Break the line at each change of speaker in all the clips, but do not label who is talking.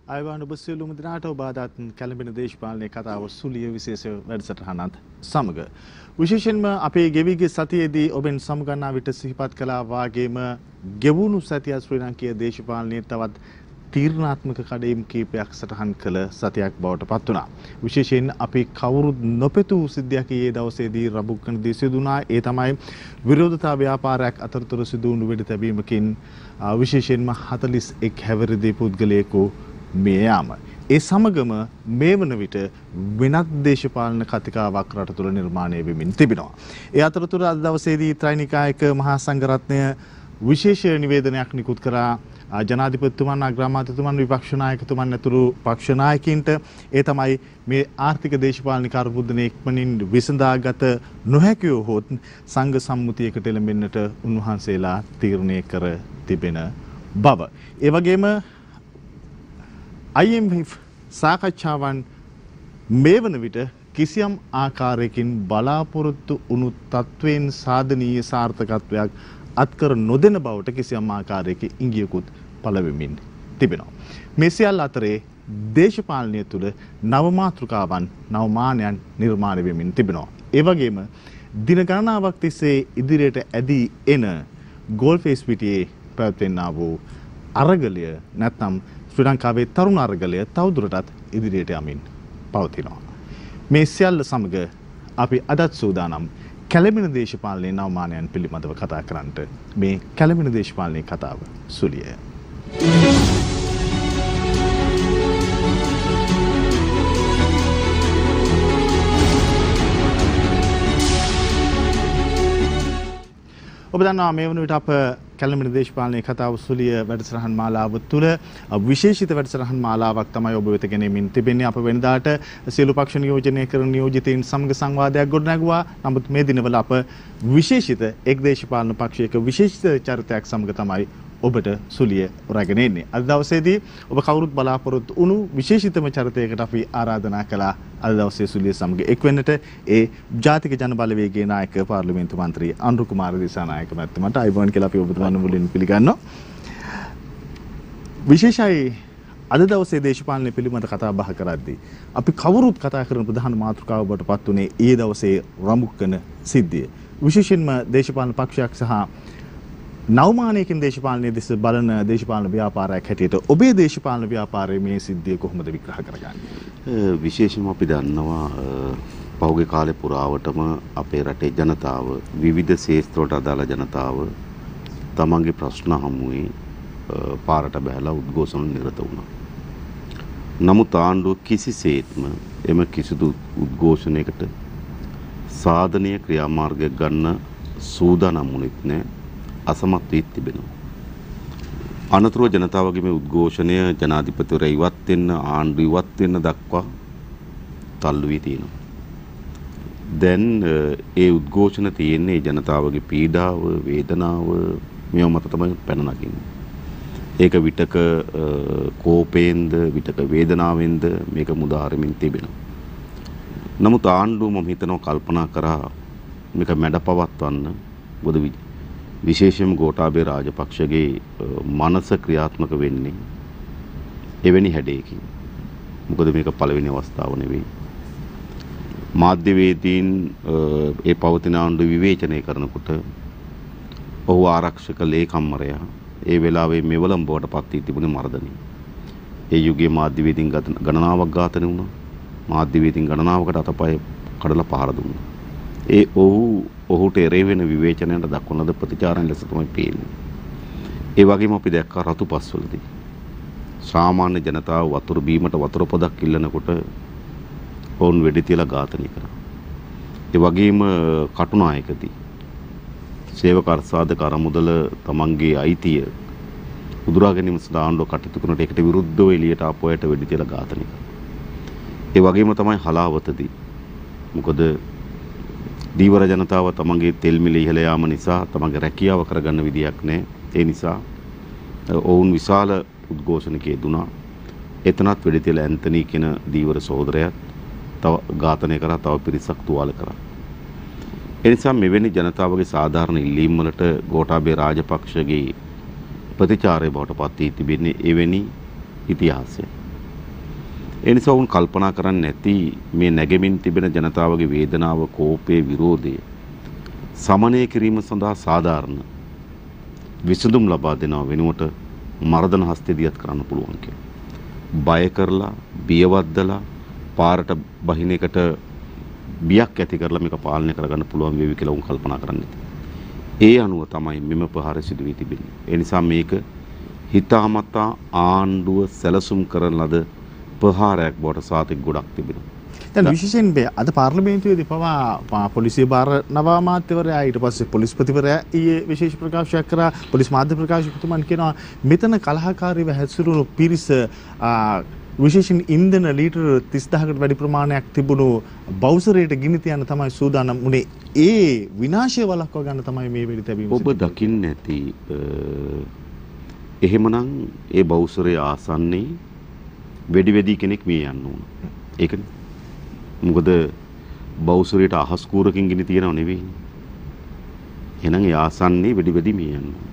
අයවාන ඔබ සියලුම දෙනාට ඔබ අදත් කැළඹෙන දේශපාලනයේ කතාව සුලිය විශේෂ වැඩසටහනත් සමග විශේෂයෙන්ම අපේ ගෙවිගේ සතියේදී ඔබෙන් සමුගන්නා විට සිහිපත් කළා වාගේම ගෙවුණු සතිය ශ්‍රී ලංකීය දේශපාලනයේ තවත් තීරණාත්මක කඩේම් කීපයක් සටහන් කළ සතියක් බවට පත් වුණා. විශේෂයෙන් අපි කවුරුත් නොපෙතු සිද්ධියක් ඊයේ දවසේදී රබුක්කනදී සිදුනා. ඒ තමයි විරෝධතා ව්‍යාපාරයක් අතරතුර සිදු වුණු වෙඩි තැබීමකින් විශේෂයෙන්ම 41 හැවිරිදි පුද්ගලයෙකු මේ යාම. ඒ සමගම මේ වන විට වෙනත් දේශපාලන කතිකාවක් රට තුළ නිර්මාණය වෙමින් තිබෙනවා. ඒ අතරතුර අද දවසේදී ත්‍රිනිකායක මහා සංඝරත්නය විශේෂ නිවේදනයක් නිකුත් කරා ජනාධිපතිතුමන් අග්‍රාමාත්‍යතුමන් විපක්ෂ නායකතුමන් ඇතුළු පක්ෂ නායකින්ට. ඒ තමයි මේ ආර්ථික දේශපාලනික අර්බුදන ඉක්මනින් විසඳාගත නොහැකි වූහොත් සංඝ සම්මුතියකට එළඹෙන්නට උන්වහන්සේලා තීරණය කර තිබෙන බව. ඒ වගේම IMF සාකච්ඡාවන් මේ වන විට කිසියම් ආකාරයකින් බලාපොරොත්තු වුණු තත්වයෙන් සාධනීය සාර්ථකත්වයක් අත්කර නොදෙන බවට කිසියම් ආකාරයක ඉඟියකුත් පළවෙමින් තිබෙනවා. මේ සියල්ල අතරේ දේශපාලනය තුළ නව මාතෘකාවන් නව මානයන් නිර්මාණය වෙමින් තිබෙනවා. ඒ වගේම දින ගණනාවක් තිස්සේ ඉදිරියට ඇදී එන ගෝල්ෆේස් පිටියේ පැවැත්වෙනා වූ අරගලය නැත්නම් ශ්‍රී ලංකාවේ තරුණ අරගලය තවදුරටත් ඉදිරියට යමින් පවතිනවා. මේ සියල්ල සමග අපි අදත් සූදානම් කැළඹෙන දේශපාලනයේ නවමානයන් පිළිබඳව කතා කරන්නට මේ කැළඹෙන දේශපාලනයේ කතාව සුලිය. ඔබ දන්නවා මේ වන විට අප කැළඹෙන දේශපාලනයේ කතාව සුලිය වැඩසටහන් මාලාව තුළ විශේෂිත වැඩසටහන් මාලාවක් තමයි ඔබ වෙත ගෙනෙමින් තිබෙන්නේ. අප වෙනදාට සියලු පක්ෂ නියෝජනය කරන නියෝජිතයින් සමග සංවාදයක් ගොඩනැගුවා. නමුත් මේ දිනවල අප විශේෂිත එක් දේශපාලන පක්ෂයක විශේෂිත චරිතයක් සමග තමයි ඔබට සුලිය රැගෙන එන්නේ. අද දවසේදී ඔබ කවුරුත් බලාපොරොත්තු වුණු විශේෂිතම චරිතයකට අපි ආරාධනා කළා අද දවසේ සුලිය සමග එක්වෙන්නට. ඒ ජාතික ජන බලවේගයේ නායක පාර්ලිමේන්තු මන්ත්‍රී අනුරු කුමාර දිසානායක මැතිතුමන්ට අයිබෝන් කියලා අපි ඔබතුමන් මුලින් පිළිගන්නවා. විශේෂයි අද දවසේ දේශපාලනය පිළිබඳ කතා බහ කරද්දී අපි කවුරුත් කතා කරන ප්‍රධාන මාතෘකාව බවට පත් වුණේ ඒ දවසේ රමුක්කන සිද්ධිය. විශේෂයෙන්ම දේශපාලන පක්ෂයක් සහ නවමානයකින් දේශපාලනයේ දෙස බලන දේශපාලන ව්‍යාපාරයක් හැටියට ඔබේ දේශපාලන ව්‍යාපාරයේ මේ සිද්ධිය කොහොමද විග්‍රහ කරගන්නේ?
විශේෂයෙන්ම අපි දන්නවා පහුගිය කාලේ පුරාවටම අපේ රටේ ජනතාව විවිධ ශේෂ්ත්‍රවලට අදාළ ජනතාව තමන්ගේ ප්‍රශ්න හමුවේ පාරට බහැලා උද්ඝෝෂණ නිරත වුණා. නමුත් ආණ්ඩුව කිසිසේත්ම එම කිසිදු උද්ඝෝෂණයකට සාධනීය ක්‍රියාමාර්ගයක් ගන්න සූදානම් වුණෙත් නැහැ. අසමත් වී තිබෙනවා. අනතුරුව ජනතාවගේ මේ උද්ඝෝෂණය ජනාධිපතිවරයා ඉවත් වෙන්න ආණ්ඩුව ඉවත් වෙන්න දක්වා තල්ලු වී තියෙනවා. දැන් ඒ උද්ඝෝෂණ තියෙන්නේ ජනතාවගේ පීඩාව, වේදනාව මේව මත තමයි පැන නගින්නේ. ඒක විතක කෝපයෙන්ද විතක වේදනාවෙන්ද මේක මුදාහරිමින් තිබෙනවා. නමුත් ආණ්ඩුව මම හිතනවා කල්පනා කරා මේක මැඩපවත්වන්න බුදු විශේෂයෙන්ම ගෝඨාභය රාජපක්ෂගේ මනස ක්‍රියාත්මක වෙන්නේ එවැනි හැඩයකින්. මොකද මේක පළවෙනි අවස්ථාව නෙවෙයි. මාධ්‍යවේදීන් ඒ පවතින ආණ්ඩුව විවේචනය කරනකොට ඔහු ආරක්ෂක ලේකම්වරයා ඒ වෙලාවේ මෙවලම් බවට පත් වී තිබුණේ මර්ධනය. ඒ යුගයේ මාධ්‍යවේදීන් ගණනාවක් ඝාතනය වුණා. මාධ්‍යවේදීන් ගණනාවකට අතපය කඩලා පහර දුන්නා. ඒ ඔහුට එරේ වෙන විවේචනයට දක්වන ලද ප්‍රතිචාරයන් ලෙස තමයි පේන්නේ. ඒ වගේම අපි දැක්කා රතුපස්වලදී සාමාන්‍ය ජනතාව වතුර බීමට වතුර පොදක් ඉල්ලනකොට ඔවුන් වෙඩි තියලා ඝාතනය කරා. ඒ වගේම කටුනායකදී සේවක අර්ථසාධක අරමුදල තමන්ගේ අයිතිය උදුරා ගැනීම සඳහා ආණ්ඩුව කටයුතු කරනට ඒකට විරුද්ධව එළියට ආපු අයට වෙඩි තියලා ඝාතනය කරා. ඒ වගේම තමයි හලාවතදී. මොකද දීවර ජනතාව තමන්ගේ තෙල් මිල ඉහළ යාම නිසා තමන්ගේ රැකියාව කරගන්න විදියක් නැහැ. ඒ නිසා ඔවුන් විශාල උද්ඝෝෂණකයේ දුනා. එතනත් වෙඩි තියලා ඇන්තනී කියන දීවර සහෝදරයාත් තව ඝාතනය කරා, තව පිරිසක් තුවාල කරා. ඒ නිසා මෙවැනි ජනතාවගේ සාධාරණ ඉල්ලීම් වලට ගෝඨාභය රාජපක්ෂගේ ප්‍රතිචාරය බවට පත් වී තිබෙන්නේ එවැනි ඉතිහාසය. ඒ නිසා වුන් කල්පනා කරන්නේ නැති මේ නැගෙමින් තිබෙන ජනතාවගේ වේදනාව, කෝපය, විරෝධය සමනය කිරීම සඳහා සාධාරණ විසඳුම් ලබා දෙනව වෙනුවට මර්ධන හස්තෙදියත් කරන්න පුළුවන් කියලා. බය කරලා, බියවද්දලා පාරට බහින එකට බියක් ඇති කරලා මේක පාලනය කරගන්න පුළුවන් වේවි කියලා උන් කල්පනා කරන්නේ. ඒ අනුව තමයි මෙම ප්‍රහාර සිදු වී තිබෙන්නේ. ඒ නිසා මේක හිතාමතා ආණ්ඩුව සැලසුම් කරන ලද ප්‍රහාරයක් බවට සාතික ගොඩක් තිබෙනවා.
දැන් විශේෂයෙන් අද පාර්ලිමේන්තුවේදී පවා පොලිසිය භාර නව අමාත්‍යවරයා ඊට පස්සේ පොලිස්පතිවරයා ඊයේ විශේෂ ප්‍රකාශයක් කරා. පොලිස් මාධ්‍ය ප්‍රකාශකතුමන් කියනවා මෙතන කලහකාරීව හැසිරුණු පිරිස විශේෂයෙන් ඉන්ධන ලීටර් 30000කට වැඩි ප්‍රමාණයක් තිබුණු බවුසරයට ගිනි තියන්න තමයි සූදානම් වුණේ. ඒ විනාශය වළක්වා ගන්න තමයි මේ වෙඩි තැබීම.
ඔබ දකින්නේ නැති එහෙමනම් ඒ බවුසරයේ ආසන්නයේ වෙඩි කෙනෙක් මේ යන්න ඕන. ඒකනේ. මොකද බවුසරයට අහස් කූරකින් ගිනි තියනව නෙවෙයි. එහෙනම් ඒ ආසන්නයේ වෙඩි මේ යන්න ඕන.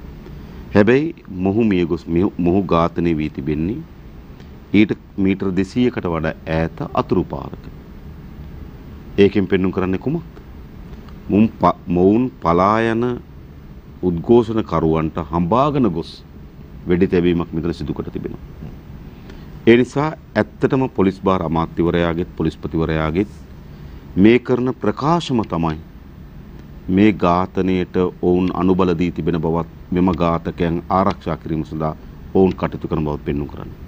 හැබැයි මොහු මියගොස් මොහු ඝාතනය වී තිබෙන්නේ ඊට මීටර් 200කට වඩා ඈත අතුරු පාරක. ඒකෙන් පෙන්වු කරන්නේ කුමක්ද? මොවුන් පලා යන උද්ඝෝෂණකරුවන්ට හඹාගෙන ගොස් වෙඩි තැබීමක් මෙතන සිදු කොට තිබෙනවා. ඒ නිසා ඇත්තටම පොලිස් භාර අමාත්‍යවරයාගෙත් පොලිස්පතිවරයාගෙත් මේ කරන ප්‍රකාශම තමයි මේ ඝාතනයට ඔවුන් අනුබල දී තිබෙන බවත් මෙම ඝාතකයන් ආරක්ෂා කිරීම සඳහා ඔවුන් කටයුතු කරන බවත් පෙන්වු කරන්නේ.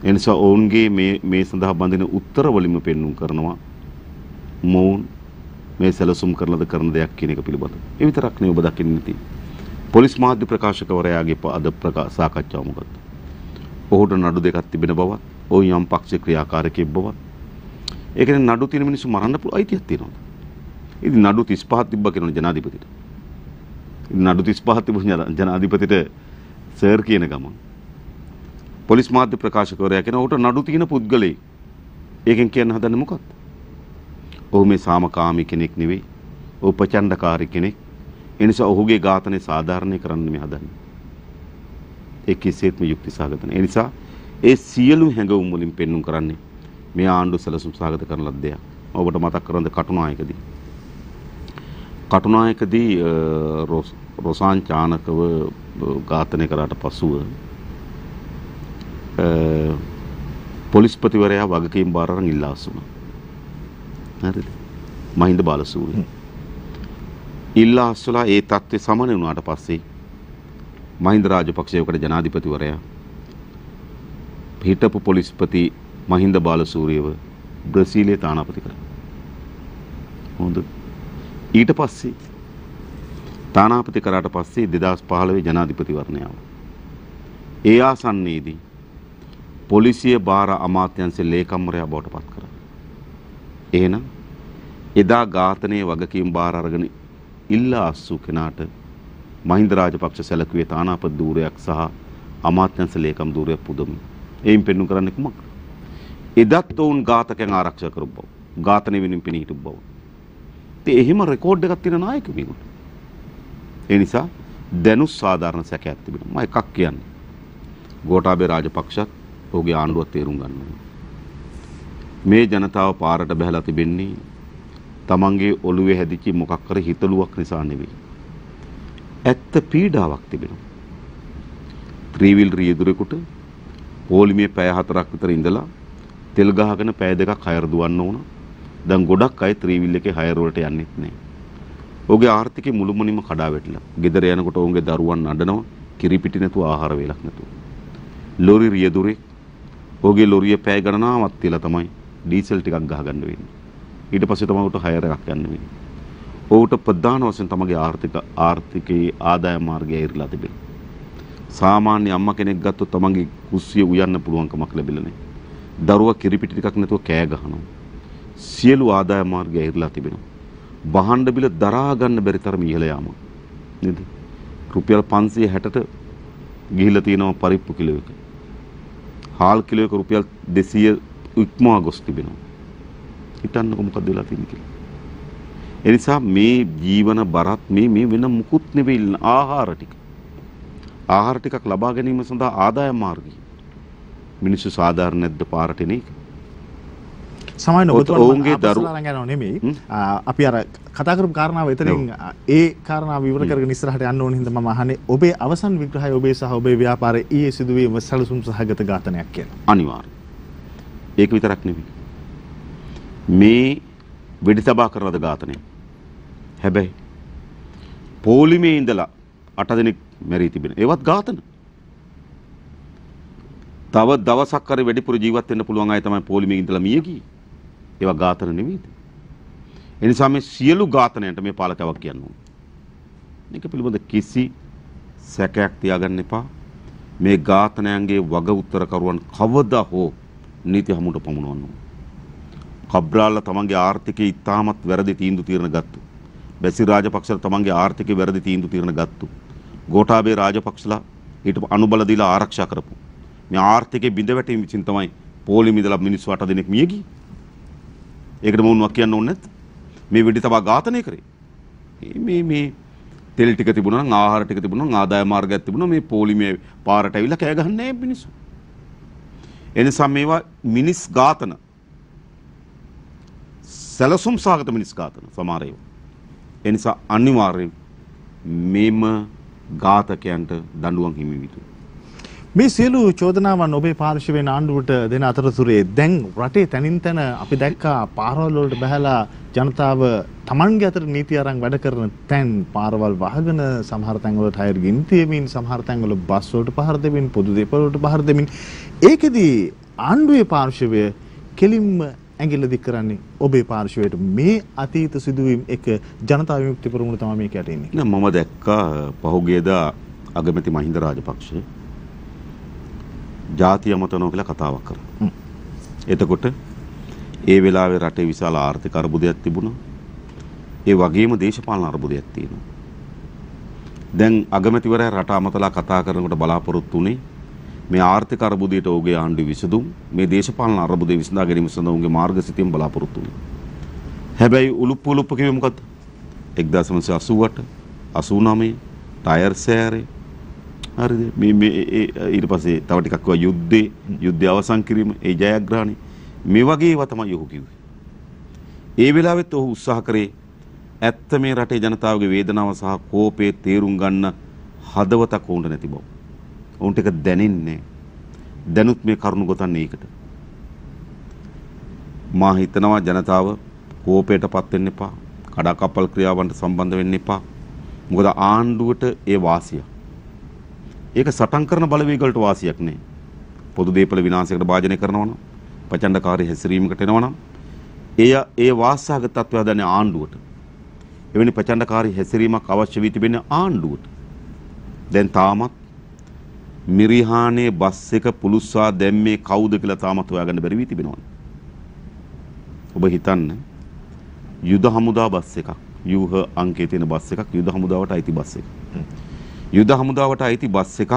ඒ නිසා ඔවුන්ගේ මේ සඳහා බඳින උත්තරවලින්ම පෙන්වු කරනවා මොවුන් මේ සැලසුම් කරනද කරන දෙයක් කියන එක පිළිබඳව. ඒ විතරක් නෙවෙයි ඔබ දකින්නේ නැති. පොලිස් මාධ්‍ය ප්‍රකාශකවරයාගේ අද සාකච්ඡාව මොකක්ද? ඔහුට නඩු දෙකක් තිබෙන බවත්, ඔහු යම් පක්ෂ ක්‍රියාකාරකෙක් බවත්. ඒ කියන්නේ නඩු තියෙන මිනිස්සු මරන්න පුළුවන් අයිතියක් තියෙනවා. ඉතින් නඩු 35ක් තිබ්බා කියනවා ජනාධිපතිට. ඉතින් නඩු 35ක් තිබුණ ජනාධිපතිට සර් කියන ගමන් පොලිස් මාධ්‍ය ප්‍රකාශකවරයා කියන ඔහුට නඩු තියෙන පුද්ගලෙයි. ඒකෙන් කියන්න හදන්නේ මොකක්ද? ඔහු මේ සාමකාමී කෙනෙක් නෙවෙයි. ඔහු ප්‍රචණ්ඩකාරී කෙනෙක්. ඒ නිසා ඔහුගේ ඝාතනය සාධාරණය කරන්න මේ හදන්නේ. ඒ කිසිසේත්ම යුක්ති සහගත නැහැ. ඒ නිසා ඒ සියලු හැඟවුම් වලින් පෙන්වු කරන්නේ මේ ආණ්ඩුව සැලසුම් සහගත කරන ලද දෙයක්. ඔබට මතක් කරගන්න කටුනායකදී. කටුනායකදී රොසාන් චානකව ඝාතනය කරාට පසුව පොලිස්පතිවරයා වගකීම් බාර අරන් ඉල්ලා අසුණා. හරිද? මහින්ද බාලසූරිය. ඉල්ලා අස්සලා ඒ තත්ත්වය සමන වුණාට පස්සේ මහින්ද රාජපක්ෂයකට ජනාධිපතිවරයා හිටපු පොලිස්පති මහින්ද බාලසූරියව බ්‍රසීලයේ තානාපති කරා. හොඳ. ඊට පස්සේ තානාපති කරාට පස්සේ 2015 ජනාධිපතිවරණය ආවා. ඒ ආසන්නයේදී පොලිසිය භාර අමාත්‍යාංශයේ ලේකම්වරයා බවට පත් කරා. එහෙනම් එදා ඝාතනයේ වගකීම් බාර අරගෙන ඉල්ලා අස්සු කෙනාට මහින්ද රාජපක්ෂ සැලකුවේ තානාපති ධූරයක් සහ අමාත්‍යාංශ ලේකම් ධූරයක් පුදමි. එයින් පෙන්වු කරන්නේ කුමක්ද? එදත් ඔවුන් ඝාතකයන් ආරක්ෂා කරපු බව. ඝාතනය වෙනින් පෙනී හිටපු බව. ඉතින් එහෙම රෙකෝඩ් එකක් තියෙන නායක මේකට. ඒ නිසා දැනුත් සාධාරණ සැකයක් තිබෙනවා. මම එකක් කියන්නේ. ගෝඨාභය රාජපක්ෂත් ඔහුගේ ආණ්ඩුවත් තේරුම් ගන්න ඕනේ. මේ ජනතාව පාරට බහලා තිබෙන්නේ තමන්ගේ ඔළුවේ හැදිච්ච මොකක් කර හිතලුවක් නිසා නෙවෙයි. ඇත්ත පීඩාවක් තිබෙනවා. ත්‍රිවිල් රියදුරෙකුට පොලිමේ පැය 4ක් විතර ඉඳලා තෙල් ගහගෙන පැය 2ක් හයර දුවන්න ඕන. දැන් ගොඩක් අය ත්‍රිවිල් එකේ හයර වලට යන්නෙත් නැහැ. ඔහුගේ ආර්ථිකය මුළුමනින්ම කඩා වැටිලා. ගෙදර යනකොට ඔහුගේ දරුවන් නඩනවා කිරිපිටි නැතුව ආහාර වේලක් නැතුව. ලොරි රියදුරේ ඔහුගේ ලොරිය පැය ගණනාවක් තියලා තමයි ඩීසල් ටිකක් ගහගන්න වෙන්නේ. ඊට පස්සේ තමයි උට හයර එකක් යන්න වෙන්නේ. ඔහුට ප්‍රධාන වශයෙන් තමගේ ආර්ථිකයේ ආදායම් මාර්ගය ඉරලා තිබෙනවා. සාමාන්‍ය අම්මා කෙනෙක් ගත්තොත් තමන්ගේ කුස්සිය උයන්න පුළුවන් කමක් ලැබිලා නැහැ. දරුවා කිරිපිටි ටිකක් නැතුව කෑ ගහනවා. සියලු ආදායම් මාර්ගය ඉරලා තිබෙනවා. බහඬ බිල දරා ගන්න බැරි තරම ඉහළ යාම. නේද? රුපියල් 560ට ගිහිල්ලා තියෙනවා පරිප්පු කිලෝ එක. හාල් කිලෝ එක රුපියල් 200 ඉක්මවා ගොස් තිබෙනවා. හිතන්නකො මොකද වෙලා තියෙන්නේ කියලා. ඒ නිසා මේ ජීවන බරත් මේ වෙන මුකුත් නෙවෙයි ආහාර ටික. ආහාර ටිකක් ලබා ගැනීම සඳහා ආදායම් මාර්ගය. මිනිස්සු සාධාරණ නැද්ද පාරට එන එක?
සමාන
ඔවුන්ගේ දරු
ළඟ යනවා නෙමෙයි. අපි අර කතා කරපු කාරණාව එතනින් ඒ කාරණාව විවර කරගෙන ඉස්සරහට යන්න ඕන හින්දා මම අහන්නේ ඔබේ අවසන් විග්‍රහය ඔබේ සහ ඔබේ ව්‍යාපාරයේ ඊයේ සිදුවීම සැලසුම් සහගත ඝාතනයක් කියලා.
අනිවාර්යයෙන්. ඒක විතරක් නෙමෙයි. මේ වෙඩි තබා කරනද ඝාතනය. හැබැයි පොලිමේ ඉඳලා 8 දෙනෙක් මැරී තිබෙන. ඒවත් ඝාතන. තව දවසක් හරි වැඩිපුර ජීවත් වෙන්න පුළුවන් අය තමයි පොලිමේ ඉඳලා මිය ගියේ. ඒවා ඝාතන නෙමෙයිද? ඒ නිසා මේ සියලු ඝාතනයන්ට මේ පාලකවක් කියන්න ඕනේ. මේක පිළිබඳ කිසි සැකයක් තියාගන්න එපා. මේ ඝාතනයන්ගේ වග උත්තරකරුවන් කවදා හෝ නීති හමුවට පමුණවන්න ඕනේ. කබ්‍රාල්ලා තමන්ගේ ආර්ථිකයේ ඉතාමත් වැරදි තීන්දුව తీරන ගත්තු. බැසිල් රාජපක්ෂලා තමන්ගේ ආර්ථිකයේ වැරදි තීන්දුව తీරන ගත්තු. ගෝඨාභය රාජපක්ෂලා ඊට අනුබල දීලා ආරක්ෂා කරපු. මේ ආර්ථිකයේ බිඳ වැටීම විසින් තමයි පොලිමේ ඉඳලා මිනිස්සු 8 දෙනෙක් මිය ගියේ. ඒකට මොනවා කියන්න ඕනේ නැත්. මේ වෙඩි තබා ඝාතනය කරේ. මේ තෙල් ටික තිබුණා නම් ආහාර ටික තිබුණා නම් ආදාය මාර්ගයක් තිබුණා මේ පොලිමේ පාරට ඇවිල්ලා කෑ ගහන්නේ නැහැ මිනිස්සු. එනිසා මේවා මිනිස් ඝාතන. සැලසුම් සාගත මිනිස් ඝාතන සමහර ඒවා. එනිසා අනිවාර්යයෙන් මේම ඝාතකයන්ට දඬුවම් හිමි විතුයි.
මේ සියලු චෝදනාවන් ඔබේ පාර්ශවයෙන් ආණ්ඩුවට දෙන අතරතුරේ දැන් රටේ තනින් තන අපි දැක්කා පාරවල් වලට බහැලා ජනතාව Tamange අතර නීති අරන් වැඩ කරන තැන් පාරවල් වහගෙන සමහර තැන්වල ටයර් ගිනි තියමින් සමහර තැන්වල බස් වලට පහර දෙමින් පොදු දේපල වලට පහර දෙමින් ඒකෙදී ආණ්ඩුවේ පාර්ශවය කෙලින්ම ඇඟිල්ල දික් කරන්නේ ඔබේ පාර්ශවයට මේ අතීත සිදුවීම් එක ජනතා විමුක්ති පෙරමුණ තමයි මේක යට ඉන්නේ.
නෑ මම දැක්කා පහුගියදා අගමැති මහින්ද රාජපක්ෂ ජාතිය අමතනවා කියලා කතාවක් කරා. එතකොට ඒ වෙලාවේ රටේ විශාල ආර්ථික අර්බුදයක් තිබුණා. ඒ වගේම දේශපාලන අර්බුදයක් තියෙනවා. දැන් අගමැතිවරයා රට අමතලා කතා කරනකොට බලාපොරොත්තු උනේ මේ ආර්ථික අර්බුදයට ඔහුගේ ආණ්ඩුවේ විසඳුම් මේ දේශපාලන අර්බුදේ විසඳා ගැනීම සඳහා උන්ගේ මාර්ගසිතියම බලාපොරොත්තු වුණා. හැබැයි උලුප්පු කිව්වේ මොකද්ද? 1988 89 ටයර් සෑරේ හරිද මේ ඊට පස්සේ තව ටිකක් කිව්වා යුද්ධය අවසන් කිරීම ඒ ජයග්‍රහණය මේ වගේ ඒවා තමයි ඔහු කිව්වේ. ඒ වෙලාවෙත් ඔහු උත්සාහ කරේ ඇත්ත මේ රටේ ජනතාවගේ වේදනාව සහ කෝපය තේරුම් ගන්න හදවතක් වුණ නැති බව. ඔවුන්ට ඒක දැනෙන්නේ දැනුත් මේ කරුණු ගොතන්නේ ඒකට. මා හිතනවා ජනතාව කෝපයටපත් වෙන්න එපා. කඩාකප්පල් ක්‍රියාවන්ට සම්බන්ධ වෙන්න එපා. මොකද ආණ්ඩුවට ඒ වාසිය. ඒක සටන් කරන බලවේග වලට වාසියක් නෑ. පොදු දේපල විනාශයකට භාජනය කරනවා නම්, ප්‍රචණ්ඩකාරී හැසිරීමකට එනවා නම්, ඒ වාසාගත තත්ත්වය හදන්නේ ආණ්ඩුවට. එවැනි ප්‍රචණ්ඩකාරී හැසිරීමක් අවශ්‍ය වී තිබෙන්නේ ආණ්ඩුවට. දැන් තාමත් මිරිහානේ බස් එක පුලුස්සා දැම්මේ කවුද කියලා තාමත් හොයාගන්න බැරි වී තිබෙනවා. ඔබ හිතන්න යුද හමුදා බස් එකක්, යුහ අංකයේ තියෙන බස් එකක්, යුද හමුදාවට අයිති බස් එකක්. යුද හමුදාවට අයිති බස් එකක්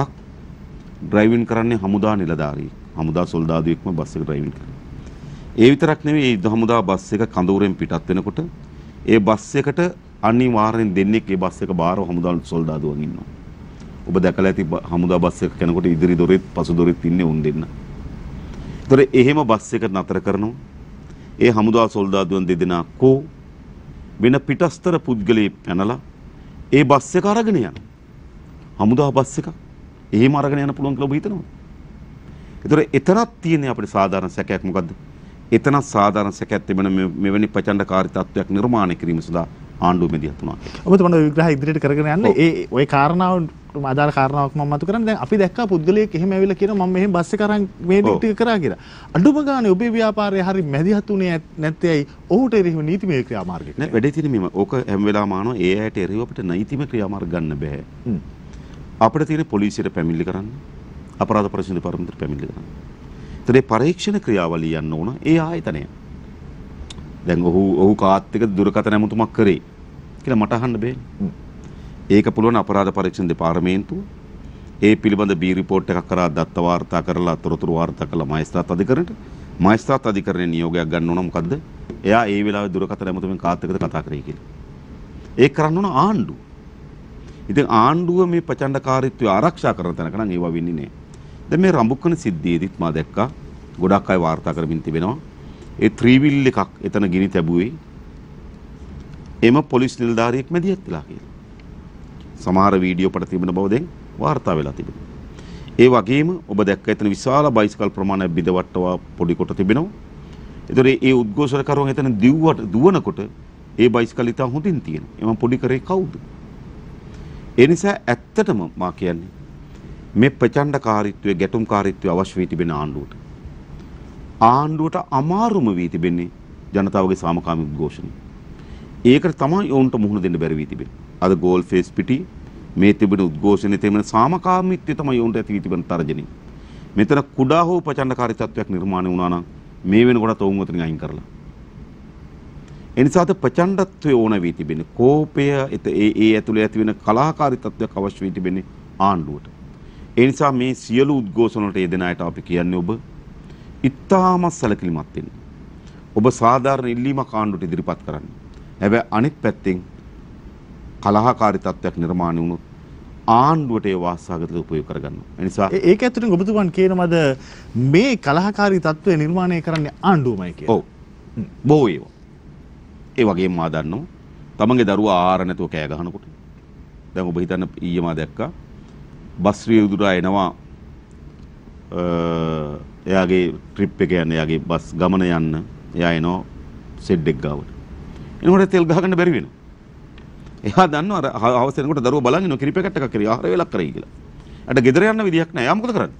ඩ්‍රයිවිං කරන්නේ හමුදා නිලධාරියෙක්. හමුදා සොල්දාදුවෙක්ම බස් එක ඩ්‍රයිවිං කරනවා. ඒ විතරක් නෙවෙයි යුද හමුදා බස් එක කඳවුරෙන් පිටත් වෙනකොට ඒ බස් එකට අනිවාර්යෙන් දෙන්නෙක් ඒ බස් එක බාරව හමුදා සොල්දාදුවන් ඉන්නවා. ඔබ දැකලා ඇති හමුදා බස් එක යනකොට ඉදිරි දොරෙත් පසු දොරෙත් ඉන්නේ උන් දෙන්න. ඒතර එහෙම බස් එක නතර කරනවා. ඒ හමුදා සොල්දාදුවන් දෙදෙනා කෝ වෙන පිටස්තර පුද්ගලයෙක් පැනලා ඒ බස් එක අරගෙන යනවා. හමුදා බස් එක එහෙම අරගෙන යන්න පුළුවන් කියලා ඔබ හිතනවා. ඒතර එතරම් තියෙන අපේ සාධාරණ සැකයක් මොකද්ද? එතන සාධාරණ සැකයක් තිබෙන මෙවැනි ප්‍රචණ්ඩකාරී තත්ත්වයක් නිර්මාණය කිරීම සඳහා ආණ්ඩුව මෙදිහත් වුණා.
ඔබතුමා විග්‍රහය ඉදිරියට කරගෙන යන්නේ ඒ ওই කාරණාව ආදාළ කාරණාවක් මම මතු කරන්නේ. දැන් අපි දැක්කා පුද්ගලයෙක් එහෙම ඇවිල්ලා කියනවා මම මෙහෙම බස් එක අරන් මේ ටික කරා කියලා. අඩුම ගානේ ඔබේ ව්‍යාපාරය හරි මැදිහත් උනේ නැත්තේ ඇයි? ඔහුට එරෙහිව නීතිමය ක්‍රියාමාර්ගයක්
නෑ. වැඩේ තියෙන්නේ මේම. ඕක හැම වෙලාවම ආනවා ඒ ඇයට එරෙහිව අපිට නීතිමය ක්‍රියාමාර්ග ගන්න බෑ. අපිට තියෙන පොලිසියට පැමිණිලි කරන්න, අපරාධ පරීක්ෂණ දෙපාර්තමේන්තුවට පැමිණිලි කරන්න. ඒතරේ පරීක්ෂණ ක්‍රියාවලිය යන්න ඕන ඒ ආයතනය. දැන් ඔහු කාත් එක්ක දුරකථන ඇමතුමක් කරේ කියලා මට අහන්න බෑනේ. ඒක පුළුවන් අපරාධ පරීක්ෂණ දෙපාර්තමේන්තුව ඒ පිළිබඳ බී රිපෝට් එකක් කරා දත්ත වාර්තා කරලා තොරතුරු වාර්තා කළා මහේස්ත්‍රාත් අධිකරණයට. මහේස්ත්‍රාත් අධිකරණයේ නියෝගයක් ගන්න ඕන මොකද්ද? එයා ඒ වෙලාවේ දුරකථන ඇමතුමෙන් කාත් එක්කද කතා කරේ කියලා. ඒක කරන්න ඕන ආණ්ඩුව. ඉතින් ආණ්ඩුව මේ ප්‍රචණ්ඩකාරීත්වය ආරක්ෂා කරන තැනක නම් ඒවා වෙන්නේ නැහැ. දැන් මේ රඹුකන සිද්ධියේදීත් මා දැක්කා ගොඩක් අය වාර්තා කරමින් තිබෙනවා. ඒ ත්‍රිවිල් එකක් එතන ගිනි තැබුවේ එම පොලිස් නිලධාරියෙක් මැදිහත් වෙලා කියලා. සමහර වීඩියෝ පට තිබෙන බව දැන් වාර්තා වෙලා තිබෙනවා. ඒ වගේම ඔබ දැක්ක එතන විශාල බයිසිකල් ප්‍රමාණයක් බිඳවට්ටවා පොඩි කොට තිබෙනවා. ඒතර ඒ උද්ඝෝෂණකරුවන් එතන දුවනකොට ඒ බයිසිකල් ඉතා හොඳින් තියෙනවා. එමන් පොඩි කරේ කවුද? ඒ නිසා ඇත්තටම මා කියන්නේ මේ ප්‍රචණ්ඩකාරීත්වයේ ගැටුම්කාරීත්වය අවශ්‍ය වී තිබෙන ආණ්ඩුවට අමාරුම වී තිබෙන්නේ ජනතාවගේ සාමකාමී උද්ඝෝෂණය. ඒකට තමයි ඔවුන්ට මුහුණ දෙන්න බැරි වී තිබෙන්නේ. අද ගෝල් ෆේස් පිටි මේ තිබෙන උද්ඝෝෂණයේ තිබෙන සාමකාමීත්වය තමයි ඔවුන්ට ඇති වී තිබෙන තර්ජනය. මෙතන කුඩා හෝ ප්‍රචණ්ඩකාරී තත්වයක් නිර්මාණය වුණා නම් මේ වෙනකොට ඔවුන් උතරින් අයින් කරලා. එනිසාද ප්‍රචණ්ඩත්වය ඕන වී තිබෙන්නේ. කෝපය ඒ ඇතුලේ ඇති වෙන කලාකාරී තත්වයක් අවශ්‍ය වී තිබෙන්නේ ආණ්ඩුවට. ඒ නිසා මේ සියලු උද්ඝෝෂණ වලට යෙදෙන අයට අපි කියන්නේ ඔබ ඉතාමත් සැලකිලිමත් වෙන්න. ඔබ සාධාරණ ඉල්ලීමක් ආණ්ඩුවට ඉදිරිපත් කරන්න. හැබැයි අනිත් පැත්තෙන් කලහකාරී තත්ත්වයක් නිර්මාණය වුණොත් ආණ්ඩුවට ඒ වාසාගත උපයෝග කරගන්න. ඒ නිසා
ඒක ඇතුළෙන් ඔබතුමන් කියනවාද මේ කලහකාරී තත්ත්වය නිර්මාණය කරන්නේ ආණ්ඩුවමයි කියලා?
ඔව්. බොහෝ ඒවා. ඒ වගේම මා දන්නවා තමන්ගේ දරුවා ආහාර නැතුව කෑ ගහනකොට දැන් ඔබ හිතන්න ඊයේ මා දැක්කා බස් රියදුරා එනවා එයාගේ ට්‍රිප් එක යන්න එයාගේ බස් ගමන යන්න එයා එනවා සෙඩ් එක ගාවට. එනකොට තෙල් ගහගන්න බැරි වෙනවා. එයා දන්නවා අර හවස එනකොට දරුවා බලන් ඉනවා කිරි පැකට් එකක් කරේ ආහාර වේලක් කරයි කියලා. අට ගෙදර යන්න විදියක් නැහැ. එයා මොකද කරන්නේ?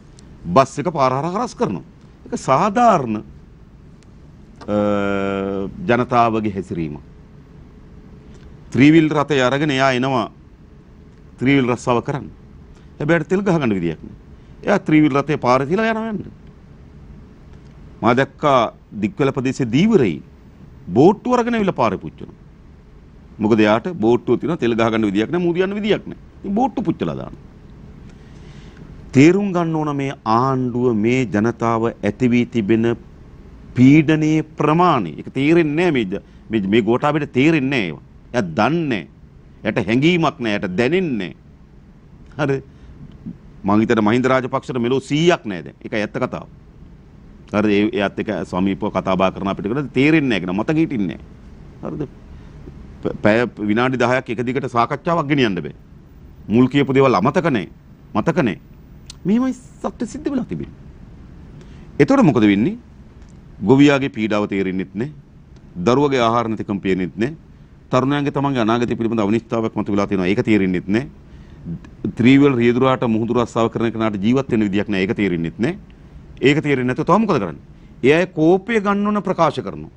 බස් එක පාර හරහා කරනවා. ඒක සාධාරණ ජනතාවගේ හැසිරීම. ත්‍රිවිල් රථය අරගෙන එයා එනවා ත්‍රිවිල් රස්සාව කරන්න. හැබැයි තෙල් ගහගන්න විදියක් නෑ. එයා ත්‍රිවිල් රථේ පාරේ තියලා යනවා යන්න. මා දැක්කා දික්වැල ප්‍රදේශයේ දීවරයි බෝට්ටු අරගෙන ඇවිල්ලා පාරේ පුච්චනවා. මොකද එයාට බෝට්ටුව තියෙනවා තෙල් ගහගන්න විදියක් නෑ මූදි යන්න විදියක් නෑ. ඉතින් බෝට්ටු පුච්චලා දානවා. තේරුම් ගන්න ඕන මේ ආණ්ඩුව මේ ජනතාව ඇති වී තිබෙන පීඩනයේ ප්‍රමාණය. ඒක තේරෙන්නේ නෑ මේ ගෝඨාභයට තේරෙන්නේ නෑ ඒවා. එයා දන්නේ එයාට හැඟීමක් නෑ එයාට දැනෙන්නේ නෑ. හරි මං හිතන මහින්ද රාජපක්ෂට මෙලෝ 100ක් නෑ දැන්. ඒකයි ඇත්ත කතාව. හරිද එයාත් එක්ක සමීපව කතා බහ කරන අපිට කරලා තේරෙන්නේ නෑ කියන මතක හිටින්නේ නෑ. හරිද පැය විනාඩි 10ක් එක දිගට සාකච්ඡාවක් ගෙනියන්න බෑ. මුල් කියපු දේවල් මතක නෑ. මෙහෙමයි සත්‍ය සිද්ධ වෙලා තිබෙන්නේ. එතකොට මොකද වෙන්නේ? ගොවියාගේ පීඩාව තේරෙන්නෙත් නෑ. දරුවගේ ආහාර නැතිකම පේන්නෙත් නෑ. තරුණයන්ගේ තමන්ගේ අනාගතය පිළිබඳ අනිශ්චිතතාවයක් මතුවලා තියෙනවා. ඒක තේරෙන්නෙත් නෑ. ත්‍රිවිල් රියදුරාට මුහුදු රස්සාව කරන කෙනාට ජීවත් වෙන්න විදියක් නෑ. ඒක තේරෙන්නෙත් නෑ. ඒක තේරෙන්නේ නැතුව තව මොකද කරන්නේ? එයා කෝපය ගන්නවන ප්‍රකාශ කරනවා.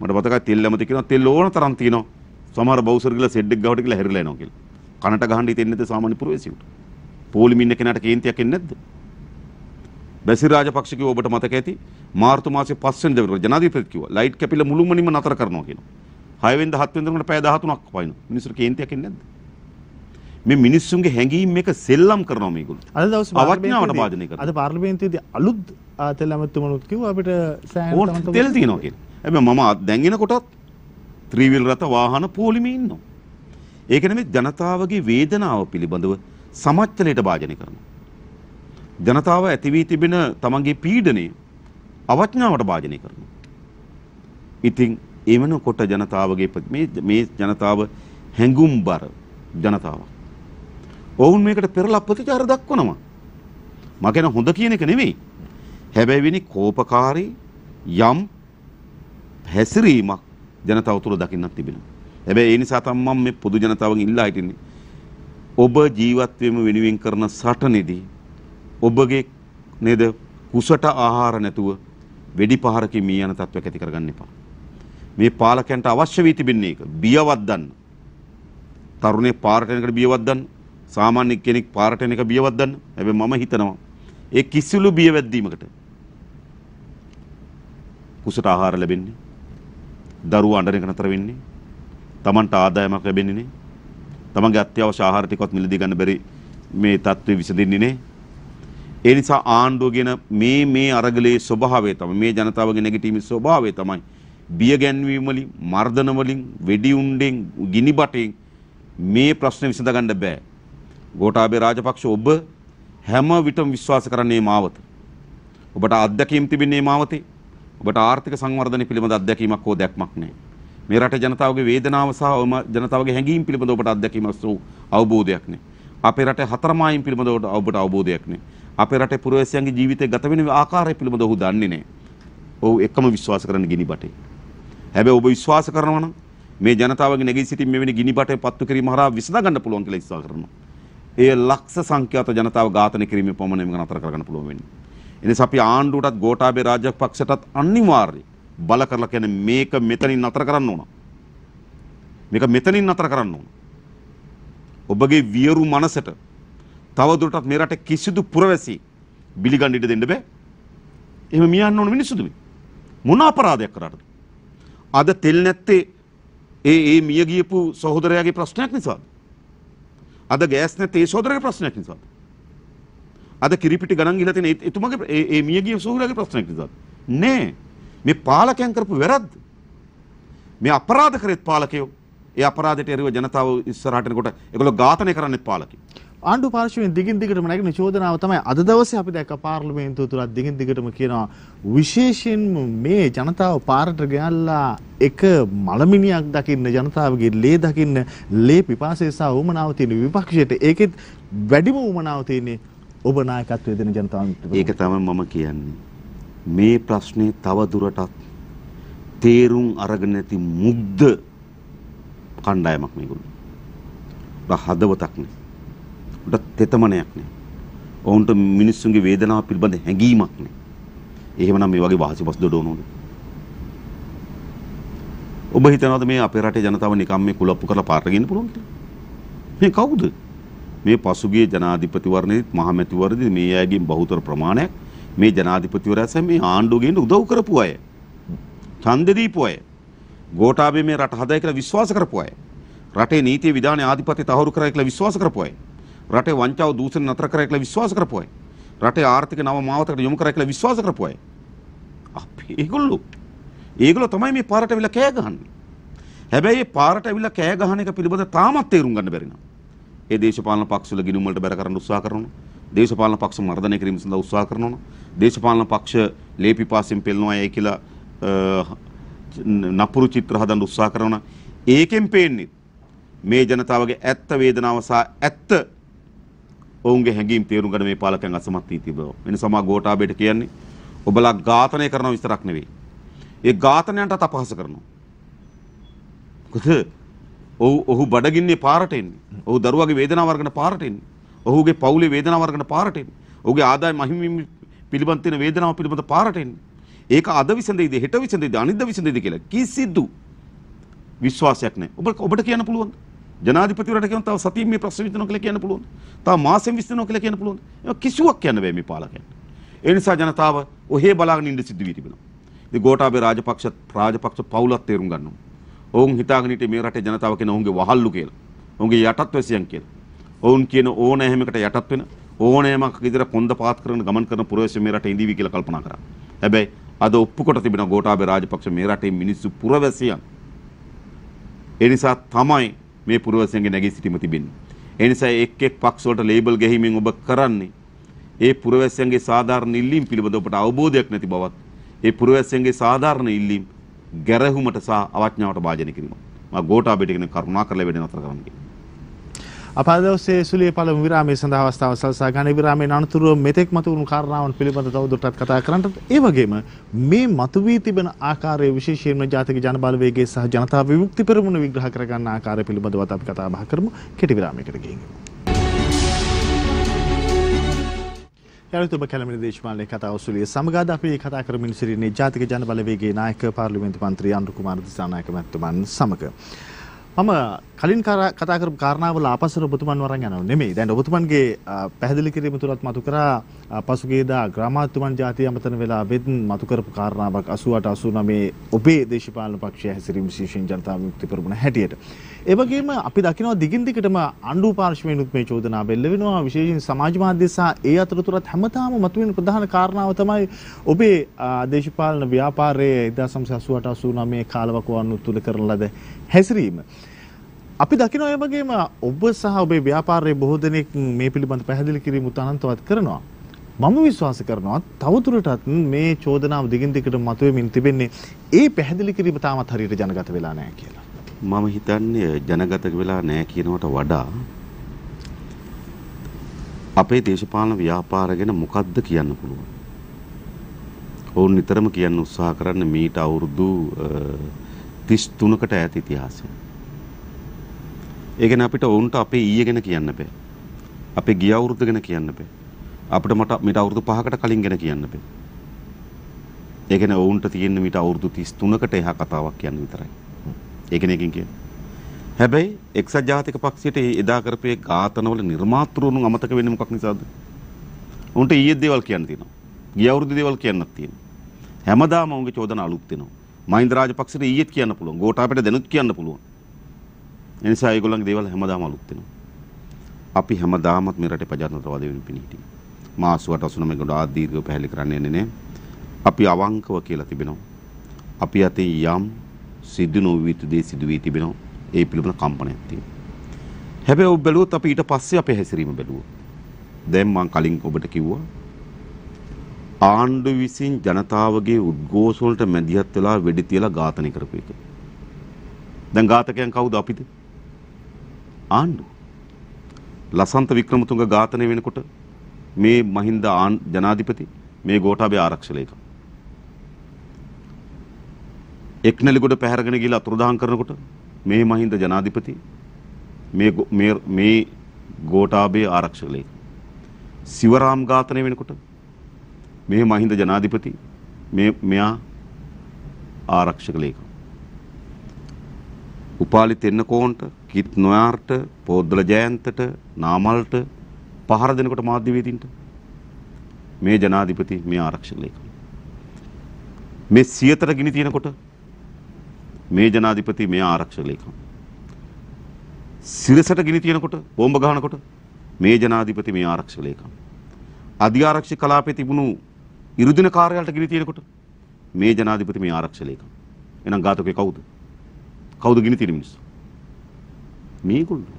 මට මතකයි තෙල් ඇමති කියනවා තෙල් ඕන තරම් තියෙනවා. සමහර බවුසර් ගිහලා සෙඩ් එක ගාවට ගිහලා හැරිලා එනවා කියලා. කනට ගහන්න හිතෙන්නේ නැද්ද සාමාන්‍ය පුරවැසියෙකුට? පොලිමේ ඉන්න කෙනාට කේන්තියක් එන්නේ නැද්ද? බැසිල් රාජපක්ෂ කිව්ව ඔබට මතක ඇති මාර්තු මාසේ 5 වෙනිදා ජනාධිපති කිව්වා ලයිට් කැපිලා මුළුමනින්ම නතර කරනවා කියනවා. 6 වෙනිදා 7 වෙනිදාකට පැය 13ක් වයින්. මිනිස්සුන්ට කේන්තියක් එන්නේ නැද්ද? මේ මිනිස්සුන්ගේ හැඟීම් එක සෙල්ලම් කරනවා මේගොල්ලෝ.
අද දවස්
අවඥාවට වාදනය කරනවා.
අද පාර්ලිමේන්තුවේදී අලුත් තෙල් ඇමතුමනුත් කිව්වා අපිට සෑහෙන
තෙල් තියෙනවා කියලා. හැබැයි මම දැන් එනකොටත් ත්‍රිවිල් රථ වාහන පොලිමේ ඉන්නවා. ඒක නෙමෙයි ජනතාවගේ වේදනාව පිළිබඳව සමච්චලයට භාජනය කරනවා. ජනතාව ඇති වී තිබෙන තමන්ගේ පීඩනය අවඥාවට භාජනය කරනවා. ඉතින් එවනකොට ජනතාවගේ මේ ජනතාව හැඟුම්බර ජනතාවක්. ඔවුන් මේකට පෙරලා ප්‍රතිචාර දක්වනවා. මම කියන හොඳ කියන එක නෙමෙයි. හැබැයි වෙනි කෝපකාරී යම් හැසිරීමක් ජනතාව තුළ දකින්නක් තිබෙනවා. හැබැයි ඒ නිසා තමයි මම මේ පොදු ජනතාවගෙන් ඉල්ලා හිටින්නේ. ඔබ ජීවත් වීම වෙනුවෙන් කරන සටනේදී ඔබගේ නේද කුසට ආහාර නැතුව වෙඩි පහරකින් මී යන තත්වයක් ඇති කරගන්න එපා. මේ පාලකයන්ට අවශ්‍ය වී තිබෙන්නේ ඒක. බියවත් ගන්න. තරුණේ පාරට යනකට බියවත් ගන්න. සාමාන්‍ය කෙනෙක් පාරට යන එක බියවත් ගන්න. හැබැයි මම හිතනවා ඒ කිසිලු බිය වැද්දීමකට කුසට ආහාර ලැබෙන්නේ. දරුවෝ අඬන එක නතර වෙන්නේ. Tamanට ආදායමක් ලැබෙන්නේ නේ. තමන්ගේ අත්‍යවශ්‍ය ආහාර ටිකවත් මිලදී ගන්න බැරි මේ තත්ත්වෙ විසඳෙන්නේ නේ. ඒ නිසා ආණ්ඩුවගෙන මේ අරගලේ ස්වභාවය තමයි මේ ජනතාවගේ නැගිටීමේ ස්වභාවය තමයි බිය ගැන්වීම වලින් මර්ධන වලින් වෙඩි උණ්ඩෙන් ගිනි බටෙන් මේ ප්‍රශ්න විසඳ ගන්න බෑ. ගෝඨාභය රාජපක්ෂ ඔබ හැම විටම විශ්වාස කරන්නේ මාවත. ඔබට අත්දැකීම් තිබෙන්නේ මාවතේ. ඔබට ආර්ථික සංවර්ධනය පිළිබඳ අත්දැකීමක් හෝ දැක්මක් නැහැ. මේ රටේ ජනතාවගේ වේදනාව සහ ජනතාවගේ හැඟීම් පිළිබඳ ඔබට අත්දැකීමක් සෝ අවබෝධයක් නැහැ. අපේ රටේ හතරමායිම් පිළිබඳ ඔබට අවබෝධයක් නැහැ. අපේ රටේ පුරවැසියන්ගේ ජීවිතය ගත වෙන ආකාරය පිළිබඳ ඔහු දන්නේ නැහැ. ඔහු එකම විශ්වාස කරන ගිනි බටේ. හැබැයි ඔබ විශ්වාස කරනවා නම් මේ ජනතාවගේ නැගී සිටින් මෙවැනි ගිනි බටේ පත්තු කිරීම හරහා විසඳ ගන්න පුළුවන් කියලා විශ්වාස කරනවා. ඒ ලක්ෂ සංඛ්‍යාත ජනතාව ඝාතනය කිරීමේ පමණින්ම නතර කරගන්න පුළුවන් වෙන්නේ. එනිසා අපි ආණ්ඩුවටත් ගෝඨාභය රාජපක්ෂටත් අනිවාර්යයෙන් බල කරලා කියන්නේ මේක මෙතනින් නතර කරන්න ඕන. මේක මෙතනින් නතර කරන්න ඕන. ඔබගේ වියරු මනසට තවදුරටත් මේ රටේ කිසිදු පුරවැසි බිලිගන්න ඉඩ දෙන්න බෑ. එහෙම මියන්න ඕන මිනිස්සුද මේ? මොන අපරාධයක් කරාද? අද තෙල් නැත්තේ ඒ මිය ගියපු සහෝදරයාගේ ප්‍රශ්නයක් නිසාද? අද ගෑස් නැත්තේ ඒ සහෝදරයාගේ ප්‍රශ්නයක් නිසාද? අද කිරිපිටි ගණන් ගිහලා තියෙන එතුමගේ ඒ මිය ගිය සහෝදරයාගේ ප්‍රශ්නයක් නිසාද? නෑ. මේ පාලකයන් කරපු වැරද්ද. මේ අපරාධ කරේත් පාලකයෝ. ඒ අපරාධයට එරෙහිව ජනතාව ඉස්සරහට එනකොට ඒගොල්ලෝ ඝාතනය කරන්නේත් පාලකයෝ.
ආණ්ඩු පාර්ශ්වයෙන් දිගින් දිගටම නැගෙන චෝදනාව තමයි අද දවසේ අපි දැක්ක පාර්ලිමේන්තුව තුලත් දිගින් දිගටම කියනවා විශේෂයෙන්ම මේ ජනතාව පාරට ගියලා එක මලමිනියක් දකින්න ජනතාවගේ ලේ දකින්න ලේ පිපාසය සහ උමනාව තියෙන විපක්ෂයට ඒකෙත් වැඩිම උමනාව තියෙන්නේ ඔබ නායකත්වයේ දෙන ජනතාව.
ඒක තමයි මම කියන්නේ. මේ ප්‍රශ්නේ තව දුරටත් තේරුම් අරගෙන නැති මුග්ධ කණ්ඩායමක් මේගොල්ලෝ. හදවතක් නේ. උඩ තෙතමනයක් නේ. ඔවුන්ට මිනිස්සුන්ගේ වේදනාව පිළිබඳ හැඟීමක් නේ. එහෙමනම් මේ වගේ වාසිපස් දොඩවනෝද? ඔබ හිතනවාද මේ අපේ රටේ ජනතාව නිකම් මේ කුලප්පු කරලා පාරට ගෙන්න පුළුවන් කියලා? මේ කවුද? මේ පසුගිය ජනාධිපතිවරණයේත් මහමැතිවරණයේදී මේ අයගෙන් බහුතර ප්‍රමාණයක් මේ ජනාධිපතිවරයා සහ මේ ආණ්ඩුව ගෙන්න උදව් කරපු අය. ඡන්දෙ දීපු අය. ගෝඨාභය මේ රට හදයි කියලා විශ්වාස කරපු අය. රටේ නීති විධානයේ ආධිපත්‍ය තහවුරු කරයි කියලා විශ්වාස කරපු අය. රටේ වංචාව දූෂණ නතර කරයි කියලා විශ්වාස කරපු අය. රටේ ආර්ථික නව මාවතකට යොමු කරයි කියලා විශ්වාස කරපු අය. අපි ඒගොල්ලෝ තමයි මේ පාරට අවිලා කෑ ගහන්නේ. හැබැයි මේ පාරට අවිලා කෑ ගහන එක පිළිබඳ තාමත් තේරුම් ගන්න බැරි නෑ. ඒ දේශපාලන පක්ෂ වල ගිණුම් වලට බැර කරන්න උත්සාහ කරනවා. දේශපාලන පක්ෂ මර්ධනය කිරීම සඳහා උත්සාහ කරනවා. දේශපාලන පක්ෂ ලේපිපාසෙන් පෙළනවා අය කියලා නපුරු චිත්‍ර හදන්න උත්සාහ කරනවා. ඒකෙන් පේන්නේ මේ ජනතාවගේ ඇත්ත වේදනාව සහ ඇත්ත ඔවුන්ගේ හැඟීම් තේරුම් ගන්න මේ පාලකයන් අසමත් වී තිබෙනවා. වෙන සමා ගෝඨාභයට කියන්නේ ඔබලා ඝාතනය කරනව විතරක් නෙවෙයි. ඒ ඝාතනයන්ටත් අපහාස කරනවා. කොහොද? ඔහු බඩගින්නේ පාරට එන්නේ. ඔහු දරුවාගේ වේදනාව වර්ගන පාරට එන්නේ. ඔහුගේ පවුලේ වේදනාව වර්ගන පාරට එන්නේ. ඔහුගේ ආදායම මහිමින් පිළිබඳ තියෙන වේදනාව පිළිබඳ පාරට එන්නේ. ඒක අද විසඳෙයිද හෙට විසඳෙයිද අනිද්දා විසඳෙයිද කියලා කිසිදු විශ්වාසයක් නැහැ. ඔබට කියන්න පුළුවන්ද? ජනාධිපතිවරට කියන තව සතියේ මේ ප්‍රශ්න විසඳනවා කියලා කියන්න පුළුවන්ද? තව මාසෙන් විසඳනවා කියලා කියන්න පුළුවන්ද? ඒක කිසිවක් කියන්න බෑ මේ පාලකයන්. ඒ නිසා ජනතාව ඔහේ බලාගෙන ඉඳ සිද්ධ වී තිබෙනවා. ඉතින් ගෝඨාභය රාජපක්ෂ පවුලත් තේරුම් ගන්නවා. ඔවුන් හිතාගෙන හිටියේ මේ රටේ ජනතාව කියන ඔවුන්ගේ වහල්ලු කියලා. ඔවුන්ගේ යටත් වැසියන් කියලා. ඔවුන් කියන ඕනෑමකට යටත් වෙන ඕනෑමක් විදිහට කොන්ද පාත් කරන ගමන් කරන පුරවැසියෝ මේ රටේ ඉඳීවි කියලා කල්පනා කරා. හැබැයි අද ඔප්පු කොට තිබෙන ගෝඨාභය රාජපක්ෂ මේ රටේ මිනිස්සු පුරවැසියන්. ඒ නිසා තමයි මේ පුරවැසියන්ගේ නැගී සිටීම තිබෙන්නේ. ඒ නිසා එක් එක් පක්ෂ වලට ලේබල් ගැහිමින් ඔබ කරන්නේ ඒ පුරවැසියන්ගේ සාධාරණ ඉල්ලීම් පිළිබඳ ඔබට අවබෝධයක් නැති බවත් ඒ පුරවැසියන්ගේ සාධාරණ ඉල්ලීම් ගැරහුමට සහ අවඥාවට භාජනය කිරීම. මම ගෝඨාභයට කියන කරුණා කරලා වැඩ නතර කරන්න කියනවා.
අප අද දවසේ සුලිය පළමු විරාමයේ සඳහා අවස්ථාව සලසා ගන්න. විරාමයේ අනතුරුව මෙතෙක් මතුවුණු කාරණාවන් පිළිබඳව තවදුරටත් කතා කරන්නට ඒ වගේම මේ මතුවී තිබෙන ආකාරයේ විශේෂයෙන්ම ජාතික ජනබලවේගයේ සහ ජනතා විමුක්ති පෙරමුණ විග්‍රහ කරගන්න ආකාරය පිළිබඳවත් අපි කතා බහ කරමු. කෙටි විරාමයකට ගිහින්. යලිත් ඔබ කැලණි දේශපාලන කතාව සුලිය සමග අද අපි කතා කරමින් සිටින්නේ ජාතික ජනබලවේගයේ නායක පාර්ලිමේන්තු මන්ත්‍රී අනුර කුමාර දිසානායක මහත්මයාන් සමග. මම කලින් කතා කරපු කාරණාවල ආපස්සට ඔබතුමන් වරන් යනව නෙමෙයි. දැන් ඔබතුමන්ගේ පැහැදිලි කිරීම තුලත් මතු කරා පසුගියදා ග්‍රාමාත්‍යතුමන් ජාතිය අමතන වෙලා වෙත් මතු කරපු කාරණාවක් 88 89 ඔබේ දේශපාලන පක්ෂය හැසිරීම විශේෂයෙන් ජනතා විමුක්ති පෙරමුණ හැටියට. ඒ වගේම අපි දකිනවා දිගින් දිගටම ආණ්ඩුව පාර්ශ්වයෙන්ුත් මේ චෝදනා බෙල්ල වෙනවා. විශේෂයෙන් සමාජ මාධ්‍ය සහ ඒ අතරතුරත් හැමතාම මතුවෙන ප්‍රධාන කාරණාව තමයි ඔබේ දේශපාලන ව්‍යාපාරයේ 1988 89 කාලවකවානුව තුල කරන ලද හැසිරීම. අපි දකිනවා ඒ වගේම ඔබ සහ ඔබේ ව්‍යාපාරයේ බොහෝ දෙනෙක් මේ පිළිබඳ පැහැදිලි කිරීම උත්සාහවත් කරනවා. මම විශ්වාස කරනවා තවදුරටත් මේ චෝදනාව දිගින් දිගට මතුවෙමින් තිබෙන්නේ ඒ පැහැදිලි කිරීම තාමත් හරියට ජනගත වෙලා නැහැ කියලා.
මම හිතන්නේ ජනගත වෙලා නැහැ කියනවට වඩා අපේ දේශපාලන ව්‍යාපාර ගැන මොකද්ද කියන්න පුළුවන්. ඔවුන් නිතරම කියන්න උත්සාහ කරන්නේ මීට අවුරුදු 33කට ඈත ඉතිහාසය. ඒ කියන්නේ අපිට ඔවුන්ට අපේ ඊයේ ගැන කියන්න බෑ. අපේ ගිය අවුරුද්ද ගැන කියන්න බෑ. අපිට මීට අවුරුදු 5කට කලින් ගැන කියන්න බෑ. ඒ කියන්නේ ඔවුන්ට තියෙන මීට අවුරුදු 33කට එහා කතාවක් කියන්න විතරයි. ඒ කියන්නේ එකකින් කියන්නේ. හැබැයි එක්සත් ජාතික පක්ෂයට එදා කරපේ ඝාතනවල නිර්මාතෘවරුන් අමතක වෙන්නේ මොකක් නිසාද? උන්ට ඊයේ දේවල් කියන්න තියෙනවා. ගිය අවුරුද්දේ දේවල් කියන්නත් තියෙනවා. හැමදාම උන්ගේ චෝදනා අලුත් වෙනවා. මහින්ද රාජපක්ෂට ඊයේත් කියන්න පුළුවන්. ගෝඨාපයට දැනුත් කියන්න පුළුවන්. ඒ නිසා ඒගොල්ලන්ගේ දේවල් හැමදාම අලුත් වෙනවා. අපි හැමදාමත් මේ රටේ ප්‍රජාතන්ත්‍රවාදය වෙන පිණි හිටියේ. මාස 89 ගොඩාක් දීර්ඝව පැහැදිලි කරන්න යන්නේ නැහැ. අපි අවංකව කියලා තිබෙනවා. අපි අතේ යම් සිදු නොවිතු දේ සිදු වී තිබෙනවා. ඒ පිළිබඳ කම්පනයක් තියෙනවා. හැබැයි ඔබ බැලුවොත් අපි ඊට පස්සේ අපේ හැසිරීම බැලුවා. දැන් මම කලින් ඔබට කිව්වා ආණ්ඩුව විසින් ජනතාවගේ උද්ඝෝෂ වලට මැදිහත් වෙලා වෙඩි තියලා ඝාතනය කරපු එක. දැන් ඝාතකයන් කවුද අපිද? ආණ්ඩුව. ලසන්ත වික්‍රමතුංග ඝාතනය වෙනකොට මේ මහින්ද ජනාධිපති මේ ගෝඨාභය ආරක්ෂක ලේකම්. එක්නැලිගොඩ පැහැරගෙන ගිහලා අතුරුදහන් කරනකොට මේ මහින්ද ජනාධිපති මේ ගෝඨාභය ආරක්ෂක ලේකම්. සිවරාම් ඝාතනය වෙනකොට මේ මහින්ද ජනාධිපති මෙයා ආරක්ෂක ලේකම්. උපාලි තෙන්නකෝන්ට කිත් නොයාර්ට පොද්දල ජයන්තට නාමල්ට පහර දෙනකොට මාධ්‍යවේදීන්ට මේ ජනාධිපති මේ ආරක්ෂක ලේකම්. මේ සියතර ගිනි තියනකොට මේ ජනාධිපති මේ ආරක්ෂක ලේකම්. සිරසට ගිනි තියනකොට බෝම්බ ගහනකොට මේ ජනාධිපති මේ ආරක්ෂක ලේකම්. අධිආරක්ෂක කලාපයේ තිබුණු ඉරුදින කාර්යාලයට ගිනි තියනකොට මේ ජනාධිපති මේ ආරක්ෂක ලේකම්. එහෙනම් ඝාතකේ කවුද? කවුද ගිනි තියන මිනිස්සු? මේගොල්ලෝ.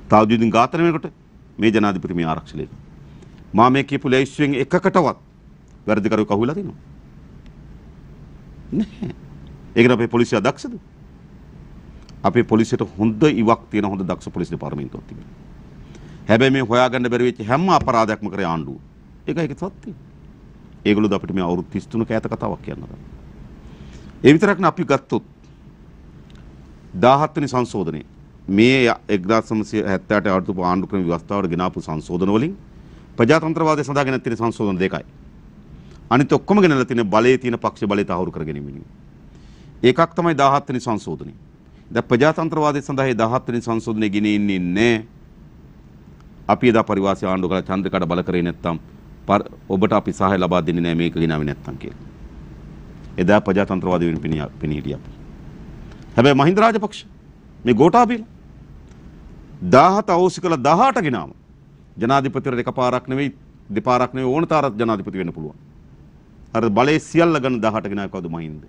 තාජුද්දීන් ඝාතනය වෙනකොට මේ ජනාධිපති මේ ආරක්ෂක ලේකම්. මා මේ කියපු ලැයිස්තුවෙන් එකකටවත් වැරදිකරුවෙක් අහුවෙලා තියෙනවද? නැහැ. ඒකට අපේ පොලිසිය දක්ෂද? අපේ පොලිසියට හොඳ ඉවක් තියෙන හොඳ දක්ෂ පොලිස් දෙපාර්තමේන්තුවක් තිබෙනවා. හැබැයි මේ හොයාගන්න බැරි වෙච්ච හැම අපරාධයක්ම කරේ ආණ්ඩුව. ඒක සත්‍යයි. ඒගොල්ලෝ අපිට මේ අවුරුදු 33ක ඈත කතාවක් කියනවා. ඒ විතරක් නෙවෙයි අපි ගත්තොත් 17 වෙනි සංශෝධනයේ මේ 1978 අවුරුදු ආණ්ඩු ක්‍රම ව්‍යවස්ථාවට ගෙනාපු සංශෝධන වලින් ප්‍රජාතන්ත්‍රවාදය සඳහා ගෙනත් තියෙන සංශෝධන දෙකයි. අනිත් ඔක්කොම ගෙනලා තියෙන බලයේ තියෙන පක්ෂ බලය තහවුරු කර ගැනීම. ඒකක් තමයි 17 වෙනි සංශෝධනය. දැන් ප්‍රජාතන්ත්‍රවාදය සඳහා 17 වෙනි සංශෝධනය ගෙනෙන්නේ නැහැ. අපි එදා පරිවාසී ආණ්ඩුව කළ චන්ද්‍රිකාට බල කරේ නැත්තම් ඔබට අපි සහාය ලබා දෙන්නේ නැහැ මේක ගෙනාවේ නැත්තම් කියලා. එදා ප්‍රජාතන්ත්‍රවාදී වෙන පිණි හිටියා. හැබැයි මහින්ද රාජපක්ෂ මේ ගෝඨාභය 17 අවශ්‍ය කළ 18 ගෙනාම ජනාධිපතිවරට එකපාරක් නෙවෙයි දෙපාරක් නෙවෙයි ඕන තරම් ජනාධිපති වෙන්න පුළුවන්. අර බලයේ සියල්ල ගන්න 18 ගෙනාව කවුද? මහින්ද.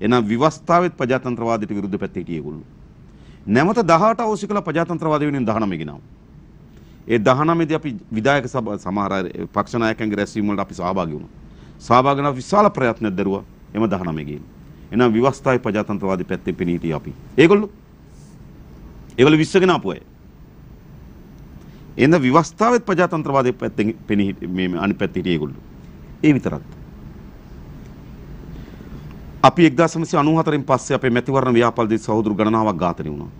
එහෙනම් විවස්ථාවෙත් ප්‍රජාතන්ත්‍රවාදයට විරුද්ධ පැත්තේ හිටියේ ඒගොල්ලෝ. නැවත 18 අවශ්‍ය කළ ප්‍රජාතන්ත්‍රවාදී වෙනින් 19 ගෙනාව. ඒ 19 දී අපි විධායක සමහර පක්ෂ නායකයන්ගේ රැස්වීම වලට අපි සහභාගී වුණා. සහභාගී වෙන විශාල ප්‍රයත්නයක් දරුවා එම 19 ගේන. එහෙනම් විවස්ථාවේ ප්‍රජාතන්ත්‍රවාදී පැත්තේ පෙනී හිටියේ අපි. ඒගොල්ලෝ විශ්වගෙන ආපු අය. එහෙනම් විවස්ථාවේ ප්‍රජාතන්ත්‍රවාදී පැත්තෙන් පෙනී මේ අනිත් පැත්තේ හිටියේ ඒගොල්ලෝ. ඒ විතරක්. අපි 1994න් පස්සේ අපේ මැතිවරණ ව්‍යාපාරදී සහෝදරු ගණනාවක් ඝාතනය වුණා.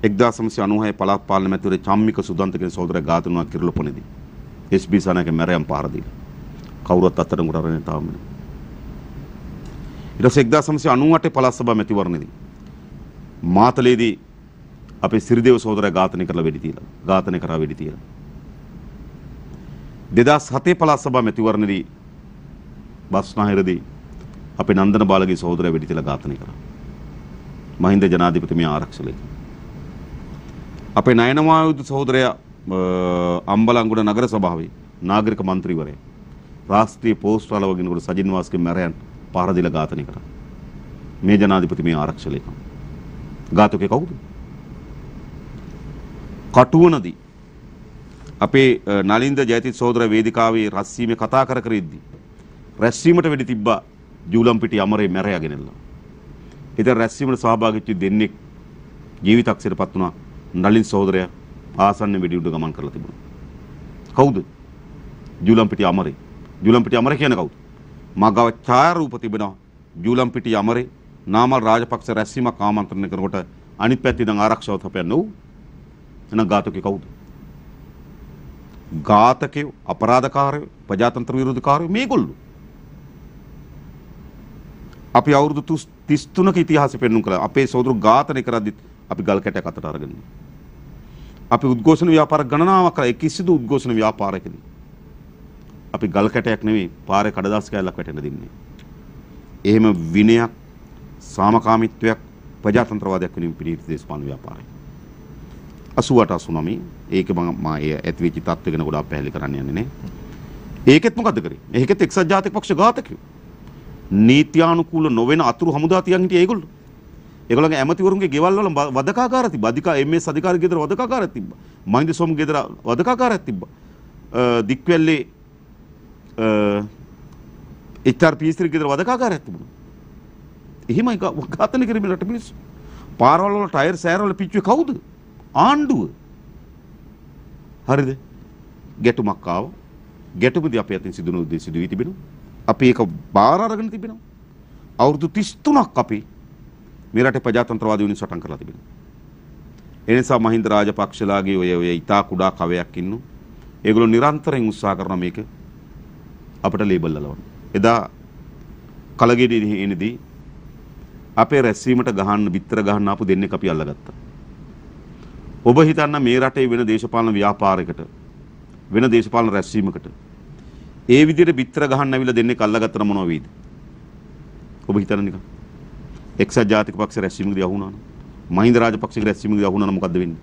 1996 පළාත් පාලන මැතිවරේ චම්මික සුදන්ත කියන සහෝදරයා ඝාතනය වුණා කිරුළපොණේදී. එස්.බී. සනායක මැරයම් පහර දීලා. කවුරුත් අත්අඩංගුවට අරගෙන තාම නෑ. ඊට පස්සේ 1998 පළාත් සභා මැතිවරණයේදී මාතලේදී අපේ සිරිදේව සහෝදරයා ඝාතනය කරලා වෙඩි තියලා. ඝාතනය කරා වෙඩි තියලා. 2007 පළාත් සභා මැතිවරණයේදී බස්නාහිරදී අපේ නන්දන බාලගේ සහෝදරයා වෙඩි තියලා ඝාතනය කරා. මහින්ද ජනාධිපති මේ ආරක්ෂකලේ. අපේ නයනමායුධ සහෝදරයා අම්බලන්ගොඩ නගර සභාවේ නාගරික මන්ත්‍රීවරයා රාෂ්ට්‍රීය පෝස්ට් වල වගිනකොට සජින් වාස්ගේ මැරයන් පහර දීලා ඝාතනය කරා. මේ ජනාධිපති මේ ආරක්ෂක ලේකම්. ඝාතකේ කවුද? කටුවනදී අපේ නලින්ද ජයතිත් සහෝදර වේදිකාවේ රැස්වීමේ කතා කර කර ඉද්දී රැස්වීමට වෙඩි තිබ්බා ජූලම්පිටි අමරේ මැරයාගෙනලා. ඉතින් රැස්වීමට සහභාගී වෙච්ච දෙන්නෙක් ජීවිතක්ෂරපත් වුණා. නලින් සහෝදරයා ආසන්න වෙඩි උඩ ගමන් කරලා තිබුණා. කවුද? ජූලම්පිටි අමරේ. ජූලම්පිටි අමරේ කියන්නේ කවුද? මගව ඡායාරූප තිබෙනවා. ජූලම්පිටි අමරේ නාමල් රාජපක්ෂ රැස්වීමක් ආමන්ත්‍රණය කරනකොට අනිත් පැත්තේ ඉඳන් ආරක්ෂාව තපයන්න ඕ. එහෙනම් ඝාතකේ කවුද? ඝාතකයෝ, අපරාධකාරයෝ, ප්‍රජාතන්ත්‍ර විරෝධකාරයෝ මේගොල්ලෝ. අපි අවුරුදු 33ක ඉතිහාසය පෙන්වන්න කළා. අපේ සහෝදරු ඝාතනය කරද්දිත් අපි ගල් කැටයක් අතට අරගෙන. අපි උද්ඝෝෂණ ව්‍යාපාර ගණනාවක් කළා. ඒ කිසිදු උද්ඝෝෂණ ව්‍යාපාරයකදී අපි ගල් කැටයක් නෙවෙයි පාරේ කඩදාසි කෑල්ලක් වැටෙන්න දෙන්නේ. එහෙම විනයක්, සාමකාමීත්වයක්, ප්‍රජාතන්ත්‍රවාදයක් වෙනුවෙන් පිළිපිට දේශපාලන ව්‍යාපාරය. 88 89 ඒක මම ඒ ඇතිවිච්ච තත්ත්ව ගැන ගොඩාක් පැහැදිලි කරන්න යන්නේ නේ. ඒකෙත් මොකද්ද කරේ? ඒකෙත් එක්සත් ජාතික පක්ෂ ඝාතකයෝ. නීත්‍යානුකූල නොවන අතුරු හමුදා තියන් හිටියේ ඒගොල්ලෝ. ඒගොල්ලන්ගේ ඇමතිවරුන්ගේ ගෙවල් වල වදකාගාර තිබ්බා. අධිකා MS අධිකාරී ගෙදර වදකාගාරයක් තිබ්බා. මහින්ද සෝම ගෙදර වදකාගාරයක් තිබ්බා. දික්වැල්ලේ HRPC ගෙදර වදකාගාරයක් තිබුණා. එහෙමයි ඝාතනය කරමින් රට මිනිස්සු. පාරවල් වල ටයර් සෑරවල පිච්චුවේ කවුද? ආණ්ඩුව. හරිද? ගැටුමක් ආවා. ගැටුමදී අපේ අතින් සිදු වී තිබෙනවා. අපි ඒක බාර අරගෙන තිබෙනවා. අවුරුදු 33ක් අපි මේ රටේ ප්‍රජාතන්ත්‍රවාදී වෙනුවෙන් සටන් කරලා තිබෙනවා. ඒ නිසා මහින්ද රාජපක්ෂලාගේ ඔය ඉතා කුඩා කවයක් ඉන්නු. ඒගොල්ලෝ නිරන්තරයෙන් උත්සාහ කරන මේක අපිට ලේබල් අලවන්න. එදා කලගෙඩියේ එනදී අපේ රැස්වීමට ගහන්න බිත්තර ගහන්න ආපු දෙන්නෙක් අපි අල්ලගත්තා. ඔබ හිතන්න මේ රටේ වෙන දේශපාලන ව්‍යාපාරයකට වෙන දේශපාලන රැස්වීමකට ඒ විදිහට බිත්තර ගහන්න ඇවිල්ලා දෙන්නෙක් අල්ලගත්තම මොනව වෙයිද? ඔබ හිතන්න නිකන්. එක්සත් ජාතික පක්ෂ රැස්වීමකදී අහුණා නම් මහින්ද රාජපක්ෂගේ රැස්වීමකදී අහුණා නම් මොකද්ද වෙන්නේ?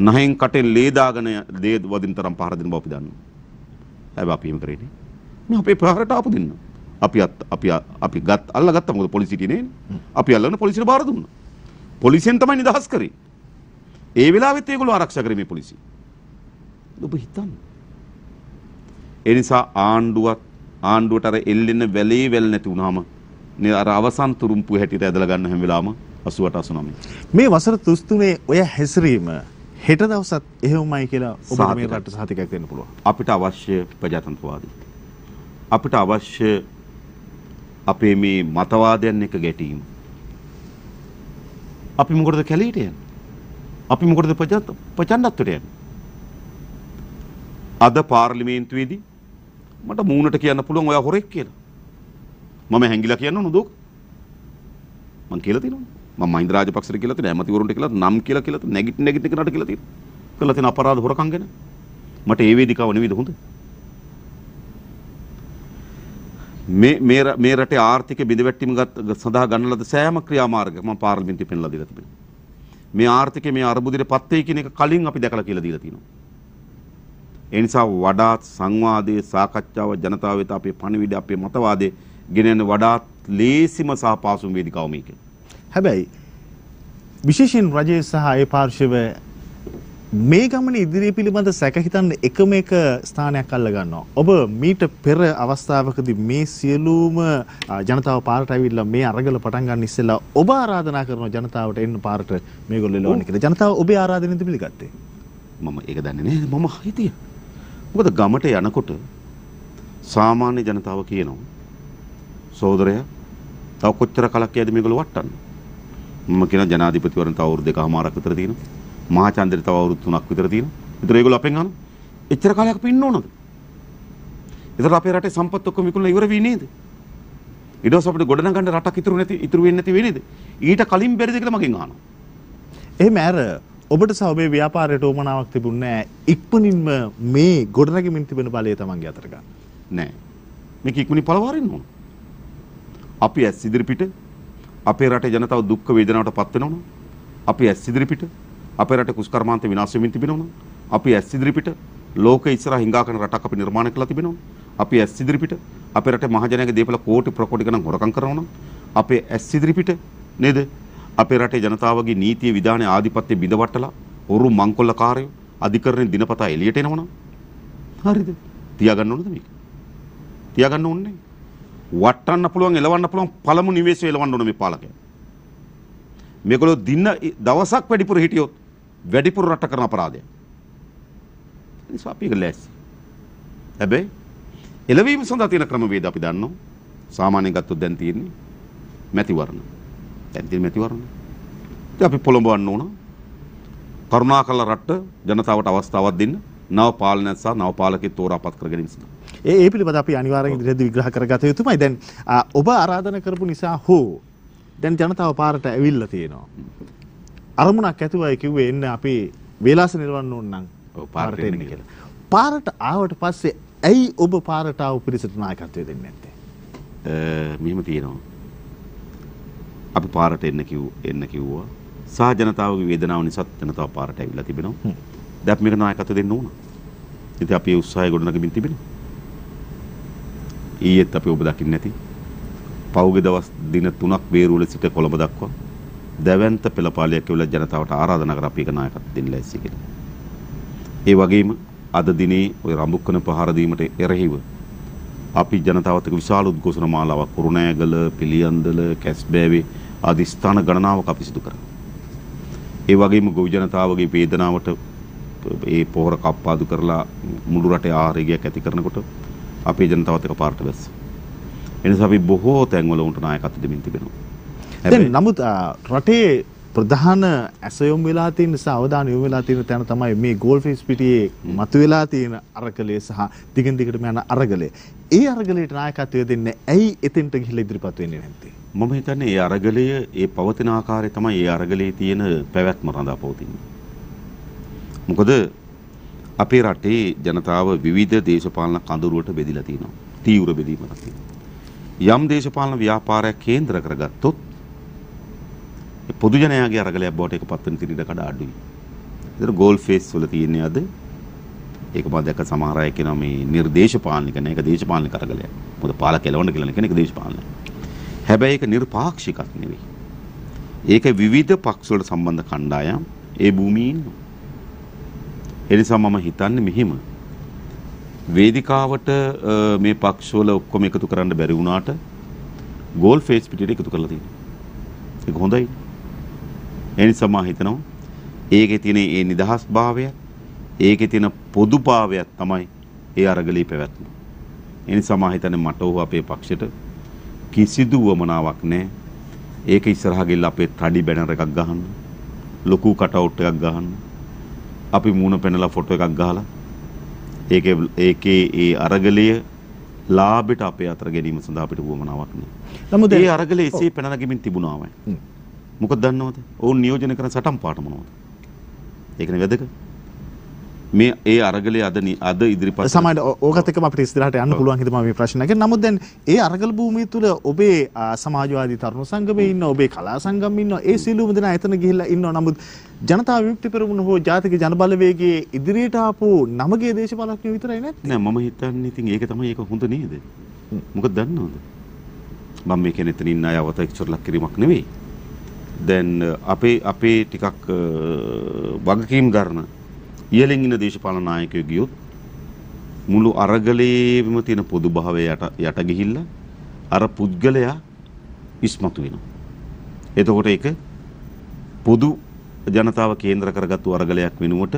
නහෙන් කටෙන් ලේ දාගෙන දේ වදින තරම් පහර දෙන බව අපි දන්නවා. හැබැයි අපි එහෙම කරේ නේ. මේ අපේ පහරට ආපු දෙන්න. අපි අල්ලගත්තා මොකද පොලිසියට නේ. අපි අල්ලගෙන පොලිසියට බාර දුන්නා. පොලිසියෙන් තමයි නිදහස් කරේ. ඒ වෙලාවෙත් ඒගොල්ලෝ ආරක්ෂා කරේ මේ පොලිසිය. ඔබ හිතන්න. ඒ නිසා ආණ්ඩුවට අර එල්ලෙන්න වැලේ වැල් නැති වුනහම නේ අර අවසන් තුරුම්පුව හැටියට ඇදලා ගන්න හැම වෙලාවම 88 89
මේ වසර 33 ඔය හැසිරීම හෙට දවසත් එහෙමයි කියලා ඔබට මේ රට සහතිකයක් දෙන්න පුළුවන්.
අපිට අවශ්‍ය ප්‍රජාතන්ත්‍රවාදී. අපිට අවශ්‍ය අපේ මේ මතවාදයන් එක ගැටීම. අපි මොකටද කැලේට යන්නේ? අපි මොකටද ප්‍රචණ්ඩත්වයට යන්නේ? අද පාර්ලිමේන්තුවේදී මට මූණට කියන්න පුළුවන් ඔයා හොරෙක් කියලා. මම හැංගිලා කියන්න ඕනද ඔක? මං කියලා තියෙනවා. මම මහින්ද රාජපක්ෂට කියලා තියෙනවා. ඇමතිවරුන්ට කියලා නම් කියලා තියෙනවා. නැගිට කෙනාට කියලා තියෙනවා. කළා තියෙන අපරාධ හොරකම් ගැන. මට ඒ වේදිකාව නෙවෙයිද හොඳ? මේ රටේ ආර්ථික බිඳවැටීම සඳහා ගන්න ලද සෑම ක්‍රියාමාර්ගයක් මම පාර්ලිමේන්තුවේ පෙන්ලා දීලා තිබෙනවා. මේ ආර්ථිකයේ මේ අර්බුදයට පත් වෙයි කියන එක කලින් අපි දැකලා කියලා දීලා තියෙනවා. ඒ නිසා වඩාත් සංවාදයේ සාකච්ඡාව ජනතාව වෙත අපේ පණිවිඩ අපේ මතවාදයේ ගෙනෙන වඩාත් ලේසිම සහ පාසුම වේදිකාව මේක.
හැබැයි විශේෂයෙන් රජයේ සහ ඒ පාර්ශව මේ ගමනේ ඉදිරිය පිළිබඳ සැක හිතන්න එකම එක ස්ථානයක් අල්ල ගන්නවා. ඔබ මීට පෙර අවස්ථාවකදී මේ සියලුම ජනතාව පාරට ඇවිල්ලා මේ අරගල පටන් ගන්න ඉස්සෙල්ලා ඔබ ආරාධනා කරන ජනතාවට එන්න පාරට මේගොල්ලෝ එළවන්න කියලා. ජනතාව ඔබේ ආරාධනෙද පිළිගත්තේ?
මම ඒක දන්නේ නැහැ. මම හිතියා. මොකද ගමට යනකොට සාමාන්‍ය ජනතාව කියනවා සහෝදරයා තව කොච්චර කලක් යයිද මේගොල්ලෝ වට්ටන්න. මම කියන ජනාධිපතිවරණ තව අවුරුදු 2කමාරක් විතර තියෙනවා. මහා චන්ද්‍රේ තව අවුරුදු 3ක් විතර තියෙනවා. ඒතර ඒගොල්ලෝ අපෙන් අහනවා එච්චර කාලයක් අපි ඉන්න ඕනද? ඒතර අපේ රටේ සම්පත් ඔක්කොම විකුණලා ඉවර වෙන්නේ නේද? ඊට පස්සේ අපිට ගොඩනගන්න රටක් ඉතුරු වෙන්නේ නැති වෙන්නේ නේද? ඊට කලින් බැරිද කියලා මගෙන් අහනවා.
එහෙම අර ඔබට සහ ඔබේ ව්‍යාපාරයට උවමනාවක් තිබුණේ නැහැ. ඉක්මනින්ම මේ ගොඩනැගෙමින් තිබෙන බලය තමන්ගේ අතට ගන්න.
නෑ. මේක ඉක්මනින් පළවාරින්න ඕන. අපි ඇස් ඉදිරිපිට අපේ රටේ ජනතාව දුක් වේදනාවට පත් වෙනවනම් අපි ඇස් ඉදිරිපිට අපේ රටේ කුස්කර්මාන්ත විනාශ වෙමින් තිබෙනවනම් අපි ඇස් ඉදිරිපිට ලෝකෙ ඉස්සරහ හිඟා කරන රටක් අපි නිර්මාණය කරලා තිබෙනවනම් අපි ඇස් ඉදිරිපිට අපේ රටේ මහජනයාගේ දේපල කෝටි ප්‍රකෝටි ගණන් හොරකම් කරනවනම් අපේ ඇස් ඉදිරිපිට නේද අපේ රටේ ජනතාවගේ නීතිය විධානයේ ආධිපත්‍ය බිඳවට්ටලා හොරු මංකොල්ලකාරයෝ අධිකරණයේ දිනපතා එළියට එනවනම් හරිද? තියාගන්න ඕනද මේක? තියාගන්න ඕනේ. වටන්න පුළුවන්, එලවන්න පුළුවන් පළමු නිවේශය එලවන්න ඕන මේ පාලකයා. මේගොල්ලෝ දින දවසක් වැඩිපුර හිටියොත් වැඩිපුර රට කරන අපරාධයක්. ඒ නිසා අපි ගලැස්. හැබැයි එළවීම සඳහා තියෙන ක්‍රමවේද අපි දන්නවා. සාමාන්‍යයෙන් ගත්තොත් දැන් තියෙන්නේ මැතිවරණ. දැන් තියෙන මැතිවරණ. ඉතින් අපි පොළඹවන්න ඕන. කරුණාකරලා රට ජනතාවට අවස්ථාවක් දෙන්න. නව පාලනයක් සහ නව පාලකෙක් තෝරාපත් කර ගැනීම සඳහා.
ඒ පිළිබඳ අපි අනිවාර්යෙන් ඉදිරියේදී විග්‍රහ කරගත යුතුමයි. දැන් ඔබ ආරාධනා කරපු නිසා හෝ දැන් ජනතාව පාරට ඇවිල්ලා තියෙනවා. අරමුණක් ඇතුවයි කිව්වේ එන්න අපි වේලාස නිර්වන්න ඕන නම් පාරට එන්න කියලා. පාරට ආවට පස්සේ ඇයි ඔබ පාරට ආව පිරිසට නායකත්වය දෙන්නේ නැත්තේ?
මෙහෙම තියෙනවා. අපි පාරට එන්න කිව්වා. සහ ජනතාවගේ වේදනාව නිසා ජනතාව පාරට ඇවිල්ලා තිබෙනවා. දැන් මේක නායකත්වය දෙන්න ඕන. ඉතින් අපි ඒ උත්සාහය ගොඩනගමින් තිබෙනවා. ඊයේත් අපි ඔබ දකින්න නැති. පෞගේ දවස් දින 3ක් බේරුවල සිට කොළඹ දක්වා දැවැන්ත පෙළපාලියක් කියලා ජනතාවට ආරාධනා කර අපි ඒක නායකත්වය දෙන්න ලැස්ති කියලා. ඒ වගේම අද දිනේ ওই රඹුක්කන පහර දීමට එරෙහිව අපි ජනතාවත් එක්ක විශාල උද්ඝෝෂණ මාලාවක් කුරුණෑගල, පිළියන්දල, කැස්බෑවේ ආදී ස්ථාන ගණනාවක් අපි සිදු කරා. ඒ වගේම ගොවි ජනතාවගේ වේදනාවට ඒ පොහොර කප්පාදු කරලා මුළු රටේ ආහාරයක් ඇති කරනකොට අපේ ජනතාවත් එක්ක පාරට බැස්සා. එනිසා අපි බොහෝ තැන්වල උන්ට නායකත්ව දෙමින් තිබෙනවා.
දැන් නමුත් රටේ ප්‍රධාන ඇසයොම් වෙලා තියෙන නිසා අවධානය යොමු වෙලා තියෙන තැන තමයි මේ ගෝල්ෆිෂ් පිටියේ මතුවලා තියෙන අරගලය සහ දිගින් දිගටම යන අරගලය. ඒ අරගලයට නායකත්වය දෙන්නේ ඇයි එතෙන්ට ගිහිල්ලා ඉදිරිපත් වෙන්නේ නැත්තේ?
මම හිතන්නේ ඒ අරගලය ඒ පවතින ආකාරය තමයි ඒ අරගලයේ තියෙන පැවැත්ම රඳා පවතින්නේ. මොකද අපේ රටේ ජනතාව විවිධ දේශපාලන කඳවුරට බෙදිලා තියෙනවා. තීව්‍ර බෙදීමක් තියෙනවා. යම් දේශපාලන ව්‍යාපාරයක් කේන්ද්‍ර කරගත්තොත් පොදු ජනයාගේ අරගලයක් බවට ඒකපත් වෙන තිරිඩ කඩ අඩුයි. ඒතර ගෝල් ෆේස් වල තියෙන්නේ අද ඒක මම දැක්ක සමහර අය කියනවා මේ නිර්දේශපාලනික නෑ ඒක දේශපාලනික අරගලයක්. මොකද පාලක එලවන්න කියලා කියන එක දේශපාලනය. හැබැයි ඒක නිර්පාක්ෂිකක් නෙවෙයි. ඒක විවිධ පක්ෂ වලට සම්බන්ධ කණ්ඩායම් ඒ භූමියේ ඉන්නවා. ඒ නිසා මම හිතන්නේ මෙහිම වේදිකාවට මේ පක්ෂවල ඔක්කොම එකතු කරන්න බැරි වුණාට ගෝල් ෆේස් පිටියට එකතු කරලා තියෙනවා. ඒක හොඳයි. ඒ නිසා මම හිතනවා ඒකේ තියෙන ඒ නිදහස් භාවය, ඒකේ තියෙන පොදුභාවය තමයි ඒ අරගලී පැවැත්ම. ඒ නිසා මම හිතන්නේ මට ඕව අපේ පක්ෂයට කිසිදු වමනාවක් නැහැ. ඒක ඉස්සරහා ගිහලා අපේ තඩි බැනර් එකක් ගහන්න, ලොකු කටවුට් එකක් ගහන්න, අපි මූණ පෙන්නලා ෆොටෝ එකක් ගහලා ඒකේ ඒ අරගලය ලාභයට අපේ අතර ගැනීම සඳහා අපිට වමනාවක් නෑ. නමුත් ඒ අරගලේ එසේ පැන නැගීමින් තිබුණාමයි. මොකද දන්නවද? ඔවුන් නියෝජනය කරන සටන් පාට මොනවද? ඒකනේ වැදගත්. මේ ඒ අරගලේ අද ඉදිරිපත්
සමහරවිට ඕකත් එක්කම අපිට ඉස්සරහට යන්න පුළුවන් හිතම මේ ප්‍රශ්න එක. නමුත් දැන් ඒ අරගල භූමිය තුල ඔබේ සමාජවාදී තරුණ සංගමේ ඉන්න, ඔබේ කලා සංගමේ ඉන්න, ඒ සියලුම දෙනා එතන ගිහිල්ලා ඉන්නවා. නමුත් ජනතා විමුක්ති පෙරමුණ හෝ ජාතික ජනබලවේගයේ ඉදිරියට ආපු නමගේ දේශපාලකයෝ විතරයි නැත්නම්
නෑ. මම හිතන්නේ ඉතින් ඒක තමයි ඒක හොඳ නේද? මොකද දන්නවද? මම මේ කියන්නේ එතනින් අය අවත එක්චරලක් කිරීමක් නෙවෙයි. දැන් අපේ ටිකක් වගකීම් ගන්න ඉහළින් ඉන්න දේශපාලන නායකයෝ ගියොත් මුළු අරගලේම තියෙන පොදු භාවය යට ගිහිල්ලා අර පුද්ගලයා ඉස්මතු වෙනවා. එතකොට ඒක පොදු ජනතාව කේන්ද්‍ර කරගත්තු අරගලයක් වෙනුවට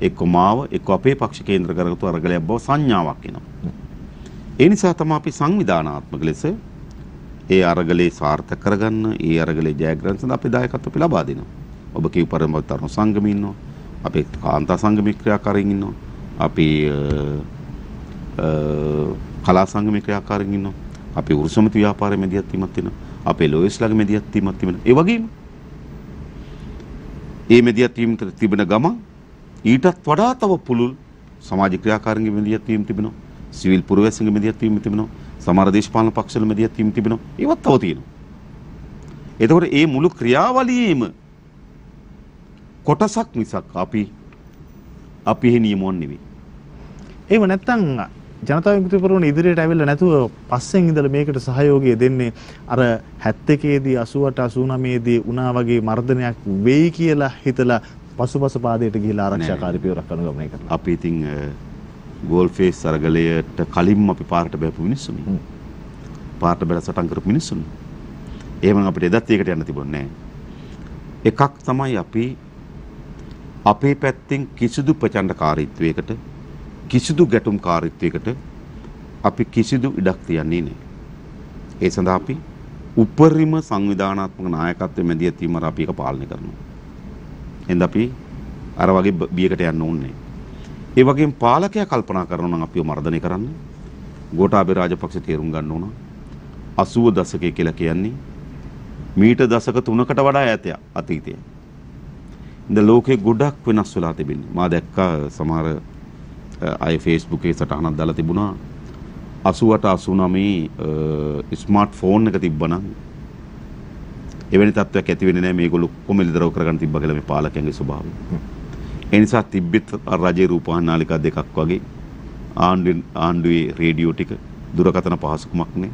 එක්ක මාව එක්ක අපේ පක්ෂ කේන්ද්‍ර කරගත්තු අරගලයක් බව සංඥාවක් එනවා. ඒ නිසා තමයි අපි සංවිධානාත්මක ලෙස ඒ අරගලේ සාර්ථක කරගන්න, ඒ අරගලේ ජයග්‍රහණ සඳහා අපි දායකත්ව ලබා දෙනවා. ඔබ කියු පරම තරුණ සංගමේ ඉන්නවා. අපේ කාන්තා සංගමේ ක්‍රියාකාරීන් ඉන්නවා. අපි කලා සංගමේ ක්‍රියාකාරීන් ඉන්නවා. අපි උරුසමති ව්‍යාපාරයේ මැදිහත් වීමක් තියෙනවා. අපේ ලෝයස්ලාගේ මැදිහත් වීමක් තිබෙනවා. ඒ වගේම ඒ මැදිහත් වීම තිබෙන ගම ඊටත් වඩා තව පුළුල් සමාජ ක්‍රියාකාරීන්ගේ මැදිහත් වීම තිබෙනවා. සිවිල් පුරවැසියන්ගේ මැදිහත් වීම තිබෙනවා. සමහර දේශපාලන පක්ෂවල මැදිහත් වීම තිබෙනවා. ඒවත් තව තියෙනවා. එතකොට මේ මුළු ක්‍රියාවලියේම කොටසක් මිසක් අපි නියමෝන් නෙවෙයි.
එහෙම නැත්නම් ජනතා විමුක්ති පෙරමුණ ඉදිරියට ඇවිල්ලා නැතුව පස්සෙන් ඉඳලා මේකට සහයෝගය දෙන්නේ අර 71 දී 88 89 දී වුණා වගේ මර්ධනයක් වෙයි කියලා හිතලා පසුපස පාදයට ගිහිලා ආරක්ෂාකාරී පියවරක් අනුගමනය කරනවා.
අපි ඉතින් ගෝල්ෆේස් අරගලයට කලින්ම අපි පාරට බැපු මිනිස්සුනි. පාරට බැල සටන් කරපු මිනිස්සුනි. එහෙම අපිට එදත් ඒකට යන්න තිබුණේ නැහැ. එකක් තමයි අපි අපේ පැත්තෙන් කිසිදු ප්‍රචණ්ඩකාරීත්වයකට කිසිදු ගැටුම්කාරීත්වයකට අපි කිසිදු ඉඩක් තියන්නේ නැහැ. ඒ සඳහා අපි උපරිම සංවිධානාත්මක නායකත්වයේ මැදිහත් වීම අපි එක පාලනය කරනවා. එහෙනම් අපි අර වගේ බියකට යන්න ඕනේ. ඒ වගේම පාලකයා කල්පනා කරනවා නම් අපිව මර්ධනය කරන්න. ගෝඨාභය රාජපක්ෂ තේරුම් ගන්න ඕන 80 දශකයේ කියලා කියන්නේ මීට දශක 3කට වඩා ඈත අතීතය. ඉතින් ලෝකේ ගොඩක් වෙනස් වෙලා තිබෙනවා. මා දැක්කා සමහර අය Facebook එකේ සටහනක් දාලා තිබුණා 88 89 ස්මාර්ට් ෆෝන් එක තිබ්බනම් එවැනි තත්ත්වයක් ඇති වෙන්නේ නැහැ මේගොල්ලෝ කොමෙලිදරව කරගන්න තිබ්බා කියලා මේ පාලකයන්ගේ ස්වභාවය. ඒ නිසා තිබ්බෙත් රජයේ රූපවාහිනී නාලිකා දෙකක් වගේ ආණ්ඩුවේ රේඩියෝ ටික දුරකථන පහසුකමක් නැහැ.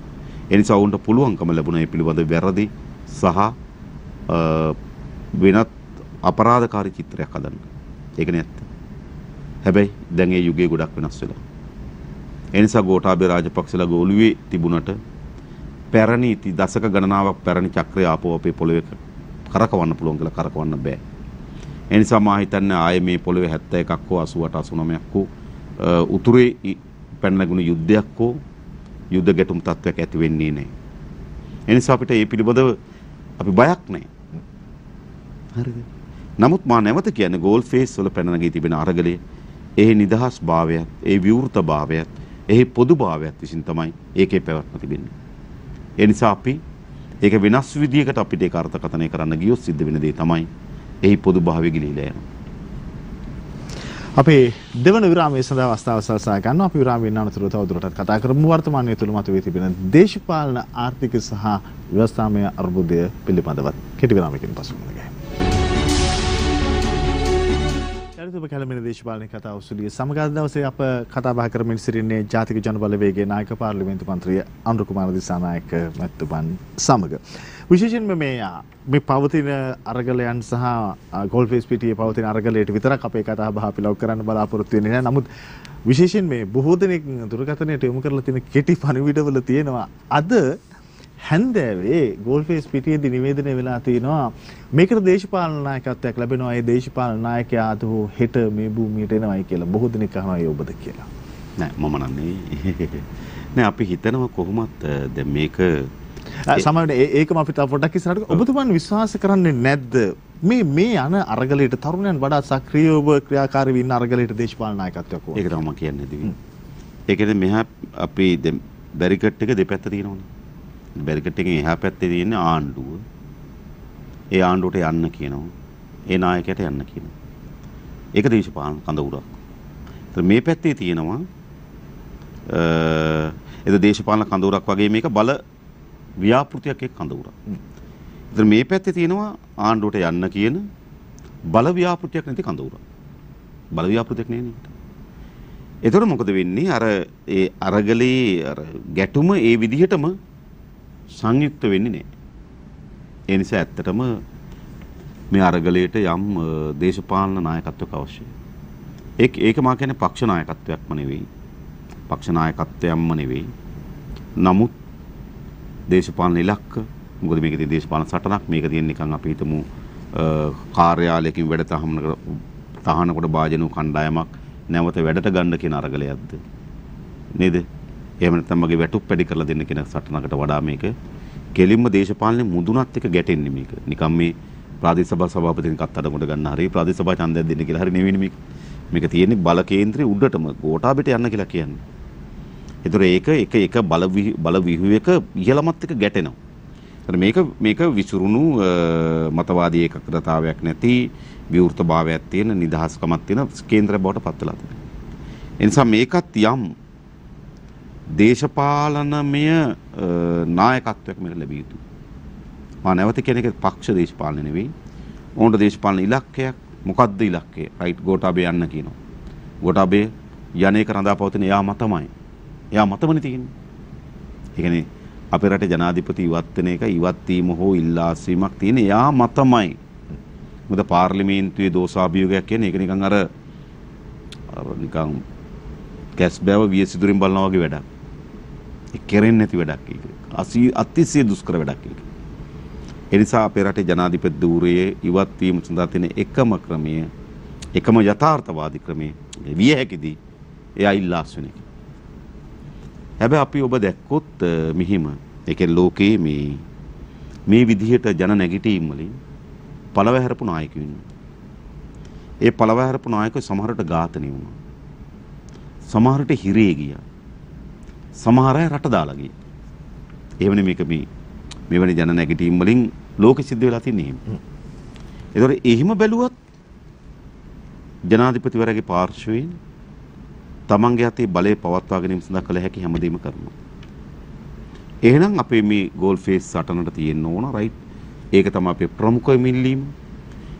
ඒ නිසා වුන්ට පුළුවන්කම ලැබුණා මේ පිළිබඳ වැරදි සහ වෙනත් අපරාධකාරී චිත්‍රයක් හදන්න. ඒක නේ ඇත්ත. හැබැයි දැන් ඒ යුගයේ ගොඩක් වෙනස් වෙලා. ඒ නිසා ගෝඨාභය රාජපක්ෂලා ගෝලුවේ තිබුණට පැරණි ඉති දශක ගණනාවක් පැරණි චක්‍රය ආපහු අපේ පොළවේ කරකවන්න පුළුවන් කියලා කරකවන්න බෑ. ඒ නිසා මා හිතන්නේ ආයේ මේ පොළවේ 71ක් හෝ 88 89ක් හෝ උතුරේ පැන නැගුණු යුද්ධයක් හෝ යුද්ධ ගැටුම් තත්ත්වයක් ඇති වෙන්නේ නැහැ. ඒ නිසා අපිට මේ පිළිබඳව අපි බයක් නැහැ. හරිද? නමුත් මා නැවත කියන්නේ ගෝල් ෆේස් වල පැන නැගී තිබෙන අරගලයේ එහි නිදහස් භාවයත්, ඒ විවෘත භාවයත්, එහි පොදු භාවයත් විසින් තමයි ඒකේ පැවැත්ම තිබෙන්නේ. ඒ නිසා අපි ඒක වෙනස් විදියකට අපිට ඒක අර්ථකථනය කරන්න ගියොත් සිද්ධ වෙන දේ තමයි එහි පොදු භාවය ගිලිහිලා යනවා.
අපේ දෙවන විරාමයේ සඳහා අවස්ථාව සලසා ගන්නවා. අපි විරාමයෙන් අනතුරුව තවදුරටත් කතා කරමු වර්තමානයේ තුල මතුවී තිබෙන දේශපාලන ආර්ථික සහ ව්‍යවස්ථාමය අර්බුදය පිළිබඳව. කෙටි විරාමයකින් පසු මුණ චරිතව කැලමෙන දේශපාලන කතා ඔස්සේ සමග දවසේ අප කතා බහ කරමින් සිටින්නේ ජාතික ජනබලවේගයේ නායක පාර්ලිමේන්තු මන්ත්‍රී අනුර කුමාර දිසානායක මැතිතුමන් සමග. විශේෂයෙන්ම මේ පවතින අරගලයන් සහ ගෝල්ෆේස් පිටියේ පවතින අරගලයට විතරක් අපේ කතා බහ අපි ලොක් කරන්න බලාපොරොත්තු වෙන්නේ නැහැ. නමුත් විශේෂයෙන් මේ බොහෝ දෙනෙක් දුරකථනයට යොමු කරලා තියෙන කෙටි පණිවිඩවල තියෙනවා අද හැන්දෑවේ ගෝල්ෆේස් පිටියේදී නිවේදනය වෙලා තියෙනවා මේකට දේශපාලන නායකත්වයක් ලැබෙනවා. ඒ දේශපාලන නායකයා අද හෙට මේ භූමියට එනවායි කියලා බොහෝ දෙනෙක් අහනවා ඒ ඔබද කියලා. නෑ මම නෑ අපි හිතනවා කොහොමත් දැන් මේක සමහරවිට ඒකම අපි තව පොඩ්ඩක් ඉස්සරහට ඔබතුමන් විශ්වාස කරන්නේ නැද්ද මේ යන අරගලයට තරුණයන් වඩා සක්‍රියව ක්‍රියාකාරී වෙන්න අරගලයට දේශපාලන නායකත්වයක් ඕන. ඒක තමයි මම කියන්නේ දිවි. ඒකෙද මෙහා අපි බැරිකට් එක දෙපැත්ත තියෙනවනේ. බැරිකට් එකෙන් එහා පැත්තේ තියෙන ආණ්ඩුව. ඒ ආණ්ඩුවට යන්න කියනවා. ඒ නායකයට යන්න කියනවා. ඒක දේශපාලන කඳවුරක්. ඒත් මේ පැත්තේ තියෙනවා ඒක දේශපාලන කඳවුරක් වගේ මේක බල ව්‍යාපෘතියක් එක්ක කඳවුරක්. ඒත් මේ පැත්තේ තියෙනවා ආණ්ඩුවට යන්න කියන බල ව්‍යාපෘතියක් නැති කඳවුරක්. බල ව්‍යාපෘතියක් නෙවෙයි. එතකොට මොකද වෙන්නේ? අර ඒ අරගලේ අර ගැටුම ඒ විදිහටම සංයුක්ත වෙන්නේ නැහැ. ඒ නිසා ඇත්තටම මේ අරගලයට යම් දේශපාලන නායකත්වයක් අවශ්‍යයි. ඒක මා කියන්නේ පක්ෂ නායකත්වයක්ම නෙවෙයි. පක්ෂ නායකත්වයක්ම නෙවෙයි. නමුත් දේශපාලන ඉලක්ක මොකද මේක තියෙන දේශපාලන සටනක් මේක තියෙන නිකන් අපි හිතමු කාර්යාලයකින් වැඩ තහනකට භාජන කණ්ඩායමක් නැවත වැඩට ගන්න කියන අරගලයක්ද නේද? එහෙම නැත්නම් මගේ වැටුප් පැඩි කරලා දෙන්න කියන සටනකට වඩා මේක කෙලින්ම දේශපාලනේ මුදුනත් එක්ක ගැටෙන්නේ මේක. නිකම් මේ ප්‍රාදේශ සභා සභාපතිගෙන් කත්තඩ කොට ගන්න හරිය ප්‍රාදේශ සභා ඡන්දයක් දෙන්න කියලා හරිය නෙවෙයි මේක. මේක තියෙන්නේ බල කේන්ද්‍රයේ උඩටම ගෝඨාභයට යන්න කියලා කියන්නේ. ඒතර ඒක එක බල විහුවක ඉහළමත් එක ගැටෙනවා. ඒතර මේක විසුරුණු මතවාදී ඒකකතාවයක් නැති විවෘතභාවයක් තියෙන නිදහස්කමක් තියෙන කේන්ද්‍ර බවට පත් වෙලා තියෙනවා. ඒ නිසා මේකත් යම් දේශපාලනමය නායකත්වයක් මේක ලැබිය යුතුයි. මා නැවත කියන එක පක්ෂ දේශපාලන නෙවෙයි. ඕනට දේශපාලන ඉලක්කයක් මොකද්ද ඉලක්කය? රයිට් ගෝඨාභය යන්න කියනවා. ගෝඨාභය යන්නේක රඳාපවතින එයා මතමයි. එයා මතමනේ තියෙන්නේ. ඒ කියන්නේ අපේ රටේ ජනාධිපති ඉවත් වෙන එක ඉවත් වීම හෝ ඉල්ලාස්වීමක් තියෙන එයා මතමයි.
මොකද පාර්ලිමේන්තුවේ දෝෂාභියෝගයක් කියන්නේ ඒක නිකන් අර නිකන් කැස් බෑව වියසිදුරින් බලනවා වගේ වැඩක්. ඒ කෙරෙන්නේ නැති වැඩක් ඒක. අතිශය දුෂ්කර වැඩක් ඒක. ඒ නිසා අපේ රටේ ජනාධිපති ධූරයේ ඉවත් වීම සඳහා තියෙන එකම ක්‍රමය, එකම යථාර්ථවාදී ක්‍රමය විය හැකිදී එයා ඉල්ලාස් වෙන එක. හැබැයි අපි ඔබ දැක්කොත් මෙහිම ඒකේ ලෝකයේ මේ විදිහට ජන නැගිටීම් වලින් පළවැහැරපු නායකයෝ ඉන්නවා. ඒ පළවැහැරපු නායකයෝ සමහරට ඝාතනය වුණා. සමහරට හිරේ ගියා. සමහර අය රට දාලා ගියා. එහෙමනේ මේක මෙවැනි ජන නැගිටීම් වලින් ලෝකෙ සිද්ධ වෙලා තියෙන්නේ එහෙම. ඒතකොට එහිම බැලුවත් ජනාධිපතිවරයාගේ පාර්ශවයෙන් තමන්ගේ අතේ බලය පවත්වා ගැනීම සඳහා කළ හැකි හැමදේම කරනවා. එහෙනම් අපේ මේ ගෝල් ෆේස් සටනට තියෙන්න ඕන රයිට්. ඒක තමයි අපේ ප්‍රමුඛම ඉල්ලීම.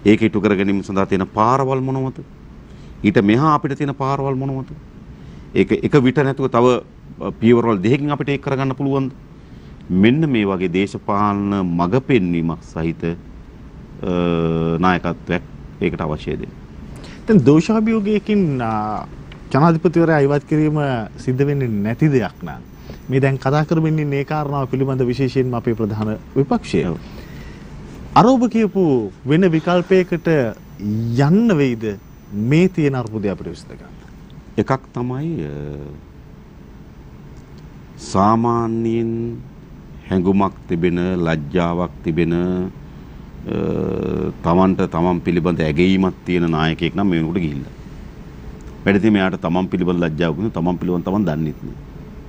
ඒක ඉටු කර ගැනීම සඳහා තියෙන පාරවල් මොනවද? ඊට මෙහා අපිට තියෙන පාරවල් මොනවද? ඒක එක විට නැතුව තව පියවරවල් දෙකකින් අපිට ඒක කරගන්න පුළුවන්ද? මෙන්න මේ වගේ දේශපාලන මඟ පෙන්වීමක් සහිත නායකත්වයක් ඒකට අවශ්‍යයි.
දැන් දෝෂාභියෝගයකින් ජනාධිපතිවරයා ඉවත් කිරීම සිද්ධ වෙන්නේ නැති දෙයක් නං මේ දැන් කතා කරමින් ඉන්නේ ඒ කාරණාව පිළිබඳ විශේෂයෙන්ම අපේ ප්‍රධාන විපක්ෂය. අර ඔබ කියපු වෙන විකල්පයකට යන්න වෙයිද මේ තියෙන අර්බුදය අපිට විසඳ ගන්න?
එකක් තමයි සාමාන්‍යයෙන් හැඟුමක් තිබෙන, ලැජ්ජාවක් තිබෙන, තමන්ට තමන් පිළිබඳ ඇගීමක් තියෙන නායකයෙක් නම් මේ වෙනකොට ගිහිල්ලා. වැඩිදී මෙයාට තමන් පිළිබඳ ලැජ්ජාවක් නෙවෙයි, තමන් පිළිබඳ තමන් දන්නේ නැහැ.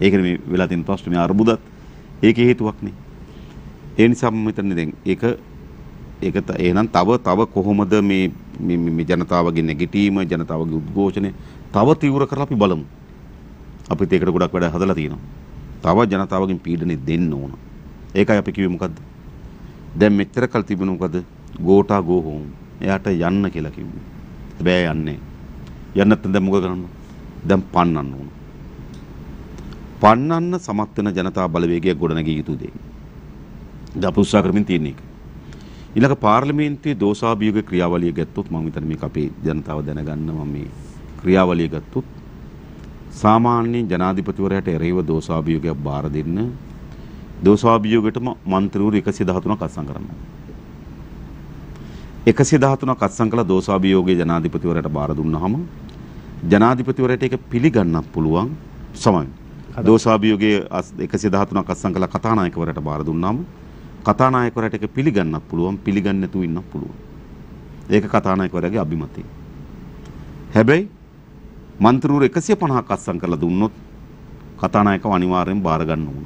ඒකනේ මේ වෙලා තියෙන ප්‍රශ්නේ. මේ අර්බුදත් ඒකේ හේතුවක් නේ. ඒ නිසා මම හිතන්නේ දැන් ඒක එහෙනම් තව කොහොමද මේ ජනතාවගේ නැගිටීම, ජනතාවගේ උද්ඝෝෂණය තව තීව්‍ර කරලා අපි බලමු. අපිත් ඒකට ගොඩක් වැඩ හදලා තියෙනවා. තව ජනතාවගෙන් පීඩනෙ දෙන්න ඕන. ඒකයි අපි කිව්වේ මොකද්ද? දැන් මෙච්චර කල් තිබුණු මොකද? ගෝටා ගෝ හෝම්. එයාට යන්න කියලා කිව්වේ. හැබැයි යන්නේ. යන්න නැත්නම් දැන් මොකද කරන්නේ? දැන් පන්නන්න ඕන. පන්නන්න සමත් වෙන ජනතා බලවේගයක් ගොඩනැගිය යුතු දෙයක්. දැන් අපි උත්සාහ කරමින් තියෙන එක. ඊළඟ පාර්ලිමේන්තුවේ දෝෂාභියෝග ක්‍රියාවලිය ගත්තොත් මම හිතන්නේ මේක අපේ ජනතාව දැනගන්න මම මේ ක්‍රියාවලිය ගත්තොත් සාමාන්‍ය ජනාධිපතිවරයාට එරෙහිව දෝෂාභියෝගයක් බාර දෙන්න දෝෂාභියෝගයටම මන්ත්‍රීවරු 113ක් අත්සන් කරනවා. 113ක් අත්සන් කළ දෝෂාභියෝගයේ ජනාධිපතිවරයාට බාර දුන්නාම ජනාධිපතිවරයාට ඒක පිළිගන්නත් පුළුවන් සමයි. දෝෂාභියෝගයේ 113ක් අත්සන් කළ කතානායකවරයාට බාර දුන්නාම කතානායකවරයාට ඒක පිළිගන්නත් පුළුවන්, පිළිගන්නේ නැතුව ඉන්නත් පුළුවන්. ඒක කතානායකවරයාගේ අභිමතය. හැබැයි මන්ත්‍රීවරු 150ක් අත්සන් කරලා දුන්නොත් කතානායකව අනිවාර්යෙන් බාර ගන්න ඕන.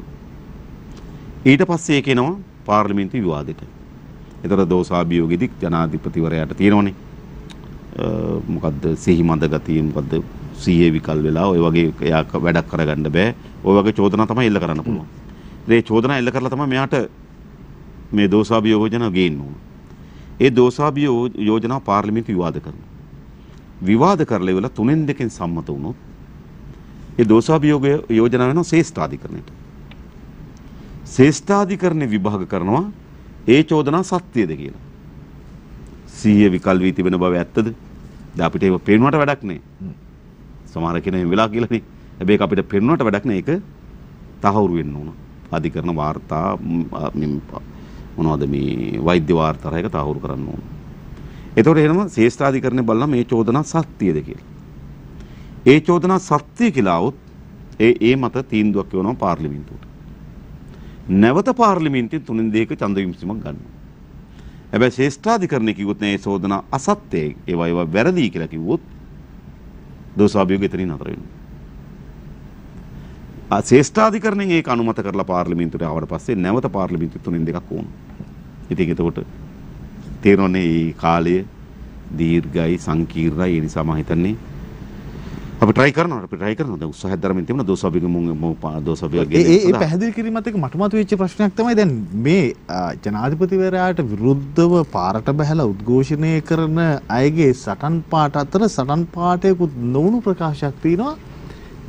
ඊට පස්සේ ඒක එනවා පාර්ලිමේන්තු විවාදෙට. ඒතර දෝෂාභියෝගෙදි ජනාධිපතිවරයාට තියෙනවනේ මොකද්ද සිහිමඳ ගතිය, මොකද්ද සීයේ විකල් වෙලා ඔය වගේ එයා වැඩක් කරගන්න බෑ. ඔය වගේ චෝදනා තමයි එල්ල කරන්න පුළුවන්. ඒ චෝදනා එල්ල කරලා තමයි මෙයාට මේ දෝෂාභියෝග යෝජනා ගේන්න ඕන. ඒ දෝෂාභියෝග යෝජනා පාර්ලිමේන්තු විවාද කරනවා. විවාද කරලා ඉවල 3-2 සම්මත වුණොත් ඒ දෝෂාභියෝග යෝජනා වෙනවා ශ්‍රේෂ්ඨාධිකරණයට. ශ්‍රේෂ්ඨාධිකරණේ විභාග කරනවා ඒ චෝදනා සත්‍යද කියලා. සීයේ විකල් වී තිබෙන බව ඇත්තද? දැන් අපිට ඒක පේනුවට වැඩක් නෑ. සමහර කෙනෙක් එහෙම වෙලා කියලානේ. හැබැයි අපිට පේනුවට වැඩක් නෑ. ඒක තහවුරු වෙන්න ඕන. අධිකරණ වාර්තා මොනවද මේ වෛද්‍ය වාර්තා එක තහවුරු කරන්න ඕන. එතකොට එහෙනම් ශ්‍රේෂ්ඨාධිකරණය බලලා මේ චෝදනා සත්‍යද කියලා. ඒ චෝදනා සත්‍ය කියලා આવොත් ඒ මත තීන්දුවක් වෙනවා පාර්ලිමේන්තුවට. නැවත පාර්ලිමේන්තුවෙන් 3-2ක ඡන්ද විමසීමක් ගන්නවා. හැබැයි ශ්‍රේෂ්ඨාධිකරණය කිව්වොත් මේ චෝදනා අසත්‍යයි, ඒවා වැරදි කියලා කිව්වොත් දෝෂාභියෝගය එතනින් නතර වෙනවා. ශ්‍රේෂ්ඨාධිකරණයෙන් ඒක අනුමත කරලා පාර්ලිමේන්තුවට ආවට පස්සේ නැවත පාර්ලිමේන්තුවෙන් 3-2ක් ඕන. ඉතින් එතකොට තේරෙන්නේ මේ කාලය දීර්ඝයි සංකීර්ණයි. ඒ නිසා මම හිතන්නේ අපි try කරනවා දැන් උත්සාහයක් දරමින් තිබුණා දෝෂාභියෝගයේ
ඒ පැහැදිලි කිරීමත් එක්ක මට මතුවෙච්ච ප්‍රශ්නයක් තමයි දැන් මේ ජනාධිපතිවරයාට විරුද්ධව පාරට බහැලා උද්ඝෝෂණය කරන අයගේ සටන් පාට අතර සටන් පාටයකුත් නොවුණු ප්‍රකාශයක් තියෙනවා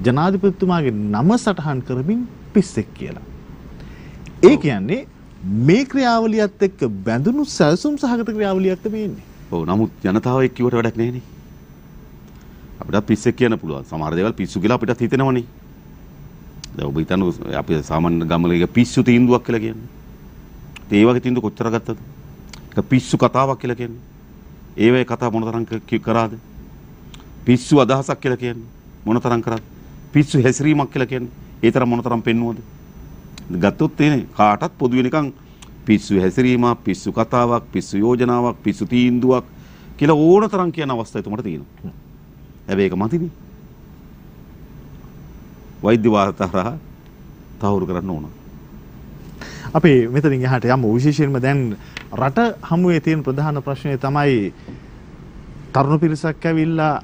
ජනාධිපතිතුමාගේ නම සටහන් කරමින් පිස්සෙක් කියලා. ඒ කියන්නේ මේ ක්‍රියාවලියත් එක්ක බැඳුණු සැලසුම් සහගත ක්‍රියාවලියක් තමයි ඉන්නේ.
ඔව් නමුත් ජනතාව එක්ක කිව්වට වැඩක් නැහැ නේ. අපිට පිස්සෙක් කියන්න පුළුවන්. සමහර දේවල් පිස්සු කියලා අපිටත් හිතෙනවනේ. දැන් ඔබ හිතන්නේ අපි සාමාන්‍ය ගමලේ පිස්සු තීන්දුවක් කියලා කියන්නේ. ඒ වගේ තීන්දුව කොච්චර ගත්තද? ඒක පිස්සු කතාවක් කියලා කියන්නේ. ඒ වගේ කතා මොනතරම් කරාද? පිස්සු අදහසක් කියලා කියන්නේ මොනතරම් කරාද? පිස්සු හැසිරීමක් කියලා කියන්නේ ඒ තරම් මොනතරම් පෙන්නුවද? ගත්තොත් තියෙන්නේ කාටත් පොදු වෙනකන් පිස්සු හැසිරීමක්, පිස්සු කතාවක්, පිස්සු යෝජනාවක්, පිස්සු තීන්දුවක් කියලා ඕනතරම් කියන අවස්ථා එතුමට තියෙනවා. හැබැයි ඒක මතිනේ. වෛද්‍ය වාර්තාරහ තහවුරු කරන්න ඕන.
අපි මෙතනින් එහාට යමු. විශේෂයෙන්ම දැන් රට හමුවේ තියෙන ප්‍රධාන ප්‍රශ්නය තමයි තරුණ පිරිසක් ඇවිල්ලා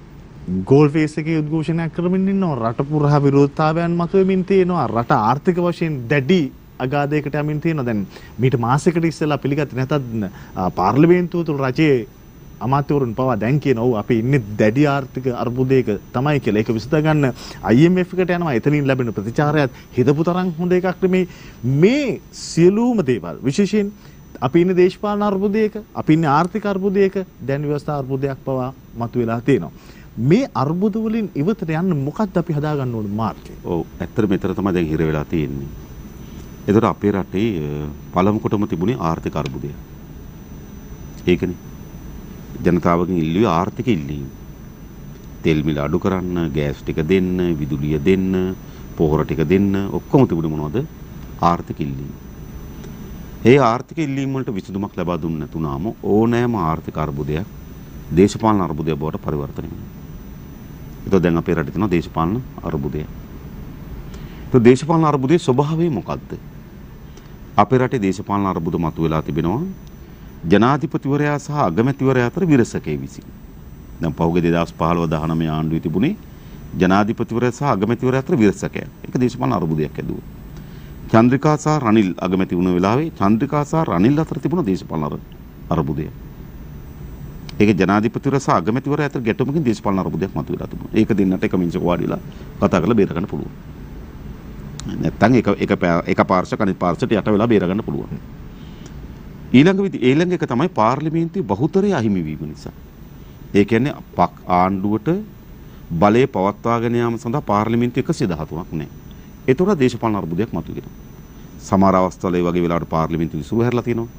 ගෝල් ෆේස් එකේ උද්ඝෝෂණයක් කරමින් ඉන්නවා. රට පුරා විරෝධතාවයන් මතුවෙමින් තියෙනවා. රට ආර්ථික වශයෙන් දැඩි අගාධයකට යමින් තියෙනවා. දැන් මීට මාසයකට ඉස්සෙල්ලා පිළිගත්තේ නැතත් පාර්ලිමේන්තුව තුළ රජයේ අමාත්‍යවරුන් පවා දැන් කියනවා ඔව් අපි ඉන්නේ දැඩි ආර්ථික අර්බුදයක තමයි කියලා. ඒක විසඳ ගන්න IMF එකට යනවා. එතනින් ලැබෙන ප්‍රතිචාරයත් හිතපු තරම් හොඳ එකක් නෙමෙයි. මේ සියලුම දේවල් විශේෂයෙන් අපි ඉන්නේ දේශපාලන අර්බුදයක, අපි ඉන්නේ ආර්ථික අර්බුදයක, දැන් ව්‍යවස්ථා අර්බුදයක් පවා මතුවලා තියෙනවා. මේ අර්බුද වලින් ඉවතට යන්න මොකක්ද අපි හදාගන්න ඕන මාර්ගය?
ඔව් ඇත්තට මෙතන තමයි දැන් හිර වෙලා තියෙන්නේ. ඒතර අපේ රටේ පළමු කොටම තිබුණේ ආර්ථික අර්බුදය. ඒකනේ. ජනතාවගෙන් ඉල්ලුවේ ආර්ථික ඉල්ලීම්. තෙල් මිල අඩු කරන්න, ගෑස් ටික දෙන්න, විදුලිය දෙන්න, පොහොර ටික දෙන්න ඔක්කොම තිබුණේ මොනවද? ආර්ථික ඉල්ලීම්. ඒ ආර්ථික ඉල්ලීම් වලට විසඳුමක් ලබා දුන්නේ නැතුණාම ඕනෑම ආර්ථික අර්බුදයක් දේශපාලන අර්බුදයක් බවට පරිවර්තනය වෙනවා. ඒක දැන් අපේ රටේ තියෙන දේශපාලන අර්බුදය. ඒ දේශපාලන අර්බුදයේ ස්වභාවය මොකක්ද? අපේ රටේ දේශපාලන අර්බුද මතුවලා තිබෙනවා ජනාධිපතිවරයා සහ අගමැතිවරයා අතර විරසකේ විසින්. දැන් පහුගිය 2015-19 ආණ්ඩුවේ තිබුණේ ජනාධිපතිවරයා සහ අගමැතිවරයා අතර විරසකයක්. ඒක දේශපාලන අර්බුදයක් ඇදුවා. චන්ද්‍රිකා සහ රනිල් අගමැති වුණ වෙලාවේ චන්ද්‍රිකා සහ රනිල් අතර තිබුණ දේශපාලන අර්බුදය. ඒක ජනාධිපතිවරයා සහ අගමැතිවරයා අතර ගැටුමකින් දේශපාලන අර්බුදයක් මතුවලා තිබුණා. ඒක දෙන්නට එක මිනිසෙක් වාඩිලා කතා කරලා බේර ගන්න පුළුවන්. නැත්තම් එක පාර්ශවයක අනිත් පාර්ශවයට යට වෙලා බේර ගන්න පුළුවන්. ඊළඟ එක තමයි පාර්ලිමේන්තුවේ බහුතරය අහිමි වීම නිසා. ඒ කියන්නේ ආණ්ඩුවට බලය පවත්වාගෙන යාම සඳහා පාර්ලිමේන්තු 113ක් නැහැ. ඒතොර දේශපාලන අර්බුදයක් මතුවෙනවා. සමහර අවස්ථාවල ඒ වගේ වෙලාවට පාර්ලිමේන්තු විසිරු හැරලා තියෙනවා.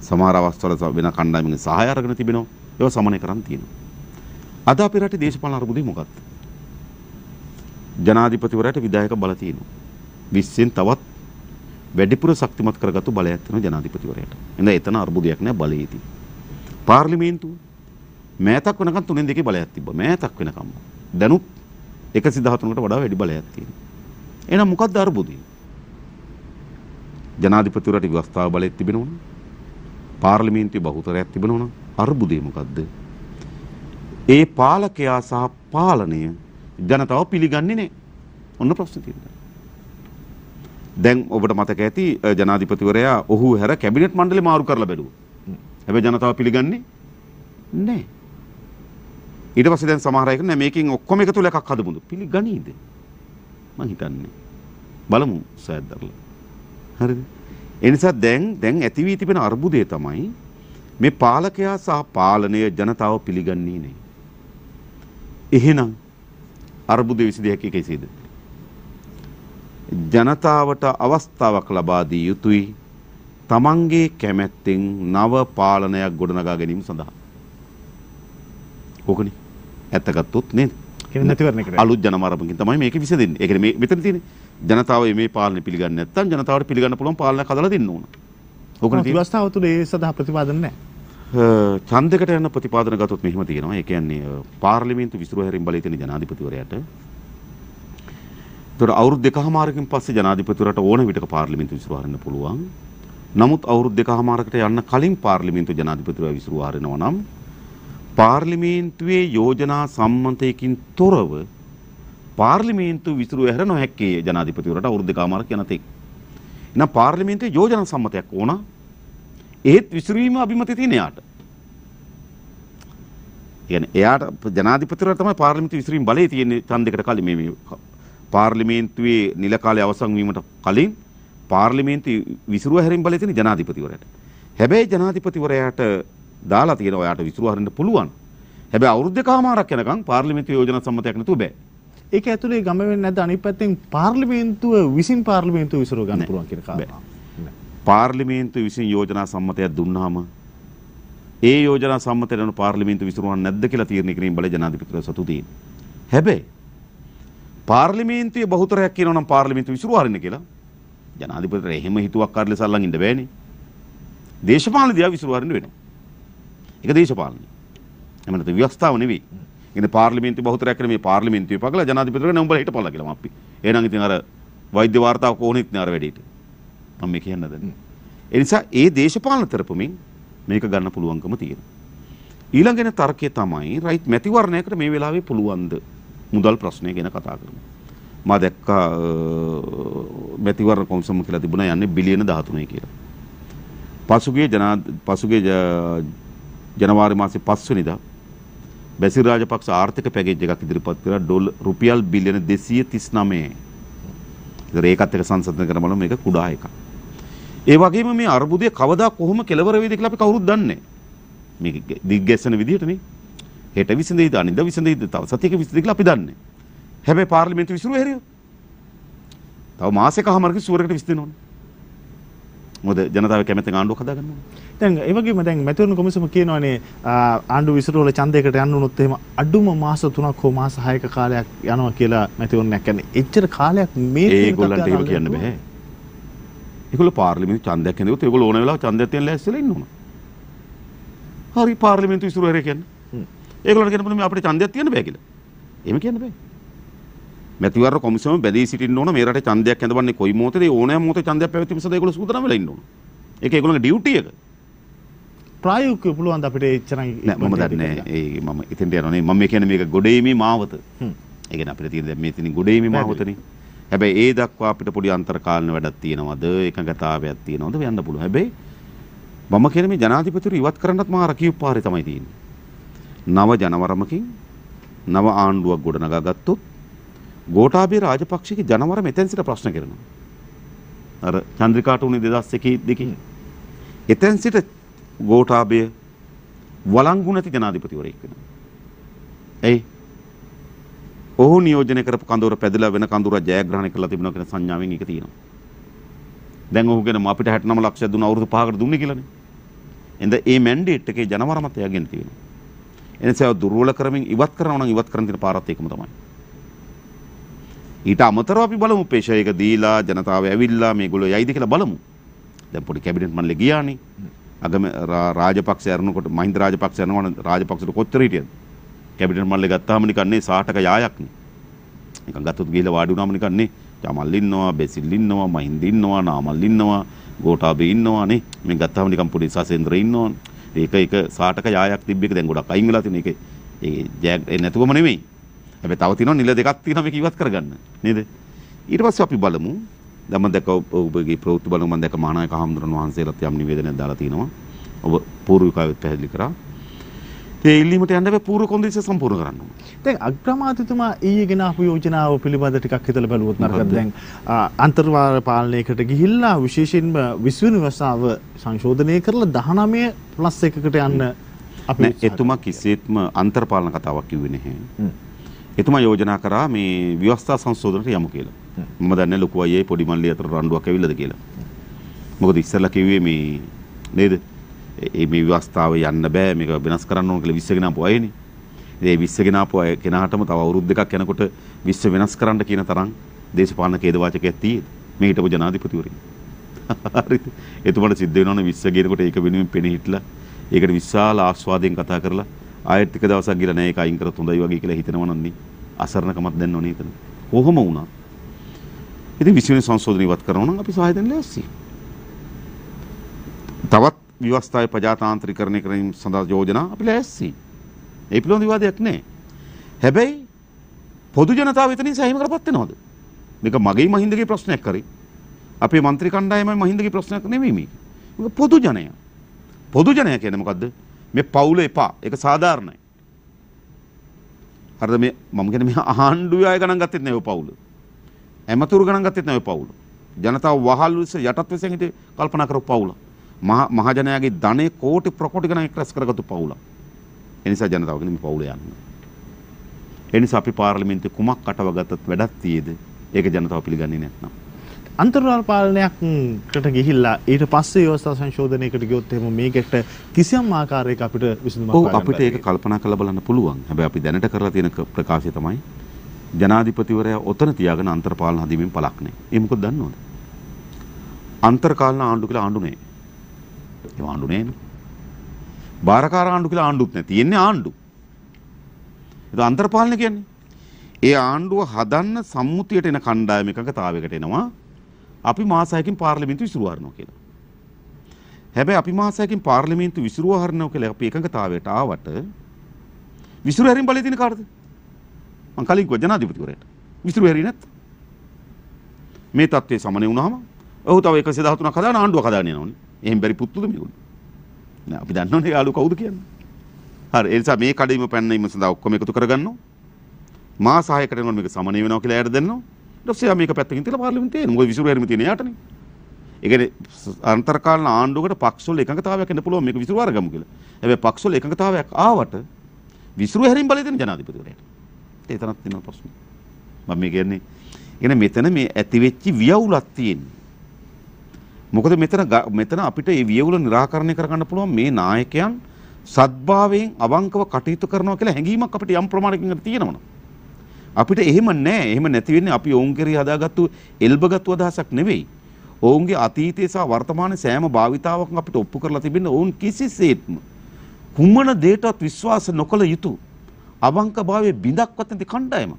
සමහර අවස්ථාවල වෙන කණ්ඩායමකින් සහාය අරගෙන තිබෙනවා. ඒවා සමනය කරන් තියෙනවා. අද අපේ රටේ දේශපාලන අර්බුදේ මොකක්ද? ජනාධිපතිවරයාට විධායක බල තියෙනවා. 20න් තවත් වැඩිපුර ශක්තිමත් කරගත්තු බලයක් තියෙනවා ජනාධිපතිවරයාට. එහෙනම් එතන අර්බුදයක් නෑ බලයේදී. පාර්ලිමේන්තුව මෑතක් වෙනකන් 3-2 බලයක් තිබ්බා. මෑතක් වෙනකම්. දැනුත් 113කට වඩා වැඩි බලයක් තියෙනවා. එහෙනම් මොකක්ද අර්බුදය? ජනාධිපතිවරයාට ව්‍යවස්ථාව බලයක් තිබෙනවනේ. පාර්ලිමේන්තුවේ බහුතරයක් තිබෙනවනේ. අර්බුදය මොකද්ද? ඒ පාලකයා සහ පාලනය ජනතාව පිළිගන්නේ නැහැ. ඔන්න ප්‍රශ්නේ තියෙනවා. දැන් ඔබට මතක ඇති ජනාධිපතිවරයා ඔහු හැර කැබිනට් මණ්ඩලය මාරු කරලා බැලුවා. හැබැයි ජනතාව පිළිගන්නේ නැහැ. ඊට පස්සේ දැන් සමහර අය කියන්නේ මේකෙන් ඔක්කොම එකතු වෙලා එකක් හදමුද? පිළිගනීද? මං හිතන්නේ. බලමු සෑද්දර්ලා. හරිද? ඒ නිසා දැන් ඇති වී තිබෙන අර්බුදය තමයි මේ පාලකයා සහ පාලනය ජනතාව පිළිගන්නේ නැහැ. එහෙනම් අර්බුදය විසඳිය හැකි කෙසේද? ජනතාවට අවස්ථාවක් ලබා දී යුතුයි තමන්ගේ කැමැත්තෙන් නව පාලනයක් ගොඩනගා ගැනීම සඳහා. ඕකනේ. ඇත්ත ගත්තොත් නේද? අලුත් ජනමාරමකින් තමයි මේක විසඳෙන්නේ. ඒ කියන්නේ මේ මෙතන තියෙන්නේ ජනතාව මේ පාලනය පිළිගන්නේ නැත්නම් ජනතාවට පිළිගන්න පුළුවන් පාලනයක් හදලා දෙන්න ඕන. ඕකනේ තියෙන්නේ. ව්‍යවස්ථාව තුළ ඒ සඳහා ප්‍රතිපාදන නැහැ. ඡන්දයකට යන ප්‍රතිපාදන ගත්තොත් මෙහෙම තියෙනවා. ඒ කියන්නේ පාර්ලිමේන්තු විසිරුව හැරීම බලය තියෙන ජනාධිපතිවරයාට ඒතර අවුරුදු 2කමාරකින් පස්සේ ජනාධිපතිවරයාට ඕන විටක පාර්ලිමේන්තු විසිරුව හරින්න පුළුවන්. නමුත් අවුරුදු 2කමාරකට යන්න කලින් පාර්ලිමේන්තු ජනාධිපතිවරයා විසිරුව හරිනවා නම් පාර්ලිමේන්තුවේ යෝජනා සම්මතයකින් තොරව පාර්ලිමේන්තු විසිරුව හැර නොහැක්කේ ජනාධිපතිවරයාට අවුරුදු 2කමාරක යන තෙක්. එහෙනම් පාර්ලිමේන්තුවේ යෝජනා සම්මතයක් ඕන. ඒත් විසිරුවීම අභිමතය තියෙන යාට. කියන්නේ එයාට ජනාධිපතිවරයාට තමයි පාර්ලිමේන්තු විසිරීම බලය තියෙන්නේ ඡන්දයකට කලින් මේ පාර්ලිමේන්තුවේ නිල කාලය අවසන් වීමට කලින් පාර්ලිමේන්තු විසිරුව හැරීම බලය තියෙන ජනාධිපතිවරයාට. හැබැයි ජනාධිපතිවරයාට දාලා තියෙනවා. ඔයාට විසිරුව හරින්න පුළුවන්. හැබැයි අවුරුදු දෙකමාරක් යනකම් පාර්ලිමේන්තු යෝජනා සම්මතයක් නැතුව බෑ.
ඒක ඇතුලේ ගම වෙන්නේ නැද්ද අනිත් පැත්තෙන් පාර්ලිමේන්තුව විසින් පාර්ලිමේන්තුව විසිරුව ගන්න පුළුවන් කියන කාරණා.
පාර්ලිමේන්තුව විසින් යෝජනා සම්මතයක් දුන්නාම ඒ යෝජනා සම්මතයට අනුව පාර්ලිමේන්තුව විසිරුවන්නේ නැද්ද කියලා තීරණය කිරීම බල ජනාධිපතිතුමා සතු තියෙනවා. හැබැයි පාර්ලිමේන්තුවේ බහුතරයක් කියනවා නම් පාර්ලිමේන්තුව විසිරුව හරින්න කියලා ජනාධිපතිතුමා එහෙම හිතුවක් කාර්යල සල්ලන් ඉන්න බෑනේ. දේශපාලන දියා විසිරුව හරින්න වෙනවා. ඒක දේශපාලනයි. එහෙම නැත්නම් ව්‍යවස්ථාව නෙවෙයි. ඉතින් පාර්ලිමේන්තුවේ බහුතරයක් කියන මේ පාර්ලිමේන්තුවේ පගලා ජනාධිපතිතුමා නුඹලා හිටපල්ලා කියලා මප්පි. එහෙනම් ඉතින් අර වෛද්‍ය වාර්තාව කොහොනෙත් නේ අර වැඩේට. මම මේ කියන්න හදන්නේ. ඒ නිසා ඒ දේශපාලන තරපමින් මේක ගන්න පුළුවන්කම තියෙනවා. ඊළඟ එන තර්කය තමයි රයිට් මැතිවරණයකට මේ වෙලාවේ පුළුවන්ද මුදල් ප්‍රශ්නය ගැන කතා කරමු. මම දැක්කා මැතිවරණ කොමිසම කියලා තිබුණා යන්නේ බිලියන 13යි කියලා. පසුගිය ජනවාරි මාසේ 5 වෙනිදා බැසිල් රාජපක්ෂ ආර්ථික පැකේජ් එකක් ඉදිරිපත් කළා රුපියල් බිලියන 239. ඒකත් එක සංසන්දනය කරන බලමු මේක කුඩා එකක්. ඒ වගේම මේ අර්බුදය කවදා කොහොම කෙලවර වෙයිද කියලා අපි කවුරුත් දන්නේ නැහැ. මේක දිග්ගැස්සෙන විදිහට නේ. හෙට විසඳෙයිද අනිද්දා විසඳෙයිද තව සතියක විසඳෙයිද කියලා අපි දන්නේ. හැබැයි පාර්ලිමේන්තුව විසිරුව හැරියොත් තව මාසෙකමාරක සුවරකට විසඳෙනවනේ. මොකද ජනතාව කැමැත්තෙන් ආණ්ඩුවක් හදාගන්න ඕනේ. දැන්
ඒ වගේම දැන් මැතිවරණ කොමිසම කියනවානේ ආණ්ඩුව විසිරුවල ඡන්දයකට යන්න උනොත් එහෙම අඩුම මාස 3ක් හෝ මාස 6ක කාලයක් යනවා කියලා මැතිවරණයක් කියන්නේ. එච්චර කාලයක් මේ
ඒගොල්ලන්ට ඒක කියන්න බෑ. ඒගොල්ලෝ පාර්ලිමේන්තු ඡන්දයක් හඳුවොත් ඒගොල්ලෝ ඕන වෙලාව ඡන්දයක් තියන්න ලෑස්තිලා ඉන්න ඕන. හරි පාර්ලිමේන්තු විසිරුව හැරේ කියන්නේ. ඒගොල්ලන්ට කියන්න පුළුවන් අපිට ඡන්දයක් තියන්න බෑ කියලා. එහෙම කියන්න බෑ. මැතිවරණ කොමිසම බැදී සිටින්න ඕන මේ රටේ ඡන්දයක් හඳවන්නේ කොයි මොහොතේද ඕනෑම මොහොතේ ඡන්දයක් පැවැත්වීම සඳහා ඒගොල්ලෝ සූදානම් වෙලා ඉන්න ඕන. ඒක ඒගොල්ලෝගේ ඩියුටි එක.
ප්‍රායෝගිකව පුළුවන් අපිට එච්චරයි
නෑ මම දන්නේ ඒ මම ඉතින්ට යනවා නේ මම කියන්නේ මේක ගොඩේමී මාවත. ඒ කියන්නේ අපිට තියෙන දැන් මේ තියෙන ගොඩේමී මාවතනේ. හැබැයි ඒ දක්වා අපිට පොඩි අන්තර්කාලන වැඩක් තියෙනවද එකඟතාවයක් තියෙනවද වෙන්න පුළුවන්. හැබැයි මම කියන්නේ මේ ජනාධිපතිවරු ඉවත් කරන්නත් මා රකියු පාරේ තමයි තියෙන්නේ. නව ජනවරමකින් නව ආණ්ඩුවක් ගොඩනගා ගත්තොත් ගෝඨාභය රාජපක්ෂගේ ජනවර මෙතෙන් සිට ප්‍රශ්න කරනවා. අර චන්ද්‍රිකාට උනේ 2001 එතෙන් සිට ගෝඨාභය වළංගු නැති ජනාධිපතිවරයෙක් වෙනවා. එයි ඔහු නියෝජනය කරපු කඳවුර පැදලා වෙන කඳවුරක් ජයග්‍රහණය කරලා තිබුණා කියන සංඥාවෙන් ඒක තියෙනවා. දැන් ඔහු කියන අපිට 69 ලක්ෂයක් දුන්න අවුරුදු 5කට දුන්නේ කියලානේ. එඳ ඒ මැන්ඩේට් එකේ ජනවරමත් එයාගෙන තියෙනවා. එනිසා දුර්වල කරමින් ඉවත් කරනවා නම් ඉවත් කරන්න තියෙන පාරත් ඒකම තමයි. ඊට අමතරව අපි බලමු පේශයක දීලා ජනතාව ඇවිල්ලා මේගොල්ලෝ යයිද කියලා බලමු. දැන් පොඩි කැබිනට් මණ්ඩලෙ ගියානේ. අගම රාජපක්ෂ යරනකොට මහින්ද රාජපක්ෂ යනකොට රාජපක්ෂට කොච්චර හිටියද? කැබිනට් මණ්ඩලෙ ගත්තාම නිකන්නේ සාටක යායක්නේ. නිකන් ගත්තොත් ගිහලා වාඩි වුණාම නිකන්නේ ජමල් ඉන්නවා, බෙසිල් ඉන්නවා, මහින්ද ඉන්නවා, නාමල් ඉන්නවා, ගෝඨාභය ඉන්නවා නේ. මේ ගත්තාම නිකන් පොඩි සසේන්ද්‍ර ඉන්නවා. ඒක සාටක යායක් තිබ්බ එක දැන් ගොඩක් අයින් වෙලා තියෙන එක. ඒ නැතුවම නෙමෙයි. හැබැයි තව තියෙනවා නිල දෙකක් තියෙනවා මේක ඉවත් කරගන්න නේද? ඊට පස්සේ අපි බලමු. දැන් මම දැක්ක ඔබගේ ප්‍රවෘත්ති බලමු මම දැක්ක මහානායක හාමුදුරන් වහන්සේලාත් යම් නිවේදනයක් දාලා තිනවා. ඔබ පූර්විකාවෙත් පැහැදිලි කරා. ඒ ඉල්ලීමට යන්න බෑ පූර්ව කොන්දේසි සම්පූර්ණ කරන්න ඕන.
දැන් අග්‍රාමාත්‍යතුමා ඊයේ ගෙන ආපු යෝජනාව පිළිබඳ ටිකක් හිතලා බලුවොත් නරකද? දැන් අන්තර්වාර පාලනයකට ගිහිල්ලා විශේෂයෙන්ම 20 වෙනි වසාව සංශෝධනය කරලා 19+1කට යන්න අපි
එතුමා කිසිත්ම අන්තර්පාලන කතාවක් කිව්වේ නැහැ. එතුමා යෝජනා කරා මේ ව්‍යවස්ථා සංශෝධනයට යමු කියලා. මම දන්නේ ලොකු අයියේ පොඩි මල්ලි අතර රණ්ඩුවක් ඇවිල්ලාද කියලා. මොකද ඉස්සෙල්ලා කිව්වේ මේ නේද? මේ ව්‍යවස්ථාව යන්න බෑ මේක වෙනස් කරන්න ඕන කියලා 20 ගෙන ආපු අයනේ. ඒ 20 ගෙන ආපු අය කෙනාටම තව අවුරුදු දෙකක් යනකොට 20 වෙනස් කරන්න කියන තරම් දේශපාලන ඛේදවාචකයක් තියෙද මේ හිටපු ජනාධිපතිවරයා. හරිද? එතුමාට සිද්ධ වෙනවනේ 20 ගේනකොට ඒක වෙනුවෙන් පෙනී හිටලා ඒකට විශාල ආස්වාදයෙන් කතා කරලා ආයෙත් ටික දවසක් ගිහලා නෑ ඒක අයින් කරත් හොඳයි වගේ කියලා හිතනවා නන්නේ අසරණකමක් දැන් ඕනේ එතන. කොහොම වුණා? ඉතින් 20 වෙනි සංශෝධනය ඉවත් කරනවා නම් අපි සායදෙන් ලෑස්ති. තවත් ව්‍යවස්ථාවේ ප්‍රජාතාන්ත්‍රීකරණය කිරීම සඳහා යෝජනා අපි ලෑස්ති. ඒ පිළිබඳ විවාදයක් නෑ. හැබැයි පොදු ජනතාව එතනින් සෑහීම කරපත් වෙනවද? මේක මගේ මහින්දගේ ප්‍රශ්නයක් කරේ. අපේ മന്ത്രി කණ්ඩායමයි මහින්දගේ ප්‍රශ්නයක් නෙමෙයි මේක. මේක පොදු ජනයා. පොදු ජනයා කියන්නේ මොකද්ද? මේ පවුල එපා. ඒක සාධාරණයි. හරිද මේ මම කියන්නේ මේ ආණ්ඩුවේ අය ගණන් ගත්තෙත් නෑ ඔය පවුල. ඇමතුරු ගණන් ගත්තෙත් නෑ ඔය පවුල. ජනතාව වහල් විස යටත් විසෙන් හිටේ කල්පනා කරපු පවුල. මහජනයාගේ ධනෙ කෝටි ප්‍රකෝටි ගණන් එක්රැස් කරගත්තු පවුලක්. ඒ නිසා ජනතාව කියන්නේ මේ පවුල යන්න. ඒ නිසා අපි පාර්ලිමේන්තුවේ කුමක් අටවගත්තත් වැඩක් තියේද? ඒක ජනතාව පිළිගන්නේ නැත්නම්.
අන්තර්ජාල පාලනයකට ගිහිල්ලා ඊට පස්සේ ව්‍යවස්ථා සංශෝධනයකට ගියොත් එහෙම මේකට කිසියම් ආකාරයක අපිට විසඳුමක්
හොයන්න අපිට ඒක කල්පනා කරලා බලන්න පුළුවන්. හැබැයි අපි දැනට කරලා තියෙන ප්‍රකාශය තමයි ජනාධිපතිවරයා ඔතන තියාගෙන අන්තර්පාලන හදීමෙන් පළක් නැහැ. ඒ මොකද දන්නවද? අන්තර්කාලන ආණ්ඩු කියලා ආණ්ඩු නැහැ. ඒ ආණ්ඩු නෑනේ. බාරකාර ආණ්ඩු කියලා ආණ්ඩුත් නැහැ. තියෙන්නේ ආණ්ඩු. ඒක අන්තර්පාලන කියන්නේ. ඒ ආණ්ඩුව හදන්න සම්මුතියට එන කණ්ඩායම එකඟතාවයකට එනවා. අපි මාස 6කින් පාර්ලිමේන්තු විසිරුවා හරිනවා කියලා. හැබැයි අපි මාස 6කින් පාර්ලිමේන්තු විසිරුවා හරිනවා කියලා අපි එකඟතාවයට ආවට විසිරු හැරීම බලය තියෙන කාටද? මං කලින් කිව්වා ජනාධිපතිවරයාට. විසිරු හැරියේ නැත්නම් මේ තත්ත්වයේ සමනය වුණාම ඔහු තව 113ක් හදාන ආණ්ඩුවක් හදාගෙන යනවනේ. එහෙන් බැරි පුතුද මේගොල්ලෝ? නෑ අපි දන්නවනේ යාළුවෝ කවුද කියන්නේ. හරි ඒ නිසා මේ කඩේම පැන්නීම සඳහා ඔක්කොම එකතු කරගන්නවා. මාස 6කට යනකොට මේක සමනය වෙනවා කියලා එයාට දෙන්නවා. ඊට පස්සේ මේක පැත්තකින් තියලා පාර්ලිමේන්තුවේ එන මොකද විසිරු හැරීම තියෙන යාටනේ. ඒ කියන්නේ අන්තර්කාලන ආණ්ඩුවකට පක්ෂවල එකඟතාවයක් එන්න පුළුවන් මේක විසිරු අරගමු කියලා. හැබැයි පක්ෂවල එකඟතාවයක් ආවට විසිරු හැරීම බලය දෙන ජනාධිපතිවරයාට. ඒ තරම් තියෙන ප්‍රශ්න. මම මේ කියන්නේ මෙතන මේ ඇති වෙච්ච වියවුලක් තියෙන්නේ. මොකද මෙතන අපිට මේ වියවුල निराකරණය කරගන්න පුළුවන් මේ නායකයන් සත්භාවයෙන් අවංකව කටයුතු කරනවා කියලා හැඟීමක් අපිට යම් ප්‍රමාණයකින් තියෙනවනේ. අපිට එහෙම නැහැ. එහෙම නැති වෙන්නේ අපි ඔවුන් කෙරෙහි හදාගත්තු එල්බගත්තු අදහසක් නෙවෙයි. ඔවුන්ගේ අතීතයේ සහ වර්තමානයේ සෑම භාවිතාවකම අපිට ඔප්පු කරලා තිබෙන්නේ ඔවුන් කිසිසේත්ම කුමන දෙයකටවත් විශ්වාස නොකළ යුතු අවංකභාවයේ බිඳක්වත් නැති කණ්ඩායම.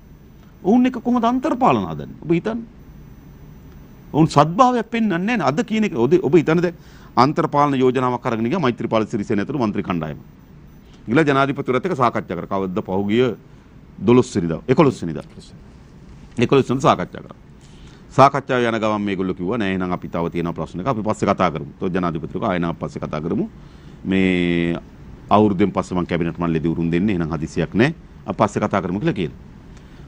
ඔවුන් එක කොහොමද අන්තර්පාලන හදන්නේ? ඔබ හිතන්නේ? ඔවුන් සත්භාවයක් පෙන්වන්නේ නැහැ. අද කියන එක ඔබ හිතන්නේ දැන් අන්තර්පාලන යෝජනාවක් අරගෙන ගියා මෛත්‍රීපාල සිරිසේන ඇතුළු മന്ത്രി කණ්ඩායම. ඊළඟ ජනාධිපතිවරයාත් එක්ක සාකච්ඡා කරා. කවද්ද පහුගිය 11 වෙනිදා සාකච්ඡා කරා. සාකච්ඡාව යන ගමන් මේගොල්ලෝ කිව්වා නෑ එහෙනම් අපි තව තියෙන ප්‍රශ්නක අපි පස්සේ කතා කරමු. તો ජනාධිපතිතුමා ආයෙත් පස්සේ කතා කරමු. මේ අවුරුද්දෙන් පස්සේ මම කැබිනට් මණ්ඩලෙ දිවුරුම් දෙන්නේ එහෙනම් හදිසියක් නෑ. අපි පස්සේ කතා කරමු කියලා කියනවා.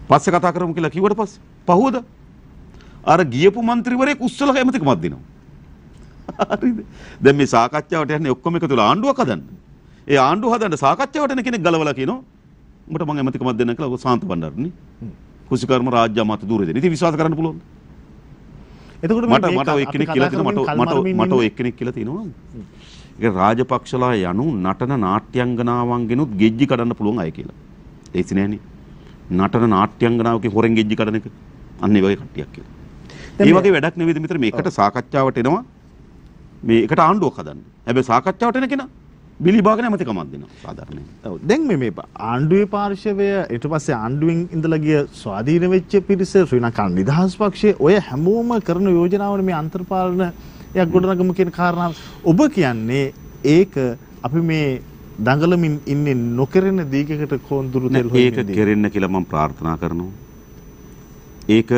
පස්සේ කතා කරමු කියලා කිව්වට පස්සේ පහුවද අර ගියපු മന്ത്രിවරයෙක් උස්සලා කැමතිකමක් දෙනවා. හරිද? දැන් මේ සාකච්ඡාවට යන්නේ ඔක්කොම එකතු වෙලා ආණ්ඩුවක් හදන්න. ඒ ආණ්ඩුව හදන්න සාකච්ඡාවට එන කෙනෙක් ගලවලා කියනවා උඹට මම ඇමතිකමක් දෙන්න කියලා සාන්ත බණ්ඩාරනේ. කුසිකර්ම රාජ්‍ය අමාත්‍ය දූරේ දෙන්න. ඉතින් විශ්වාස කරන්න පුළුවන්. එතකොට මට ඔය එක්කෙනෙක් කියලා තියෙනවා මට ඔය එක්කෙනෙක් කියලා තියෙනවා. ඒක රාජපක්ෂලා යනු නටන නාට්‍යංගනාවන්ගෙනුත් ගෙජ්ජි කඩන්න පුළුවන් අය කියලා. ඒසි නෑනේ. නටන නාට්‍යංගනාවකේ හොරෙන් ගෙජ්ජි කඩන එක. අන්න ඒ වගේ කට්ටියක් කියලා. ඒ වගේ වැඩක් නෙවෙයිද මිත්‍ර මේකට සාකච්ඡාවට එනවා. මේකට ආණ්ඩුවක් හදන්න. හැබැයි සාකච්ඡාවට එන කෙනා බිලිබාගෙන ඇමතිකමක් දෙනවා සාධාරණයෙන්.
ඔව් දැන් මේ ආණ්ඩුවේ පාර්ශවය ඊට පස්සේ ආණ්ඩුවෙන් ඉඳලා ගිය ස්වාධීන වෙච්ච පිරිස ශ්‍රී ලංකා නිදහස් පක්ෂයේ ඔය හැමෝම කරන යෝජනාවනේ මේ අන්තර්පාලනයක් ගොඩනගමු කියන කාරණාව. ඔබ කියන්නේ ඒක අපි මේ දඟලමින් ඉන්නේ නොකරන දීගකට කොන්දුරු තෙල්
හොයන්නේ. ඒක කෙරෙන්න කියලා මම ප්‍රාර්ථනා කරනවා. ඒක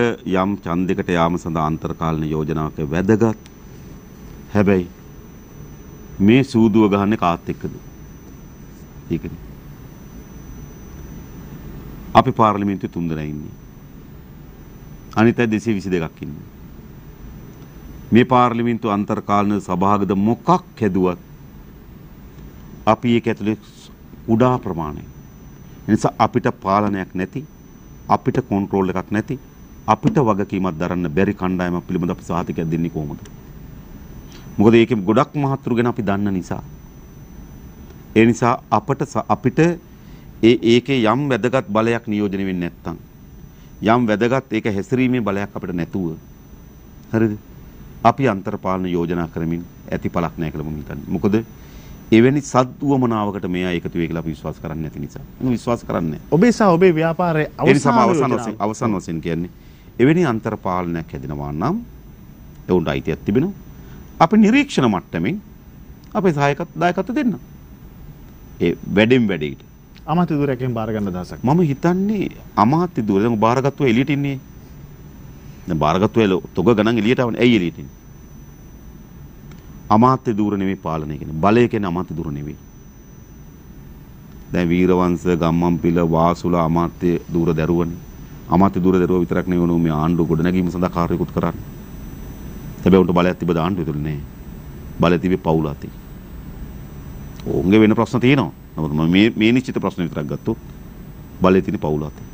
යම් ඡන්දයකට යාම සඳහා අන්තර්කාලන යෝජනාවක වැදගත්. හැබැයි මේ සූදුව ගහන්නේ කාත් එක්කද? ඒකනේ. අපි පාර්ලිමේන්තුවේ 3 දෙනා ඉන්නේ. අනිත් අය 222ක් ඉන්නේ. මේ පාර්ලිමේන්තු අන්තර්කාලන සභාවකද මොකක් හැදුවත් අපි ඒක ඇතුලේ උඩා ප්‍රමාණය. එනිසා අපිට පාලනයක් නැති, අපිට කන්ට්‍රෝල් එකක් නැති, අපිට වගකීමක් දරන්න බැරි කණ්ඩායමක් පිළිබඳ අපි සහතිකයක් දෙන්නේ කොහොමද? මොකද ඒකේ ගොඩක් මහත්තුරු ගැන අපි දන්න නිසා. ඒ නිසා අපිට ඒකේ යම් වැදගත් බලයක් නියෝජනය වෙන්නේ නැත්නම් යම් වැදගත් ඒක හැසිරීමේ බලයක් අපිට නැතුව හරිද? අපි අන්තර්පාලන යෝජනා කරමින් ඇති පළක් නැහැ කියලා මම හිතන්නේ. මොකද එවැනි සද්දුවමනාවකට මෙයා එකතු වෙයි කියලා අපි විශ්වාස කරන්නේ නැති නිසා. මම විශ්වාස කරන්නේ නැහැ.
ඔබේ සහ ඔබේ ව්‍යාපාරයේ
අවසන් වශයෙන් කියන්නේ එවැනි අන්තර්පාලනයක් හැදෙනවා නම් ඒුණට අයිතියක් තිබෙනවා. අපි නිරීක්ෂණ මට්ටමින් අපේ දායකත්ව දෙන්න. ඒ වැඩිම වැඩිට.
අමාත්‍ය ධූරයෙන් බාර ගන්න දහසක්.
මම හිතන්නේ අමාත්‍ය ධූර දැන් බාරගත්තුව එළියට ඉන්නේ. දැන් බාරගත්තුව තොග ගණන් එළියට ආවනේ. ඇයි එළියට ඉන්නේ? අමාත්‍ය ධූර නෙමෙයි පාලනය කියන්නේ. බලය කියන්නේ අමාත්‍ය ධූර නෙමෙයි. දැන් වීරවංශ ගම්මන්පිල වාසුල අමාත්‍ය ධූර දරුවනේ. අමාත්‍ය ධූර දරුව විතරක් නෙවෙයි මේ ආණ්ඩුව ගොඩනැගීම සඳහා කාර්යකුත් කරන්නේ. හැබැයි උන්ට බලයක් තිබ්බ ආණ්ඩුව තුල නෑ. බලය තිබේ පවුල අතේ. ඕන්ගේ වෙන ප්‍රශ්න තියෙනවා. නමුත් මම මේ නිශ්චිත ප්‍රශ්න විතරක් ගත්තොත් බලය තියෙන පවුල අතේ.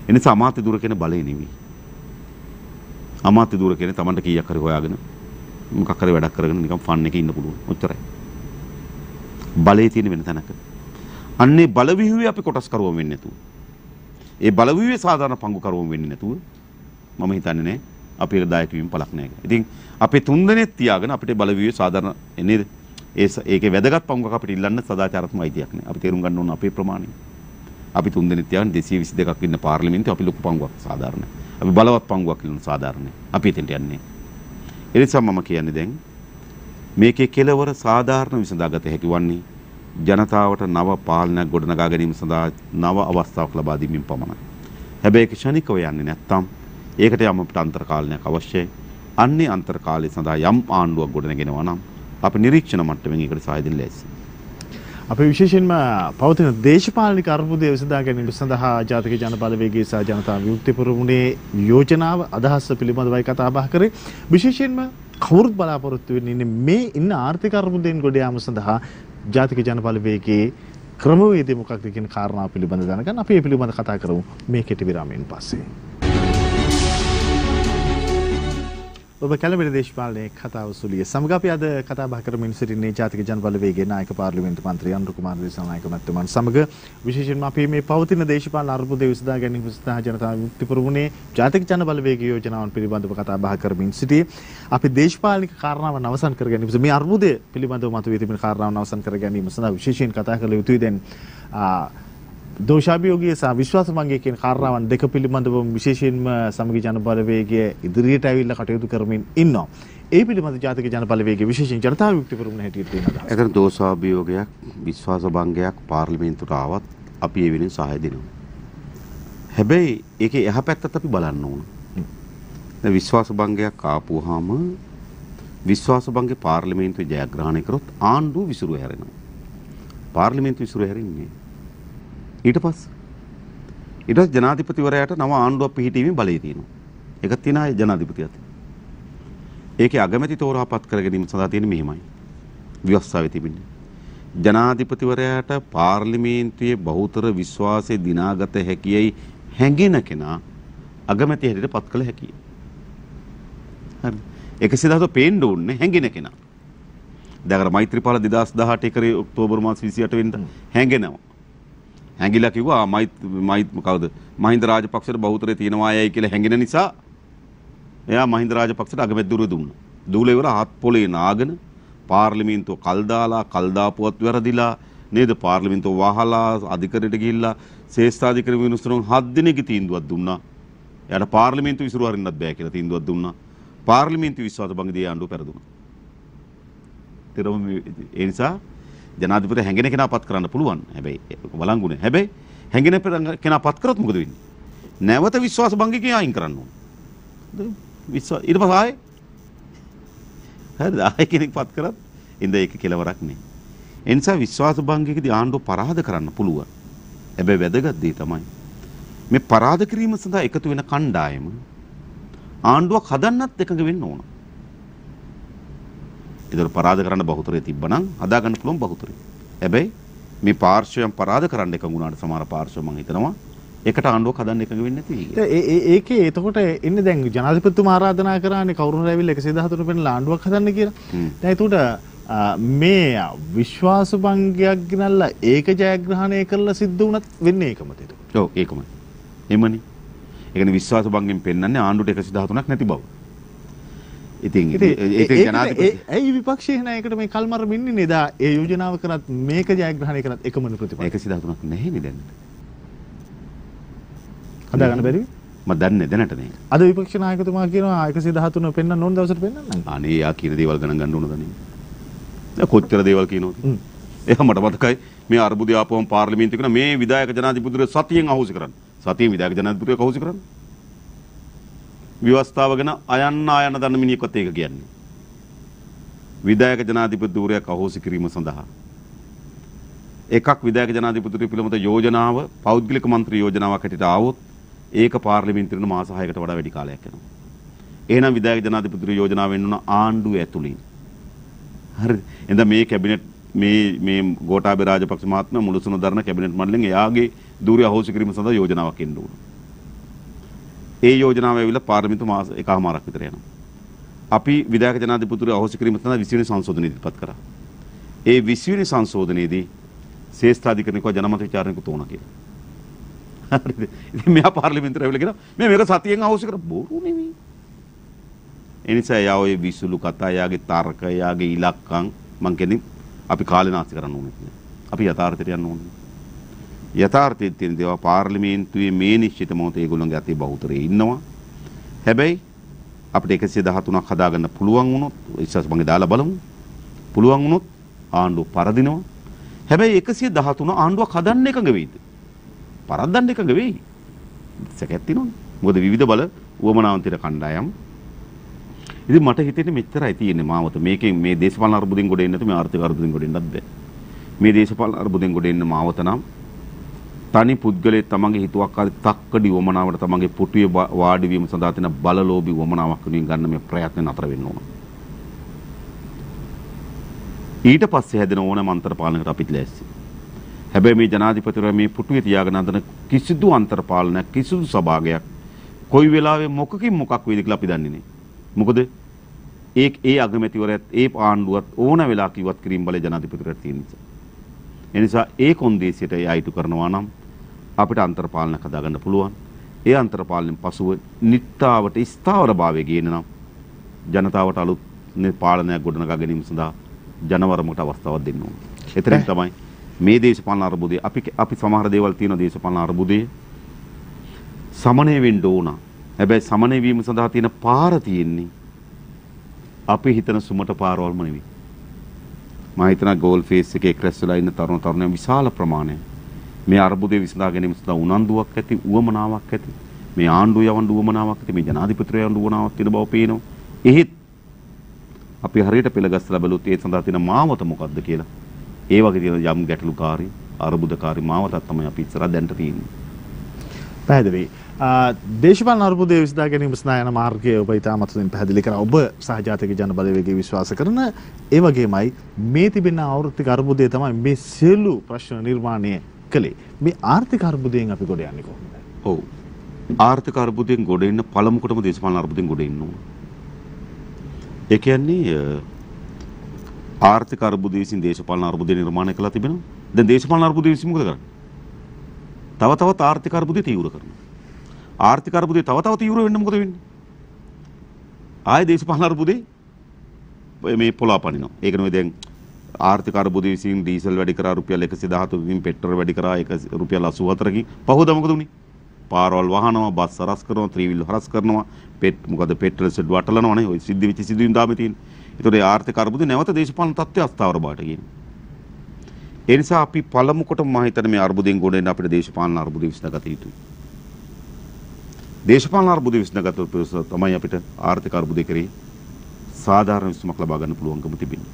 එනිසා අමාත්‍ය දුර කියන බලය නෙවෙයි. අමාත්‍ය දුර කියන්නේ Tamanට කීයක් හරි හොයාගෙන මොකක් හරි වැඩක් කරගෙන නිකන් ෆන් එකේ ඉන්න පුළුවන්. ඔච්චරයි. බලයේ තියෙන වෙන තැනක. අන්නේ බලවිහුවේ අපි කොටස් කරුවම වෙන්නේ නැතුව. ඒ බලවිහුවේ සාධාරණ පංගු කරුවම වෙන්නේ නැතුව මම හිතන්නේ නෑ අපේ දායක වීම පළක් නෑ කියලා. ඉතින් අපේ තුන්දෙනෙක් තියාගෙන අපිට බලවිහුවේ සාධාරණ නේද? ඒකේ වැදගත් පංගුවක් අපිට ඉල්ලන්න සදාචාරාත්මක අයිතියක් නෑ. අපි තේරුම් ගන්න ඕන අපේ ප්‍රමාණය. අපි තුන්දෙනෙක් තියාගෙන 222ක් ඉන්න පාර්ලිමේන්තුවේ අපි ලොකු පංගුවක් සාධාරණයි. අපි බලවත් පංගුවක් ඉල්ලන සාධාරණයි. අපි එතෙන්ට යන්නේ. ඒ නිසා මම කියන්නේ දැන් මේකේ කෙලවර සාධාරණ විසඳාගත හැකි වන්නේ ජනතාවට නව පාලනයක් ගොඩනගා ගැනීම සඳහා නව අවස්ථාවක් ලබා දීමෙන් පමණයි. හැබැයි ඒක ක්ෂණිකව යන්නේ නැත්නම් ඒකට යම් අපිට අන්තර කාලයක් අවශ්‍යයි. අන්නේ අන්තර කාලය සඳහා යම් ආණ්ඩුවක් ගොඩනගෙනවා නම් අපි නිරීක්ෂණ මට්ටමින් ඒකට සහාය දෙන්න ලෑස්තියි.
අපි විශේෂයෙන්ම පවතින දේශපාලනික අර්බුදය විසඳා ගැනීම සඳහා ජාතික ජන බලවේගයේ සහ ජනතා විමුක්ති පෙරමුණේ යෝජනාව අදහස් පිළිබඳවයි කතා බහ කරේ. විශේෂයෙන්ම කවුරුත් බලාපොරොත්තු වෙන්නේ මේ ඉන්න ආර්ථික අර්බුදයෙන් ගොඩ යාම සඳහා ජාතික ජන බලවේගයේ ක්‍රමවේදය මොකක්ද කියන කාරණාව පිළිබඳව දැනගන්න අපි මේ පිළිබඳව කතා කරමු මේ කෙටි විරාමයෙන් පස්සේ. ඔබ කැලඹෙන දේශපාලනයේ කතාව සුලිය සමග අපි අද කතා බහ කරමින් සිටින්නේ ජාතික ජන බලවේගයේ නායක පාර්ලිමේන්තු මන්ත්‍රී අනුර කුමාර දිසානායක මහත්මයන් සමග විශේෂයෙන්ම අපි මේ පවතින දේශපාලන අර්බුදය විසඳා ගැනීම සඳහා ජනතා විමුක්ති පෙරමුණේ ජාතික ජන බලවේගයේ යෝජනාවන් පිළිබඳව කතා බහ කරමින් සිටියේ. අපි දේශපාලනික කාරණාවන් අවසන් කර ගැනීම මේ අර්බුදය පිළිබඳව මතුවී තිබෙන කාරණාවන් අවසන් කර ගැනීම සඳහා විශේෂයෙන් කතා කළ යුතුයි. දැන් දෝෂාභියෝගය සහ විශ්වාසභංගය කියන කාරණාවන් දෙක පිළිබඳව විශේෂයෙන්ම සමගි ජන බලවේගය ඉදිරියට ඇවිල්ලා කටයුතු කරමින් ඉන්නවා. ඒ පිළිබඳව ජාතික ජන බලවේගයේ විශේෂයෙන් ජනතා විමුක්ති පෙරමුණ හැටියට තියෙනවා.
එතන දෝෂාභියෝගයක් විශ්වාසභංගයක් පාර්ලිමේන්තුවට ආවත් අපි ඒ වෙනුවෙන් සහාය දෙනවා. හැබැයි ඒකේ එහා පැත්තත් අපි බලන්න ඕන. දැන් විශ්වාසභංගයක් ආපුවාම විශ්වාසභංගේ පාර්ලිමේන්තුවේ ජයග්‍රහණය කරොත් ආණ්ඩුව විසිරුව හැරෙනවා. පාර්ලිමේන්තුව විසිරුව හැරෙන්නේ ඊට පස්සේ ජනාධිපතිවරයාට නව ආණ්ඩුවක් පිහිටීමේ බලය තියෙනවා. ඒක තියෙනවා ජනාධිපතියත්. ඒකේ අගමැති තෝරාපත් කර ගැනීම සඳහා තියෙන මෙහිමයි. ව්‍යවස්ථාවේ තිබෙන්නේ. ජනාධිපතිවරයාට පාර්ලිමේන්තුවේ බහුතර විශ්වාසය දිනාගත හැකියයි හැඟෙන කෙනා අගමැති හැටියට පත් කළ හැකියි. හරි. 110 පේන්න ඕනේ හැඟෙන කෙනා. දැන් මෛත්‍රීපාල 2018 කරේ ඔක්තෝබර් මාස 28 වෙනිදා හැඟෙනවා. හැංගිලා කිව්වා කවුද මහින්ද රාජපක්ෂට බහුතරය තියෙනවා යයි කියලා හැංගෙන නිසා එයා මහින්ද රාජපක්ෂට අගමැති දුර දුන්නා. දූලේ ඉවර හත් පොලේ නාගෙන පාර්ලිමේන්තුව කල් දාපුවත් වැරදිලා නේද පාර්ලිමේන්තුව වහලා අධිකරණයට ගිහිල්ලා ශ්‍රේෂ්ඨාධිකරණ විනිශ්චයන් 7 දිනක තීන්දුවක් දුන්නා. එයාට පාර්ලිමේන්තුව විසිරුව හරින්නත් බෑ කියලා තීන්දුවක් දුන්නා. පාර්ලිමේන්තුව විශ්වාසභංගදී ආණ්ඩුව පෙරදුනා. ඒ නිසා ජනාධිපති හැංගෙන කෙනා පත් කරන්න පුළුවන්. හැබැයි වළංගුනේ. හැබැයි හැංගෙන කෙනා පත් කරොත් මොකද වෙන්නේ? නැවත විශ්වාස භංගිකේ අයින් කරන්න ඕන. ඊට පස්සේ ආයේ හරිද? ආයේ කෙනෙක් පත් කරත් ඉඳ ඒක කෙලවරක් නේ. ඒ නිසා විශ්වාස භංගිකදී ආණ්ඩුව පරාද කරන්න පුළුවන්. හැබැයි වැදගත් දේ තමයි මේ පරාද කිරීම සඳහා එකතු වෙන කණ්ඩායම ආණ්ඩුවක් හදන්නත් එකඟ වෙන්න ඕන. ඒතර පරාද කරන්න බහුතරය තිබ්බනම් හදා ගන්න පුළුවන් බහුතරය. හැබැයි මේ පාර්ශ්වයන් පරාද කරන්න එකඟ වුණාට සමහර පාර්ශ්ව මම හිතනවා ඒකට ආණ්ඩුවක් හදන්න එකඟ වෙන්නේ නැති.
ඒකේ එතකොට එන්නේ දැන් ජනාධිපතිතුමා ආරාධනා කරානේ කවුරුන් ඇවිල්ලා 114 පෙන්නලා ආණ්ඩුවක් හදන්න කියලා. දැන් ඒකට මේ විශ්වාස භංගයක් ගනනලා ඒක ජයග්‍රහණය කරලා සිද්ධ වුණත් වෙන්නේ ඒකමද ඒක?
ඔව් ඒකමයි. එමනේ. ඒ කියන්නේ විශ්වාස භංගෙන් පෙන්වන්නේ ආණ්ඩුවට 113ක් නැති බව. ඉතින් ඒක ජනාධිපති
ඇයි විපක්ෂයේ නැයකට මේ කල්මර මින්නේ නේද? ඒ යෝජනාව කරත් මේක ජයග්‍රහණය කරත් එකම ප්‍රතිඵල.
113ක් නැහැ නේ දැන්.
හදා ගන්න බැරිද?
මම දන්නේ දැනට නේ.
අද විපක්ෂ නායකතුමා කියනවා 113 පෙන්වන්න ඕන දවසට පෙන්වන්න.
අනේ යා කියන දේවල් ගණන් ගන්න ඕනද නේ? දැන් කොච්චර දේවල් කියනවද? ඒක මට මතකයි මේ අර්බුදය ආපුවම පාර්ලිමේන්තුවේ කියන මේ විධායක ජනාධිපතිතුරු සතියෙන් අහෝසි කරන්න. සතියෙන් විධායක ජනාධිපතිතුරු අහෝසි කරන්න. ව්‍යවස්ථාව ගැන අයන්න දන්න මිනිහෙක්වත් ඒක කියන්නේ. විධායක ජනාධිපතිතුරයක් අහෝසි කිරීම සඳහා එකක් විධායක ජනාධිපතිතුරු පිළිබඳ යෝජනාව පෞද්ගලික මන්ත්‍රී යෝජනාවක් හැටියට ආවොත් ඒක පාර්ලිමේන්තුවේ මාස 6කට වඩා වැඩි කාලයක් යනවා. එහෙනම් විධායක ජනාධිපතිතුරු යෝජනාව වෙන්න උන ආණ්ඩුව ඇතුළේ. හරිද? එහෙනම් මේ කැබිනට් මේ ගෝඨාභය රාජපක්ෂ මහත්මයා මුළුසුණු දරන කැබිනට් මණ්ඩලයෙන් එයාගේ ධූරය අහෝසි කිරීම සඳහා යෝජනාවක් එන්න ඕන. ඒ යෝජනාව ඇවිල්ලා පාර්ලිමේන්තු මාස එකමාරක් විතර යනවා. අපි විධායක ජනාධිපතිතුරු අහෝසි කිරීම සඳහා 20 වෙනි සංශෝධනය ඉදිරිපත් කරා. ඒ 20 වෙනි සංශෝධනයේදී ශ්‍රේෂ්ඨාධිකරණික ජනමත විචාරණයක තෝරන කියලා. හරිද? ඉතින් මෙයා පාර්ලිමේන්තුවට ඇවිල්ලා කියනවා මේක සතියෙන් අහෝසි කර බොරු නෙමෙයි. ඒ නිසා යා ඔය විසුළු කතා, යාගේ තර්ක, යාගේ ඉලක්කම් මං කියන්නේ අපි කාලේ නාස්ති කරන්න ඕනේ නැහැ. අපි යථාර්ථයට යන්න ඕනේ. යථාර්ථයේ තියෙන දේවල් පාර්ලිමේන්තුවේ මේ නිශ්චිත මොහොතේ ඒගොල්ලන්ගේ අතේ බහුතරයේ ඉන්නවා. හැබැයි අපිට 113ක් හදාගන්න පුළුවන් වුණොත් ඉස්සස් මගේ දාලා බලමු. පුළුවන් වුණොත් ආණ්ඩුව පරදිනවා. හැබැයි 113 ආණ්ඩුවක් හදන්න එකඟ වෙයිද? පරද්දන්න එකඟ වෙයි. සැකයක් තියෙනවනේ. මොකද විවිධ බල උවමනාවන්තර කණ්ඩායම්. ඉතින් මට හිතෙන්නේ මෙච්චරයි තියෙන්නේ මාවත. මේකෙන් මේ දේශපාලන අර්බුදෙන් ගොඩ එන්න නැතු මේ ආර්ථික අර්බුදෙන් ගොඩ එන්නත් බෑ. මේ දේශපාලන අර්බුදෙන් ගොඩ එන්න මාවත නම් තනි පුද්ගලයෙක් තමන්ගේ හිතුවක්කාරී තක්කඩි වමනාවට තමන්ගේ පුටුවේ වාඩි වීම සඳහා තියෙන බලලෝභී වමනාවක් වෙනුවෙන් ගන්න මේ ප්‍රයත්න නතර වෙන්න ඕන. ඊට පස්සේ හැදෙන ඕනෑම අන්තර පාලනයකට අපිත් ලෑස්ති. හැබැයි මේ ජනාධිපතිවරයා මේ පුටුවේ තියාගෙන හදන කිසිදු අන්තර පාලනයක් කිසිදු සභාගයක් කොයි වෙලාවෙ මොකකින් මොකක් වෙයිද කියලා අපි දන්නේ නැහැ. මොකද ඒ අගමැතිවරයාත් ඒ ආණ්ඩුවත් ඕන වෙලාවක ඉවත් කිරීම බලය ජනාධිපතිවරයාට තියෙන නිසා. ඒ නිසා ඒ කොන්දේසියට අයිතු කරනවා නම් අපිට අන්තර පාලනයක් හදාගන්න පුළුවන්. ඒ අන්තර පාලනයෙන් පසුව නිත්තාවට ස්ථාවරභාවය ගේන නම් ජනතාවට අලුත් පාලනයක් ගොඩනගා ගැනීම සඳහා ජනවරමකට අවස්ථාවක් දෙන්න ඕනේ. එතනින් තමයි මේ දේශපාලන අර්බුදය අපි සමහර දේවල් තියෙන දේශපාලන අර්බුදයේ සමනය වෙන්න ඕන. හැබැයි සමනය වීම සඳහා තියෙන පාර තියෙන්නේ අපි හිතන සුමට පාරවල්ම නෙවෙයි. මම හිතනවා ගෝල් ෆේස් එකේ ක්‍රැස් වෙලා ඉන්න තරුණ තරුණයන් විශාල ප්‍රමාණයක් මේ අර්බුදේ විසඳා ගැනීම සඳහා උනන්දුවක් ඇති, උවමනාවක් ඇති. මේ ආණ්ඩුව යවන්න උවමනාවක් ඇති, මේ ජනාධිපතිවරයා යවන්න උවමනාවක් තියෙන බව පේනවා. එහෙත් අපි හරියට පෙළගස්සලා බලුවොත් ඒ සඳහා තියෙන මාවත මොකද්ද කියලා ඒ වගේ තියෙන යම් ගැටලුකාරී අර්බුදකාරී මාවතක් තමයි අපි ඉස්සරහ දැන්ට තියෙන්නේ.
පැහැදිලි. දේශපාලන අර්බුදයේ විසඳා ගැනීම සඳහා යන මාර්ගය ඔබ ඉතාමත් හොඳින් පැහැදිලි කරා. ඔබ සහජාතික ජන බලවේගයේ විශ්වාස කරන ඒ වගේමයි මේ තිබෙන ආර්ථික අර්බුදය තමයි මේ සියලු ප්‍රශ්න නිර්මාණය කළේ. මේ ආර්ථික අර්බුදයෙන් අපි ගොඩ යන්නේ කොහොමද?
ඔව්. ආර්ථික අර්බුදයෙන් ගොඩ එන්න පළමු කොටම දේශපාලන අර්බුදයෙන් ගොඩ එන්න ඕන. ඒ කියන්නේ ආර්ථික අර්බුදය විසින් දේශපාලන අර්බුදය නිර්මාණය කළා තිබෙනවා. දැන් දේශපාලන අර්බුදය විසින් මොකද කරන්නේ? තව තවත් ආර්ථික අර්බුදය තීව්‍ර කරනවා. ආර්ථික අර්බුදය තව තව තීව්‍ර වෙන්න මොකද වෙන්නේ? ආයේ දේශපාලන අර්බුදේ මේ පොළාපනිනවා. ඒක නෙවෙයි දැන් ආර්ථික අර්බුදය විසින් ඩීසල් වැඩි කරා රුපියල් 113කින් පෙට්‍රල් වැඩි කරා රුපියල් 84කින් පහුවදා මොකද උනේ? පාරවල් වහනවා, බස් හරස් කරනවා, ත්‍රිවිල් හරස් කරනවා, මොකද පෙට්‍රල් සෙඩ් වටලනවනේ. ඔය සිද්ධ වෙච්ච සිදුවීම් දාමේ තියෙන. ඒතකොට ඒ ආර්ථික අර්බුදේ නැවත දේශපාලන තත්ත්වය අස්ථාවර බවට ගිහින්. ඒ නිසා අපි පළමු කොට මම හිතන්නේ මේ අර්බුදයෙන් ගොඩ එන්න අපිට දේශපාලන අර්බුදය විසඳගත යුතුයි. දේශපාලන අර්බුදය විසඳගත්තොත් තමයි අපිට ආර්ථික අර්බුදය කරේ සාධාරණ විසඳුමක් ලබා ගන්න පුළුවන්කම තිබෙන්නේ.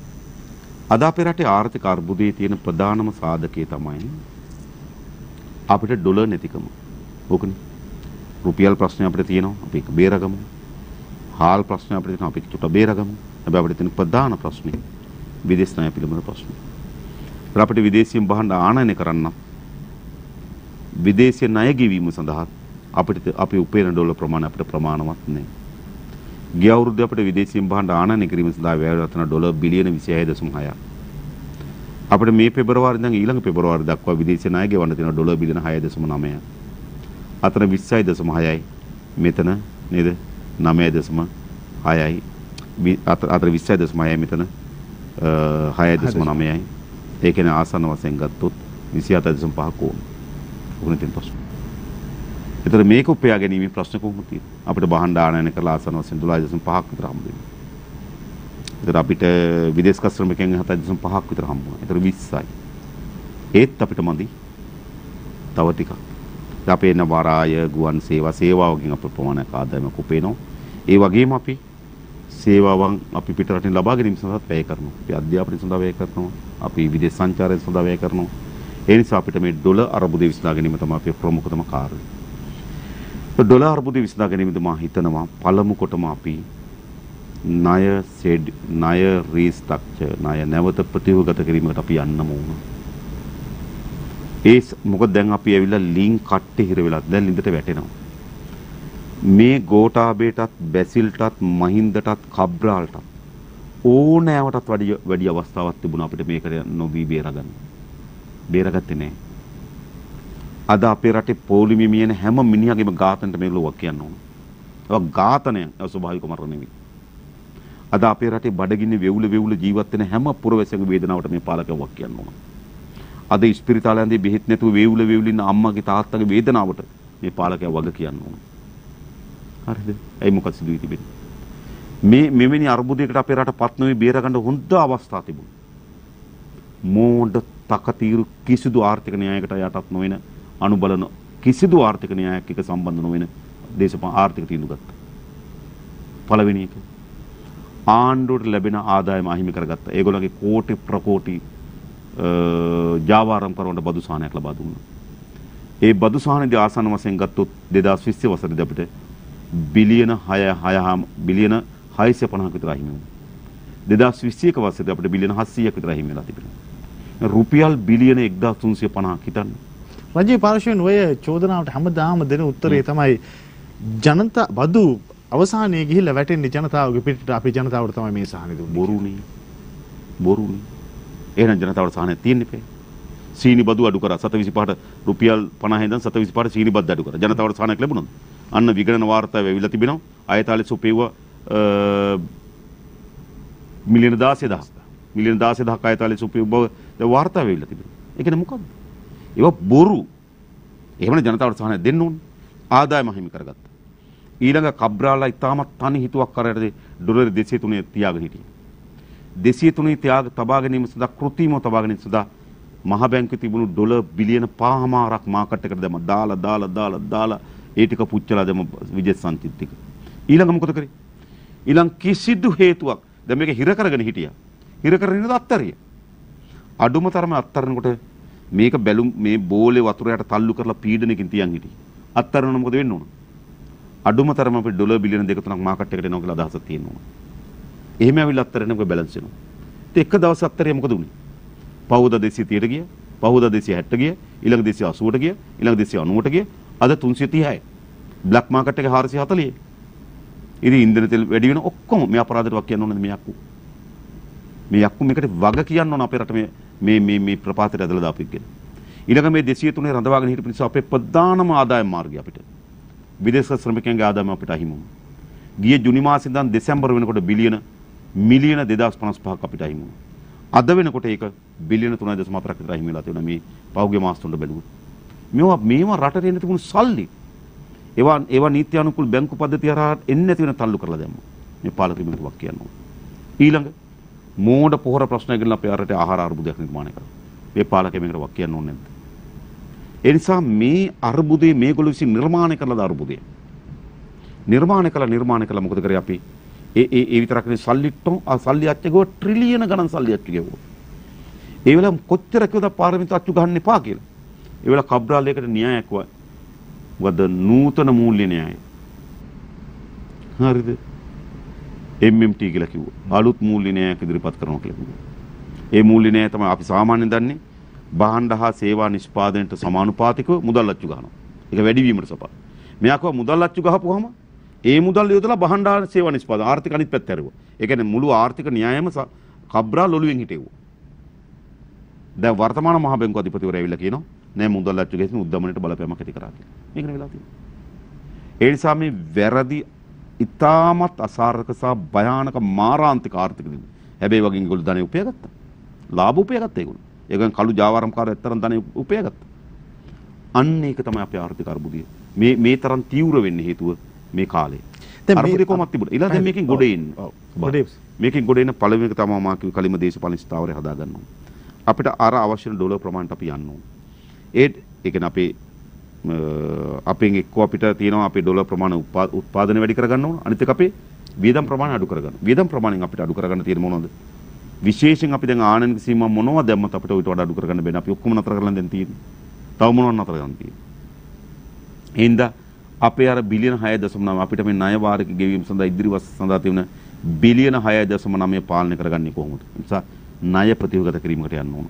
අද අපේ රටේ ආර්ථික අර්බුදයේ තියෙන ප්‍රධානම සාධකය තමයි අපිට ඩොලර් නැතිකම. ඕකනේ. රුපියල් ප්‍රශ්නය අපිට තියෙනවා. අපි ඒක බේරගමු. හාල් ප්‍රශ්නය අපිට තියෙනවා. අපි ඒක බේරගමු. හැබැයි අපිට තියෙන ප්‍රධාන ප්‍රශ්නේ විදේශ ණය පිළිබඳ ප්‍රශ්නේ. අපිට විදේශීය භාණ්ඩ ආනයනය කරන්න විදේශීය ණය ගෙවීම සඳහා අපි උපයන ඩොලර් ප්‍රමාණය අපිට ප්‍රමාණවත් නැහැ. ගිය අවුරුද්දේ අපිට විදේශීය භාණ්ඩ ආනයනය කිරීම සඳහා වැය රත්න ඩොලර් බිලියන 26.6ක්. අපිට මේ පෙබරවාරි ඉඳන් ඊළඟ පෙබරවාරි දක්වා විදේශීය ණය ගෙවන්න තියෙන ඩොලර් බිලියන 6.9ක්. අතන 20.6යි මෙතන නේද 9.6යි අතන 20.6යි මෙතන 6.9යි. ඒ කියන්නේ ආසන්න වශයෙන් ගත්තොත් 27.5ක ඕන. උගුණ තියෙන ප්‍රශ්න. ඒතර මේක උපයා ගැනීම ප්‍රශ්න කොහොමද තියෙන්නේ? අපිට බහණ්ඩ ආනයනය කරලා ආසන්න වශයෙන් 12.5ක් විතර හම්බ වෙනවා. ඒතර අපිට විදේශ කස්ටමර්කෙන් 7.5ක් විතර හම්බ වෙනවා. ඒතර 20යි. ඒත් අපිට මදි. තව ටිකක්. අපේ නවරාය ගුවන් සේවාවකින් අපේ ප්‍රමාණයක් ආදායමක් උපයනවා. ඒ වගේම අපි සේවාවන් අපි පිටරටින් ලබා ගැනීම සඳහා වැය කරනවා. අපි අධ්‍යාපනය සඳහා වැය කරනවා. අපි විදේශ සංචාරය සඳහා වැය කරනවා. ඒ නිසා අපිට මේ ඩොලර් අර්බුදය විසඳා ගැනීම තමයි අපේ ප්‍රමුඛතම කාර්යය. ඩොලර් අර්බුදය විසඳා ගැනීමද මම හිතනවා පළමු කොටම අපි ණය රීස්ට්‍රක්චර් ණය නැවත ප්‍රතිවගත කිරීමකට අපි යන්නම ඕන. මොකද දැන් අපි ඇවිල්ලා ලින් කට්ටේ හිර වෙලා දැන් ලින්දට වැටෙනවා. මේ ගෝඨාභයටත් බැසිල්ටත් මහින්දටත් කබ්‍රාල්ටත් ඕනෑවටත් වැඩි අවස්ථාවක් තිබුණා අපිට මේකට නොවී බේරගන්න. බේරගත්තේ නැහැ. අද අපේ රටේ පොලිමේ මියන හැම මිනිහගේම ඝාතනට මේ ලෝක කියන්න ඕන. ඒක ඝාතනය ස්වභාවික මරණ නෙවෙයි. අද අපේ රටේ බඩගින්නේ වෙවුල ජීවත් වෙන හැම පුරවැසියගේ වේදනාවට මේ පාලකයක් කියන්න ඕන. අද ඉස්පිරිතාලයන්දී බෙහෙත් නැතුව වෙවුල ඉන්න අම්මගේ තාත්තගේ වේදනාවට මේ පාලකයා වග කියන්න ඕන. හරිද? ඒ මොකද සිදු වී තිබෙන්නේ? මෙවැනි අර්බුදයකට අපේ රට පත් නොවි බේරගන්න හොඳ අවස්ථා තිබුණා. මෝඩ තකතිරු කිසිදු ආර්ථික න්‍යායකට යටත් නොවන අනුබලන කිසිදු ආර්ථික න්‍යායක් එක්ක සම්බන්ධ නොවන දේශපාලන ආර්ථික තීන්දුව ගත්තා. පළවෙනි එක ආණ්ඩුවට ලැබෙන ආදායම අහිමි කරගත්තා. ඒගොල්ලන්ගේ කෝටි ප්‍රකෝටි ජාවාරම් කරවන්න බදු සහනයක් ලබා දුන්නා. ඒ බදු සහනේදී ආසන්න වශයෙන් ගත්තොත් 2020 වසරේදී අපිට බිලියන 650ක විතර අහිමි වුණා. 2021 වසරේදී අපිට බිලියන 700ක විතර අහිමි වෙලා තිබෙනවා. රුපියල් බිලියන 1350ක් හිතන්න.
රජයේ පාර්ශවයෙන් ඔය චෝදනාවට හැමදාම දෙන උත්තරේ තමයි ජනතා බදු අවසානයේ ගිහිල්ලා වැටෙන්නේ ජනතාවගේ පිටට අපි ජනතාවට තමයි මේ සහනෙ දුන්නේ. බොරුනේ. එහෙනම් ජනතාවට සහනයක් තියෙන්න ඉපේ. සීනි බදු අඩු කරා 725ට රුපියල් 50 ඉඳන් 725ට සීනි බද්ද අඩු කරා. ජනතාවට සහනයක් ලැබුණාද? අන්න විගණන වාර්තාව ඇවිල්ලා තිබෙනවා. අයතාලේ සුපෙව්ව මිලියන 16000. මිලියන 16000ක් අයතාලේ සුපෙව්ව වාර්තාව ඇවිල්ලා තිබෙනවා. ඒ කියන්නේ මොකද්ද? ඒක බොරු. එහෙමනේ ජනතාවට සහනයක් දෙන්න ඕනේ. ආදායම හිමි කරගත්තා. ඊළඟ කබ්‍රාලා ඉතාමත් තනි හිතුවක් කරරදී ඩොලර් 203 තියාගෙන හිටියා. 203 තියාග තබා ගැනීම සඳහා කෘත්‍රිමව තබා ගැනීම සඳහා මහ බැංකුවේ තිබුණු ඩොලර් බිලියන 5මාරක් මාකට් එකට දැම්මා. දාලා ඒ ටික පුච්චලා දැම්ම විජේ සංචිත් ටික. ඊළඟ මොකද කරේ? ඊළඟ කිසිදු හේතුවක් දැන් මේක හිර කරගෙන හිටියා. හිර කරගෙන ඉන්නද අත්තරිය. අඩුම තරම අත්තරනකොට මේක බැලුම් මේ බෝලේ වතුර යට තල්ලු කරලා පීඩනකින් තියන් හිටියේ. අත්තරන මොකද වෙන්න ඕන? අඩුම තරම අපේ ඩොලර් බිලියන 2-3ක් මාකට් එකට එනවා කියලා අදහසක් තියෙනවා. එහෙම ඇවිල්ලා අත්තරනක බැලන්ස් වෙනවා. ඉතින් එක දවස් අත්තරිය මොකද උනේ? පහුවදා 230ට ගියා, පහුවදා 260ට ගියා, ඊළඟ 280ට ගියා, ඊළඟ 290ට ගියා, අද 330යි. බ්ලැක් මාකට් එකේ 440යි. ඉතින් ඉන්ධන තෙල් වැඩි වෙන ඔක්කොම මේ අපරාධයට වක් කියන්න ඕනද මේ යක්කු? මේ යක්කු මේකට වග කියන්න ඕන අපේ රට මේ ප්‍රපාතයට ඇදලා දාපු එක ගැන. ඊළඟ මේ 203 රඳවාගෙන හිටපු නිසා අපේ ප්‍රධානම ආදායම මාර්ගය අපිට විදේශ ශ්‍රමිකයන්ගේ ආදායම අපිට අහිමි වුණා. ගිය ජුනි මාසේ ඉඳන් දෙසැම්බර් වෙනකොට මිලියන 2055ක් අපිට අහිමි වුණා. අද වෙනකොට ඒක බිලියන 3.4ක් විතර අහිමි වෙලා තියෙනවා මේ පහුගිය මාස තුනට බැලුවොත්. මේවා රටට එන්න තිබුණු සල්ලි. ඒවා නීති අනුකූල බැංකු පද්ධතිය හරහා එන්නේ නැති වෙන තල්ලු කරලා දැම්මා. මේ පාලකෙමකට වක් කියනවා. ඊළඟ මෝඩ පොහොර ප්‍රශ්න ගැන අපේ රටේ ආහාර අර්බුදයක් නිර්මාණය කරා. මේ පාලකෙමකට වක් කියන්න ඕනේ නැද්ද? ඒ නිසා මේ අර්බුදේ මේගොල්ලෝ විසින් නිර්මාණය කළා අර්බුදය. නිර්මාණය කළා මොකද කරේ අපි? ඒ විතරක් නෙවෙයි සල්ලිට්ටෝ සල්ලි අච්චු ගෝ ට්‍රිලියන ගණන් සල්ලි අච්චු ගෙවුවා. ඒ වෙලාව කොච්චර කිව්වද පාරමිත අච්චු ගහන්න එපා කියලා. ඒ වෙලාව කබ්‍රාලයකට න්‍යායක් වද නූතන මූල්‍ය න්‍යාය. හරිද? MMT කියලා කිව්වා. අලුත් මූල්‍ය න්‍යායක් ඉදිරිපත් කරනවා කියලා කිව්වා. ඒ මූල්‍ය න්‍යාය තමයි අපි සාමාන්‍යයෙන් දන්නේ භාණ්ඩ හා සේවා නිෂ්පාදනයට සමානුපාතිකව මුදල් අච්චු ගන්නවා. ඒක වැඩි වීමට සපා. මෙයා කව මුදල් අච්චු ගහපුවාම ඒ මුදල් යොදලා භාණ්ඩ හා සේවා නිෂ්පාදන ආර්ථික අනිත් පැත්ත ඇරුවා. ඒ කියන්නේ මුළු ආර්ථික න්‍යායම කබ්‍රාල් ඔළුවෙන් හිටෙව්වා. දැන් වර්තමාන මහ බැංකු අධිපතිවරයා ඇවිල්ලා කියනවා නෑ මුදල් අච්චු ගෙස්ම උද්දමනයට බලපෑමක් ඇති කරා කියලා. මේකනේ වෙලා තියෙන්නේ. ඒ නිසා මේ වැරදි ඉතාමත් අසාර්ථක සහ භයානක මාරාන්තික ආර්ථික දිනු. හැබැයි වගේ ඒගොල්ලෝ ධනෙ උපයාගත්තා. ලාභ උපයාගත්තා ඒගොල්ලෝ. ඒගොල්ලන් කළු ජාවාරම්කාරයෝ ඇත්තරම් ධනෙ උපයාගත්තා. අන්න ඒක තමයි අපේ ආර්ථික අර්බුදය. මේ තරම් තීව්‍ර වෙන්න හේතුව මේ කාලේ. අර්බුදේ කොහොමද තිබුණා? ඊළඟ දැන් මේකෙන් ගොඩ එන්න. මේකෙන් ගොඩ එන්න පළවෙනි එක තමයි මා කිව්ව කලින්ම දේශපාලන ස්ථාවරය හදා ගන්න ඕනේ. අපිට අර අවශ්‍ය ඩොලර් ප්‍රමාණයට අපි යන්න ඕනේ. ඒ කියන්නේ අපෙන් එක්කෝ අපිට තියෙනවා අපේ ඩොලර් ප්‍රමාණය උත්පාදනය වැඩි කරගන්න ඕන. අනිත් එක අපේ වියදම් ප්‍රමාණය අඩු කරගන්න. වියදම් ප්‍රමාණයෙන් අපිට අඩු කරගන්න තියෙන මොනවද? විශේෂයෙන් අපි දැන් ආනයනික සීමා මොනවද දැම්මත් අපිට ඊට වඩා අඩු කරගන්න බැහැ. අපි ඔක්කොම නතර කරලා දැන් තියෙන්නේ. තව මොනවද නතර කරන්න තියෙන්නේ? හින්දා අපේ අර බිලියන 6.9 අපිට මේ ණය වාරික ගෙවීම සඳහා ඉදිරි වස් සඳහා තියෙන
බිලියන 6.9 පාලනය කරගන්නේ කොහොමද? ඒ නිසා ණය ප්‍රතිවගත කිරීමකට යන්න ඕන.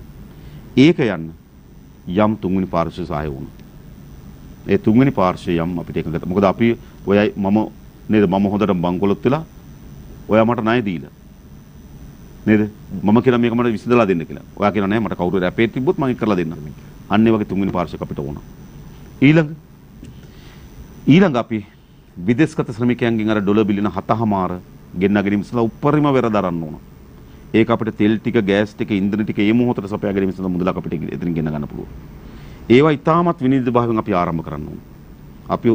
ඒක යන්න යම් තුන්වෙනි පාර්ශ්ව සහාය වුණා. ඒ තුන්වෙනි පාර්ශ්වය යම් අපිට එකගත. මොකද අපි ඔයයි මම නේද මම හොඳට බංකොලොත් වෙලා ඔයා මට ණය දීලා. නේද? මම කියලා මේක මට විසඳලා දෙන්න කියලා. ඔයා කියනවා නෑ මට කවුරු හරි අපේ තිබ්බොත් මම ඒක කරලා දෙන්නම්. අන්න ඒ වගේ තුන්වෙනි පාර්ශ්වයක් අපිට ඕන. ඊළඟ අපි විදේශගත ශ්‍රමිකයන්ගෙන් අර ඩොලර් බිලියන 7.5 ගෙන්න ගැනීම සඳහා උපරිම වෙර දරන්න ඕන. ඒක අපිට තෙල් ටික, ගෑස් ටික, ඉන්ධන ටික ඒ මොහොතට සපයා ගැනීම සඳහා මුදලක් අපිට එතනින් ගෙන්න ගන්න පුළුවන්. ඒවා ඉතාමත් විනිවිද භාවයෙන් අපි ආරම්භ කරන්න ඕන. අපි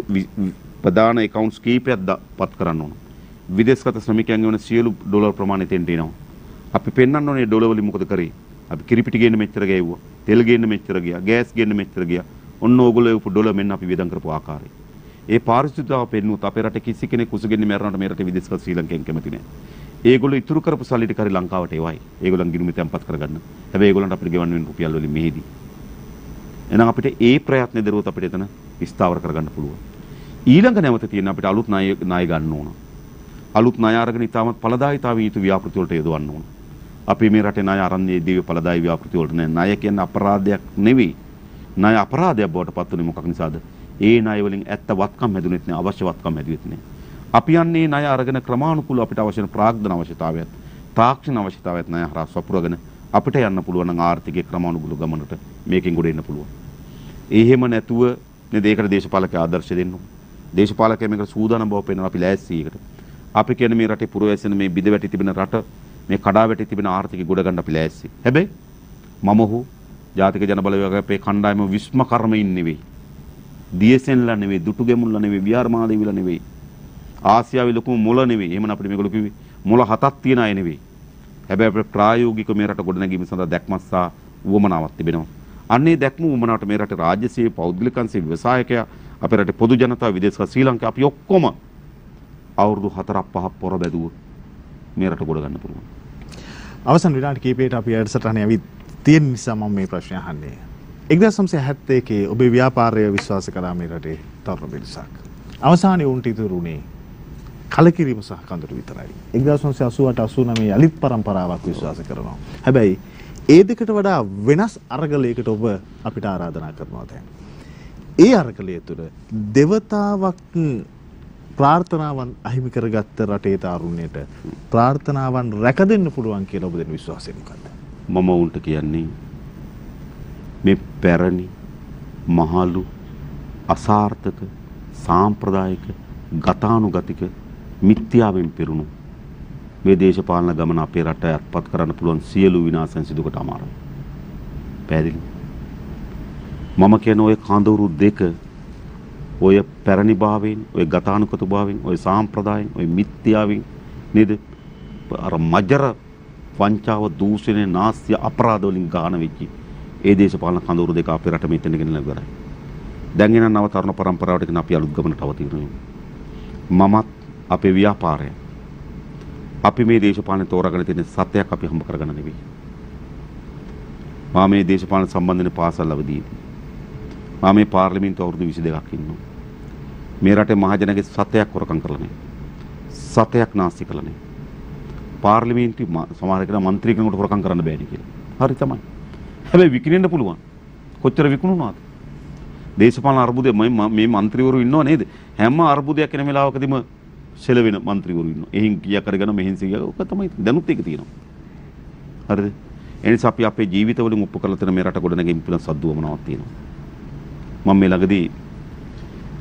ප්‍රධාන accounts කීපයක් පත් කරන්න ඕන. විදේශගත ශ්‍රමිකයන්ගේ වන සියලු ඩොලර් ප්‍රමාණය තෙන්ට එනවා. අපි පෙන්වන්න ඕනේ ඩොලර් වලින් මොකද කරේ? අපි කිරිපිටි ගේන්න මෙච්චර ගෑවුවා. තෙල් ගේන්න මෙච්චර ගියා. ගෑස් ගේන්න මෙච්චර ගියා. ඔන්න ඕගොල්ලෝ උපු ඩොලර් මෙන්න අපි වියදම් කරපු ආකාරය. ඒ පාරිශුද්ධතාව පෙන්නුවොත් අපේ රටේ කිසි කෙනෙක් කුසගෙන්නේ මැරෙනවට මේ රටේ විදේශගත ශ්‍රී ලංකෙන් කැමති නැහැ. ඒගොල්ලෝ ඉතුරු කරපු සල්ලි ටික හරි ලංකාවට එවයි. ඒගොල්ලන් ගිණුම තැම්පත් කරගන්න. හැබැයි ඒගොල්ලන්ට අපිට ගෙවන්න වෙන රුපියල් වලින් මෙහෙදී. එහෙනම් අපිට ඒ ප්‍රයත්න දරුවොත් අපිට එතන විස්තාර කරගන්න පුළුවන්. ඊළඟ නැවත තියෙන අපිට අලුත් ණය ගන්න ඕන. අලුත් ණය අරගෙන ඉතාමත් ඵලදායීතාවී යුතු ව්‍යාපෘති වලට යොදවන්න ඕන. අපි මේ රටේ ණය අරන්නේ දිව්‍ය ඵලදායී ව්‍යාපෘති වලට නෑ. ණය කියන්නේ අපරාධයක් නෙවෙයි. ණය අපරාධයක් බවට පත් වෙන්නේ මොකක් නිසාද? ඒ ණය වලින් ඇත්ත වත්කම් හැදුනෙත් නෑ, අවශ්‍ය වත්කම් හැදුවෙත් නෑ. අපි යන්නේ ණය අරගෙන ක්‍රමානුකූලව අපිට අවශ්‍ය වෙන ප්‍රාග්ධන අවශ්‍යතාවයත්, තාක්ෂණ අවශ්‍යතාවයත් ණය හරහා සපුරගෙන අපිට යන්න පුළුවන් නම් ආර්ථිකයේ ක්‍රමානුකූල ගමනට මේකෙන් ගොඩ එන්න පුළුවන්. එහෙම නැතුව නේද ඒකට දේශපාලක ආදර්ශ දෙන්න ඕන. දේශපාලකයන් මේකට සූදානම් බව පෙන්වන අපි ලෑස්ති එකට. අපි කියන්නේ මේ රටේ පුරවැසෙන මේ බිඳ වැටි තිබෙන රට මේ කඩා වැටි තිබෙන ආර්ථිකය ගොඩ ගන්න අපි ලෑස්ති. හැබැයි මම හෝ ජාතික ජනබලවේගයේ කණ්ඩායම විශ්ම කර්මයින් නෙවෙයි. දියසෙන්ලා නෙවෙයි, දුටුගැමුල්ලා නෙවෙයි, විහාරමාදේවිලා නෙවෙයි. ආසියාවේ ලොකුම මොළ නෙවෙයි. එහෙමනම් අපිට මේගොල්ලෝ කිව්වේ මොළ 7ක් තියෙන අය නෙවෙයි. හැබැයි අපේ ප්‍රායෝගික මේ රට ගොඩනැගීම සඳහා දැක්මක් සහ උවමනාවක් තිබෙනවා. අන්නේ දැක්ම උවමනාවට මේ රටේ රාජ්‍ය සේවය, පෞද්ගලික අංශේ, ව්‍යවසායකයා, අපේ රටේ පොදු ජනතාව, විදේශ ශ්‍රී ලංකාව අපි ඔක්කොම අවුරුදු 4-5ක් පොර බැදුවොත් මේ රට ගොඩ ගන්න පුළුවන්.
අවසන් විනාඩි කිහිපයකට අපි වැඩසටහනේ ඇවිත් තියෙන නිසා මම මේ ප්‍රශ්නය අහන්නේ. 1971 ඔබේ ව්‍යාපාරය විශ්වාස කරා මේ රටේ තරුණ පිරිසක්. අවසානයේ උන්ට ඉතුරුනේ කලකිරීම සහ කඳුළු විතරයි. 1988-89 යලිත් පරම්පරාවක් විශ්වාස කරනවා. හැබැයි ඒ දෙකට වඩා වෙනස් අරගලයකට ඔබ අපිට ආරාධනා කරනවා දැන්. ඒ අරගලය තුළ දෙවතාවක් ප්‍රාර්ථනාවන් අහිමි කරගත්ත රටේ තරුණයට ප්‍රාර්ථනාවන් රැකදෙන්න පුළුවන් කියලා ඔබ දෙන විශ්වාසය මොකක්ද?
මම උන්ට කියන්නේ මේ පැරණි මහලු අසාර්ථක සාම්ප්‍රදායික ගතානුගතික මිත්‍යාවෙන් පිරුණු මේ දේශපාලන ගමන අපේ රට අත්පත් කරන්න පුළුවන් සියලු විනාශයන් සිදු කොට අමාරුයි. පැහැදිලි. මම කියන ඔය කඳවුරු දෙක ඔය පැරණි භාවයෙන්, ඔය ගතානුගත භාවයෙන්, ඔය සාම්ප්‍රදායෙන්, ඔය මිත්‍යාවෙන් නේද? අර මජර වංචාව, දූෂණය, නාස්‍ය, අපරාධ වලින් ගාන වෙච්චි ඒ දේශපාලන කඳවුරු දෙක අපේ රට මෙතන ගෙනල්ලා ඉවරයි. දැන් එන නව තරුණ පරම්පරාවට කියන අපි අලුත් ගමනට අවතීර්ණ වෙමු. මමත් අපේ ව්‍යාපාරය අපි මේ දේශපාලන තෝරාගෙන තියෙන සත්‍යයක් අපි හම්බ කරගන්න නෙවෙයි. මම මේ දේශපාලන සම්බන්ධන පාසල් අවදීදී මම මේ පාර්ලිමේන්තුව අවුරුදු 22ක් ඉන්නවා. මේ රටේ මහජනගේ සත්‍යයක් හොරකම් කරලා නැහැ. සත්‍යයක් නාස්ති කරලා නැහැ. පාර්ලිමේන්තුවේ සමහර කෙනා മന്ത്രി කෙනෙකුට හොරකම් කරන්න බෑනේ කියලා. හරි තමයි. හැබැයි විකිනෙන්න පුළුවන්. කොච්චර විකුණුණාද? දේශපාලන අර්බුදේ මේ മന്ത്രിවරු ඉන්නව නේද? හැම අර්බුදයක් එන වෙලාවකදීම සෙලවෙන മന്ത്രിවරු ඉන්නවා. එහින් කියා කරගෙන මෙහින් සියා ඔක තමයි දැනුත් ඒක තියෙනවා. හරිද? ඒ නිසා අපි අපේ ජීවිතවලින් උප්පු කරලා තියෙන මේ රට ගොඩනගමින් පුළුවන් සද්දුවමනාවක් තියෙනවා. මම මේ ළඟදී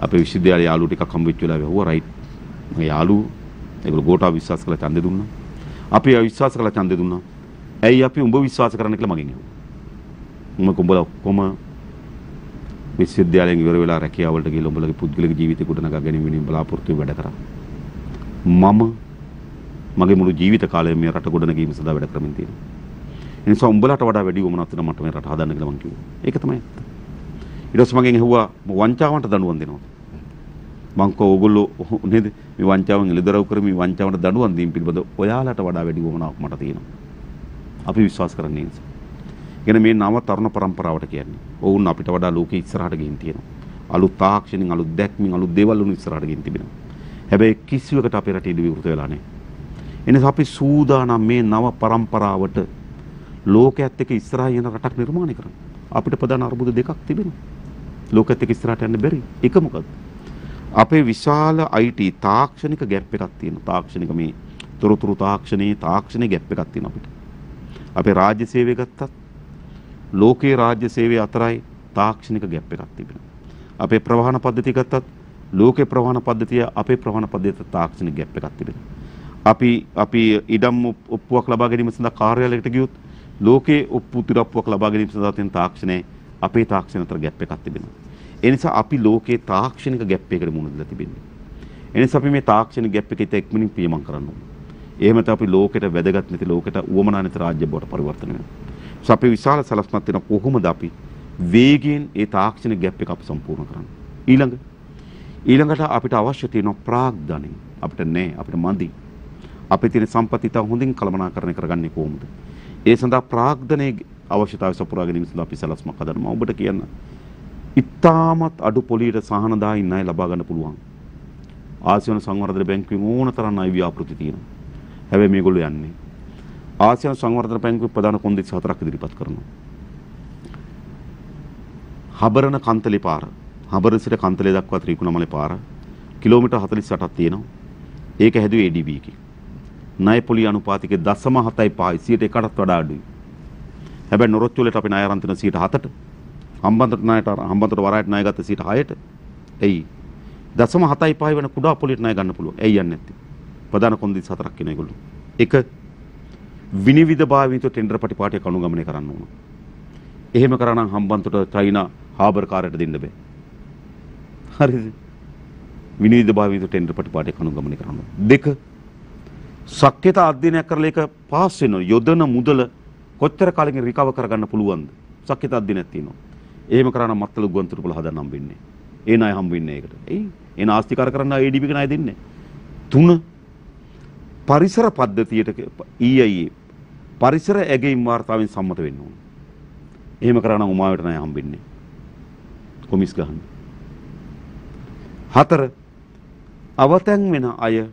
අපේ විශ්වවිද්‍යාලයේ යාළුවෝ ටිකක් හම්බ වෙච්ච වෙලාවේ හුවා රයිට්. මගේ යාළුවෝ ඒගොල්ලෝ ගෝඨා විශ්වාස කරලා ඡන්දෙ දුන්නා. අපි විශ්වාස කරලා ඡන්දෙ දුන්නා. ඇයි අපි උඹ විශ්වාස කරන්න කියලා මගෙන් ඇහුවා. මම උඹලා ඔක්කොම විශ්වවිද්‍යාලයෙන් ඉවර වෙලා රැකියාව වලට ගිහලා උඹලගේ පුද්ගලික ජීවිතේ ගොඩනගා ගැනීම වෙනුවෙන් බලාපොරොත්තු වැඩ කරා. මම මගේ මුළු ජීවිත කාලයම මේ රට ගොඩනගීම සඳහා වැඩ කරමින් තියෙනවා. ඒ නිසා උඹලට වඩා වැඩි වමනක් තියෙනවා මට මේ රට හදන්න කියලා මම කිව්වා. ඒක තමයි ඇත්ත. ඊට පස්සේ මගෙන් ඇහුවා වංචාවන්ට දඬුවම් දෙනවද? මං කෝ ඕගොල්ලෝ නේද මේ වංචාවෙන් එළිදරව් කරමින් වංචාවන්ට දඬුවම් දීම පිළිබඳ ඔයාලට වඩා වැඩි වමනක් මට තියෙනවා. අපි විශ්වාස කරන්නේ නැහැ. ගැන මේ නව තරුණ පරම්පරාවට කියන්නේ. ඔවුන් අපිට වඩා ලෝකෙ ඉස්සරහට ගෙයින් තියෙනවා. අලුත් තාක්ෂණින්, අලුත් දැක්මින්, අලුත් දේවල් වලින් ඉස්සරහට ගෙයින් තිබෙනවා. හැබැයි කිසිවකට අපේ රටේ විවෘත වෙලා නැහැ. එනිසා අපි සූදානම් මේ නව પરම්පරාවට ලෝකයේත් එක්ක ඉස්සරහ යන රටක් නිර්මාණය කරන්න. අපිට ප්‍රධාන අරුබුද දෙකක් තිබෙනවා. ලෝකයේත් එක්ක ඉස්සරහට යන්න බැරි. එක මොකද්ද? අපේ විශාල IT තාක්ෂණික ගැප් එකක් තියෙනවා. තාක්ෂණික මේ තොරතුරු තාක්ෂණයේ ගැප් එකක් තියෙනවා අපිට. අපේ රාජ්‍ය සේවය ගත්තත් ලෝකයේ රාජ්‍ය සේවය අතරයි තාක්ෂණික ගැප් එකක් තිබෙනවා. අපේ ප්‍රවාහන පද්ධතිය ගත්තත් ලෝකේ ප්‍රවාහන පද්ධතිය අපේ ප්‍රවාහන පද්ධතියට තාක්ෂණික ගැප් එකක් තිබෙනවා. අපි ඉඩම් ඔප්පුවක් ලබා ගැනීම සඳහා කාර්යාලයකට ගියොත් ලෝකේ ඔප්පු තිරප්පුවක් ලබා ගැනීම සඳහා තියෙන තාක්ෂණයේ අපේ තාක්ෂණ අතර ගැප් එකක් තිබෙනවා. ඒ නිසා අපි ලෝකේ තාක්ෂණික ගැප් එකකට මුහුණ දෙලා තිබෙන්නේ. ඒ නිසා අපි මේ තාක්ෂණික ගැප් එකේ ඉක්මනින් පියමන් කරන්න ඕනේ. එහෙම නැත්නම් අපි ලෝකෙට වැදගත් නැති ලෝකෙට උවමනා නැති රාජ්‍ය බවට පරිවර්තන වෙනවා. ඒ අපි විශාල සලස්මක් තියෙන කොහොමද අපි වේගයෙන් ඒ තාක්ෂණික ගැප් එක අපි සම්පූර්ණ කරන්නේ? ඊළඟට අපිට අවශ්‍ය තියෙන ප්‍රාග්ධනය අපිට නැහැ, අපිට මදි. අපේ තියෙන සම්පත් ඉතා හොඳින් කළමනාකරණය කරගන්නේ කොහොමද? ඒ සඳහා ප්‍රාග්ධනයේ අවශ්‍යතාවය සපුරා ගැනීම සඳහා අපි සලස්මක් හදනවා. ඔබට කියන්න ඉතාමත් අඩු පොලියට සහනදායි ණය ලබා ගන්න පුළුවන්. ආසියානු සංවර්ධන බැංකුවෙන් ඕනතරම් ණය ව්‍යාපෘති තියෙනවා. හැබැයි මේගොල්ලෝ යන්නේ ආසියානු සංවර්ධන බැංකුවේ ප්‍රධාන කොන්දේසි 4ක් ඉදිරිපත් කරනවා. හබරන කන්තලේ පාර, හබර සිට කන්තලේ දක්වා ත්‍රිකුණාමලේ පාර කිලෝමීටර් 48ක් තියෙනවා. ඒක හැදුවේ ADB එකේ. ණය පොලි අනුපාතිකේ 0.75 100%කටත් වඩා අඩුයි. හැබැයි නොරොච්චු වලට අපි ණය අරන් තියෙන 7%ට හම්බන්තොට වරායට ණය ගත්ත 6%ට එයි 0.75 වෙන කුඩා පොලියට ණය ගන්න පුළුවන්. එයි යන්නේ නැත්තේ. ප්‍රධාන කොන්දේසි 4ක් කියන ඒගොල්ලෝ. එක විනිවිද භාවිත ටෙන්ඩර් පටිපාටියක් අනුගමනය කරන්න ඕන. එහෙම කරා නම් හම්බන්තොට චයිනා හාබර් කාර්යයට දෙන්න බෑ. හරිද? විනිවිද භාවිත ටෙන්ඩර් පටිපාටියක් අනුගමනය කරන්න ඕන. දෙක ශක්්‍යතා අධ්‍යයනයක් කරලා ඒක පාස් වෙනවා. යොදන මුදල කොච්චර කාලෙකින් රිකවර් කරගන්න පුළුවන්ද? ශක්්‍යතා අධ්‍යයනයක් තියෙනවා. එහෙම කරා නම් මත්තල ගුවන්තොටුපළ හදන්න හම්බෙන්නේ. ඒ ණය හම්බෙන්නේ ඒකට. එයි එන ආස්තිකාර කරන්න ADB එක ණය දෙන්නේ. 3 පරිසර පද්ධතියට EIA පරිසර ඇගීම් වාර්තාවෙන් සම්මත වෙන්න ඕන. එහෙම කරා නම් උමාවට ණය හම්බෙන්නේ. කොමිස් ගහන්න. 4 අවතැන් වෙන අය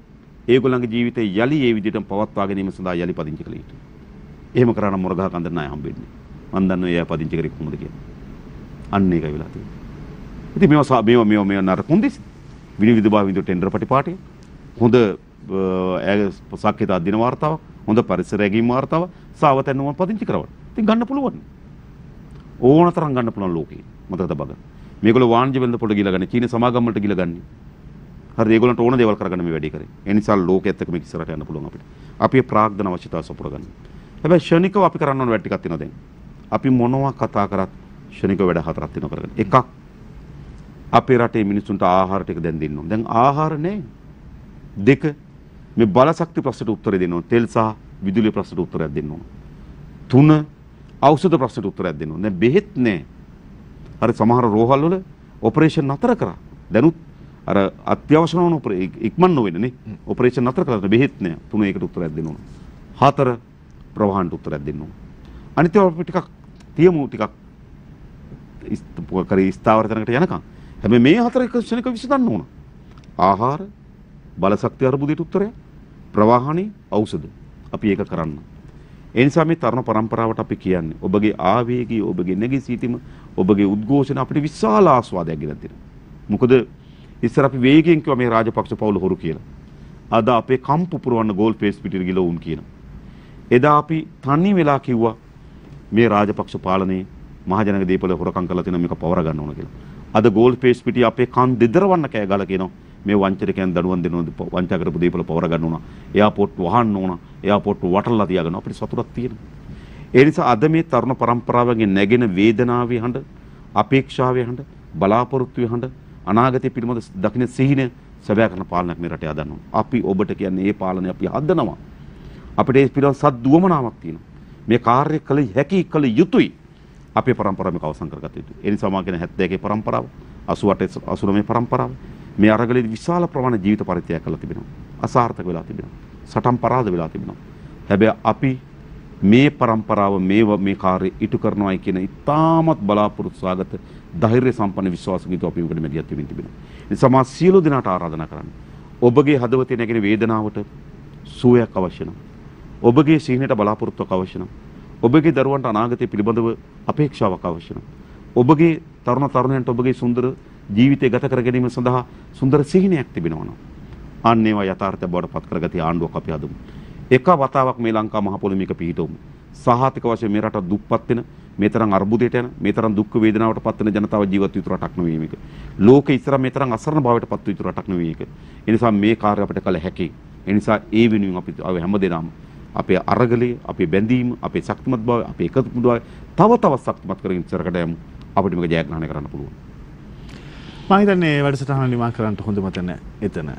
ඒගොල්ලන්ගේ ජීවිතය යලි ඒ විදිහටම පවත්වා ගැනීම සඳහා යලි පදිංචි කළ යුතුයි. එහෙම කරා නම් මොරගහ කන්දර ණය හම්බෙන්නේ. මම දන්නවා එයා පදිංචි කරේ කොහොමද කියලා. අන්න ඒකයි වෙලා තියෙන්නේ. ඉතින් මේවා නර කොන්දේසි විනිවිද භාවිත ටෙන්ඩර් පටිපාටිය හොඳ සාක්ෂිත අධ්‍යයන වාර්තාවක්, හොඳ පරිසර ඇගීම් වාර්තාවක් සාවතැන්නුම පදිංචි කරවන්න. ඉතින් ගන්න පුළුවන්. ඕනතරම් ගන්න පුළුවන් ලෝකේ. මතක තබා ගන්න. මේගොල්ලෝ වාණිජ වෙළඳ පොළ ගිල ගන්න, චීන සමාගම් වලට ගිල ගන්න. හරි ඒගොල්ලන්ට ඕන දේවල් කරගන්න මේ වැඩේ කරේ. ඒ නිසා ලෝකයේත් එක්ක මේක ඉස්සරහට යන්න පුළුවන් අපිට. අපි ප්‍රාග්ධන අවශ්‍යතාව සපුර ගන්න. හැබැයි ෂණිකව අපි කරන්න ඕන වැඩ ටිකක් තියෙනවා දැන්. අපි මොනවා කතා කරත් ෂණික වැඩ 4ක් තියෙනවා කරගන්න. එකක් අපේ රටේ මිනිස්සුන්ට ආහාර ටික දැන් දෙන්න ඕන. දැන් ආහාර නැහැ. 2 මේ බලශක්ති ප්‍රශ්නට උත්තර දෙන්න ඕන. තෙල් සහ විදුලිය ප්‍රශ්නට උත්තරයක් දෙන්න ඕන. 3 ඖෂධ ප්‍රශ්නට උත්තරයක් දෙන්න ඕන. දැන් බෙහෙත් නැහැ. හරි සමහර රෝහල් වල ඔපරේෂන් නතර කරා. දැනුත් අර අත්‍යවශ්‍ය නොවන ඉක්මන් නොවෙන්නේ නේ. ඔපරේෂන් නතර කරලා බෙහෙත් නැහැ. 3 ඒකට උත්තරයක් දෙන්න ඕන. 4 ප්‍රවාහනට උත්තරයක් දෙන්න ඕන. අනිත් ඒවා අපි ටිකක් තියමු ටිකක් කරේ ස්ථාවර තැනකට යනකම්. හැබැයි මේ 4 එක ක්ෂණික විසඳන්න ඕන. ආහාර, බලශක්ති අර්බුදයට උත්තරය, ප්‍රවාහනේ, ඖෂධ. අපි ඒක කරන්න. ඒ නිසා මේ තරුණ પરම්පරාවට අපි කියන්නේ ඔබගේ ආවේගය, ඔබගේ නැගී සිටීම, ඔබගේ උද්ඝෝෂණ අපිට විශාල ආස්වාදයක් ගෙනත් දෙනවා. මොකද ඉස්සර අපි වේගයෙන් කිව්වා මේ රාජපක්ෂ පවුල හොරු කියලා. අද අපේ කම්පු පුරවන්න ගෝල් ෆේස් පිටියට ගිල උන් කියනවා. එදා අපි තනි වෙලා කිව්වා මේ රාජපක්ෂ පාලනයේ මහජනක දීපල හොරකම් කරලා තියෙන මේක පවර ගන්න ඕන කියලා. අද ගෝල් ෆේස් පිටිය අපේ කන් දෙදරවන්න කෑ ගාලා කියනවා මේ වංචකයන් දඩුවම් දෙනවා වංචා කරපු දීපල පවර ගන්න ඕන. එයාපෝට් වහන්න ඕන. එයාපෝට් වටලලා තියාගන්න අපිට සතුටක් තියෙනවා. ඒ නිසා අද මේ තරුණ પરම්පරාවගේ නැගෙන වේදනාවේ හඬ, අපේක්ෂාවේ හඬ, බලාපොරොත්තුවේ හඬ, අනාගතයේ පිළිබඳ දකින්න සිහින සැබෑ කරන පාලනයක් මේ රටේ හදනවා. අපි ඔබට කියන්නේ මේ පාලනය අපි හදනවා. අපිට ඒ පිළිබඳ සද්දුවමනාවක් තියෙනවා. මේ කාර්ය කළ හැකි කළ යුතුයි. අපේ પરම්පරාව මේක අවසන් කරගත යුතුයි. ඒ නිසා මම කියන 72 પરම්පරාව, 88 89 પરම්පරාව මේ අරගලේ විශාල ප්‍රමාණ ජීවිත පරිත්‍යාග කරලා තිබෙනවා. අසාර්ථක වෙලා තිබෙනවා. සටන් පරාද වෙලා තිබෙනවා. හැබැයි අපි මේ પરම්පරාව මේ කාර්ය ඉටු කරනවායි කියන ඉතාමත් බලාපොරොත්තු සාගත ධෛර්ය සම්පන්න විශ්වාසකින් අපි උකට මෙදියත් වෙමින් තිබෙනවා. ඒ නිසා මා සියලු දෙනාට ආරාධනා කරන්නේ ඔබගේ හදවතේ නැගෙන වේදනාවට සුවයක් අවශ්‍ය නම් ඔබගේ සීනයට බලාපොරොත්තුවක් අවශ්‍ය නම් ඔබගේ දරුවන්ට අනාගතය පිළිබඳව අපේක්ෂාවක් අවශ්‍ය නම් ඔබගේ තරුණ තරුණයන්ට ඔබගේ සුන්දර ජීවිතය ගත කර ගැනීම සඳහා සුන්දර සිහිනයක් තිබෙනවා නම් අන්න ඒවා යථාර්ථය බවට පත් කරගති ආණ්ඩුවක් අපි අදමු. එක වතාවක් මේ ලංකා මහ පොළොවේ මේක පිහිටවමු. සහාතික වශයෙන් මේ රට දුප්පත් වෙන, මේ තරම් අර්බුදයට යන, මේ තරම් දුක් වේදනාවට පත් වෙන ජනතාව ජීවත් යුතු රටක් නෙවෙයි මේක. ලෝකේ ඉස්සර මේ තරම් අසරණ භාවයට පත් යුතු රටක් නෙවෙයි මේක. ඒ නිසා මේ කාර්ය අපිට කළ හැකියි. ඒ නිසා ඒ වෙනුවෙන් අපි හැමදේම අපේ අරගලයේ, අපේ බැඳීම, අපේ ශක්තිමත් බව, අපේ එකතුමත් බව තව තවත් ශක්තිමත් කරගෙන ඉස්සරකට යමු. අපිට මේක ජයග්‍රහණය කරන්න පුළුවන්.
මම හිතන්නේ වැඩසටහන නිමා කරන්න හොඳම තැන එතන.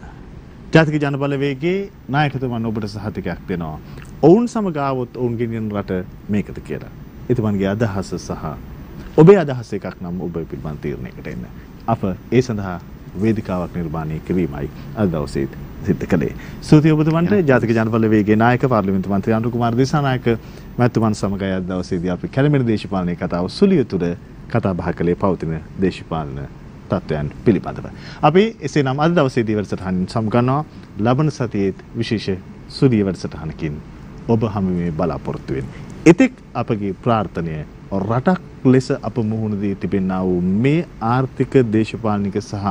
ජාතික ජනබලවේගයේ නායකතුමන් ඔබට සහතිකයක් දෙනවා. ඔවුන් සමග ආවොත් ඔවුන් ගෙනියන රට මේකද කියලා. එතුමන්ගේ අදහස සහ ඔබේ අදහස එකක් නම් ඔබ පිළිබඳ තීරණයකට එන්න. අප ඒ සඳහා වේදිකාවක් නිර්මාණය කිරීමයි අද දවසේ සිද්ධ කළේ. ස්තුතියි ඔබතුමන්ට. ජාතික ජනබලවේගයේ නායක පාර්ලිමේන්තු මන්ත්‍රී අනුර කුමාර දිසානායක මැතිතුමන් සමගයි අද දවසේදී අපි කැළඹෙන දේශපාලනයේ කතාව සුලිය තුර කතා බහ කළේ පවතින දේශපාලන තත්ත්වයන් පිළිබඳව. අපි එසේනම් අද දවසේදී වැඩසටහනින් සමුගන්නවා. ලබන සතියේ විශේෂ සුලිය වැඩසටහනකින් ඔබ හමුවේ බලාපොරොත්තු වෙන්නේ. එතෙක් අපගේ ප්‍රාර්ථනය රටක් ලෙස අප මුහුණ දී තිබෙනා වූ මේ ආර්ථික දේශපාලනික සහ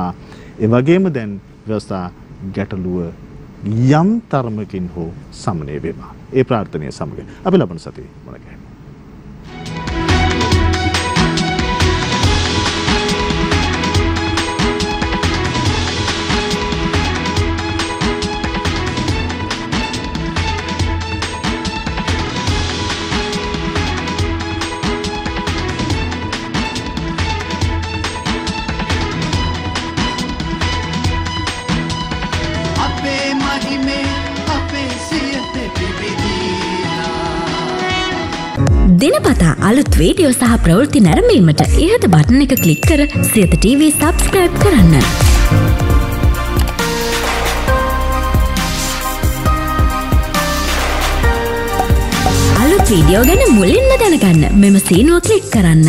ඒ වගේම දැන් ව්‍යවස්ථා ගැටලුව යම් තරමකින් හෝ සමනය වේවා. ඒ ප්‍රාර්ථනය සමග අපි ලබන සතියේ මුණ ගැහෙමු.
දිනපතා අලුත් වීඩියෝ සහ ප්‍රවෘත්ති නැරඹීමට ඉහත බටන් එක ක්ලික් කර සියත TV subscribe කරන්න. අලුත් වීඩියෝ ගැන මුලින්ම දැනගන්න මෙම සීනුව ක්ලික් කරන්න.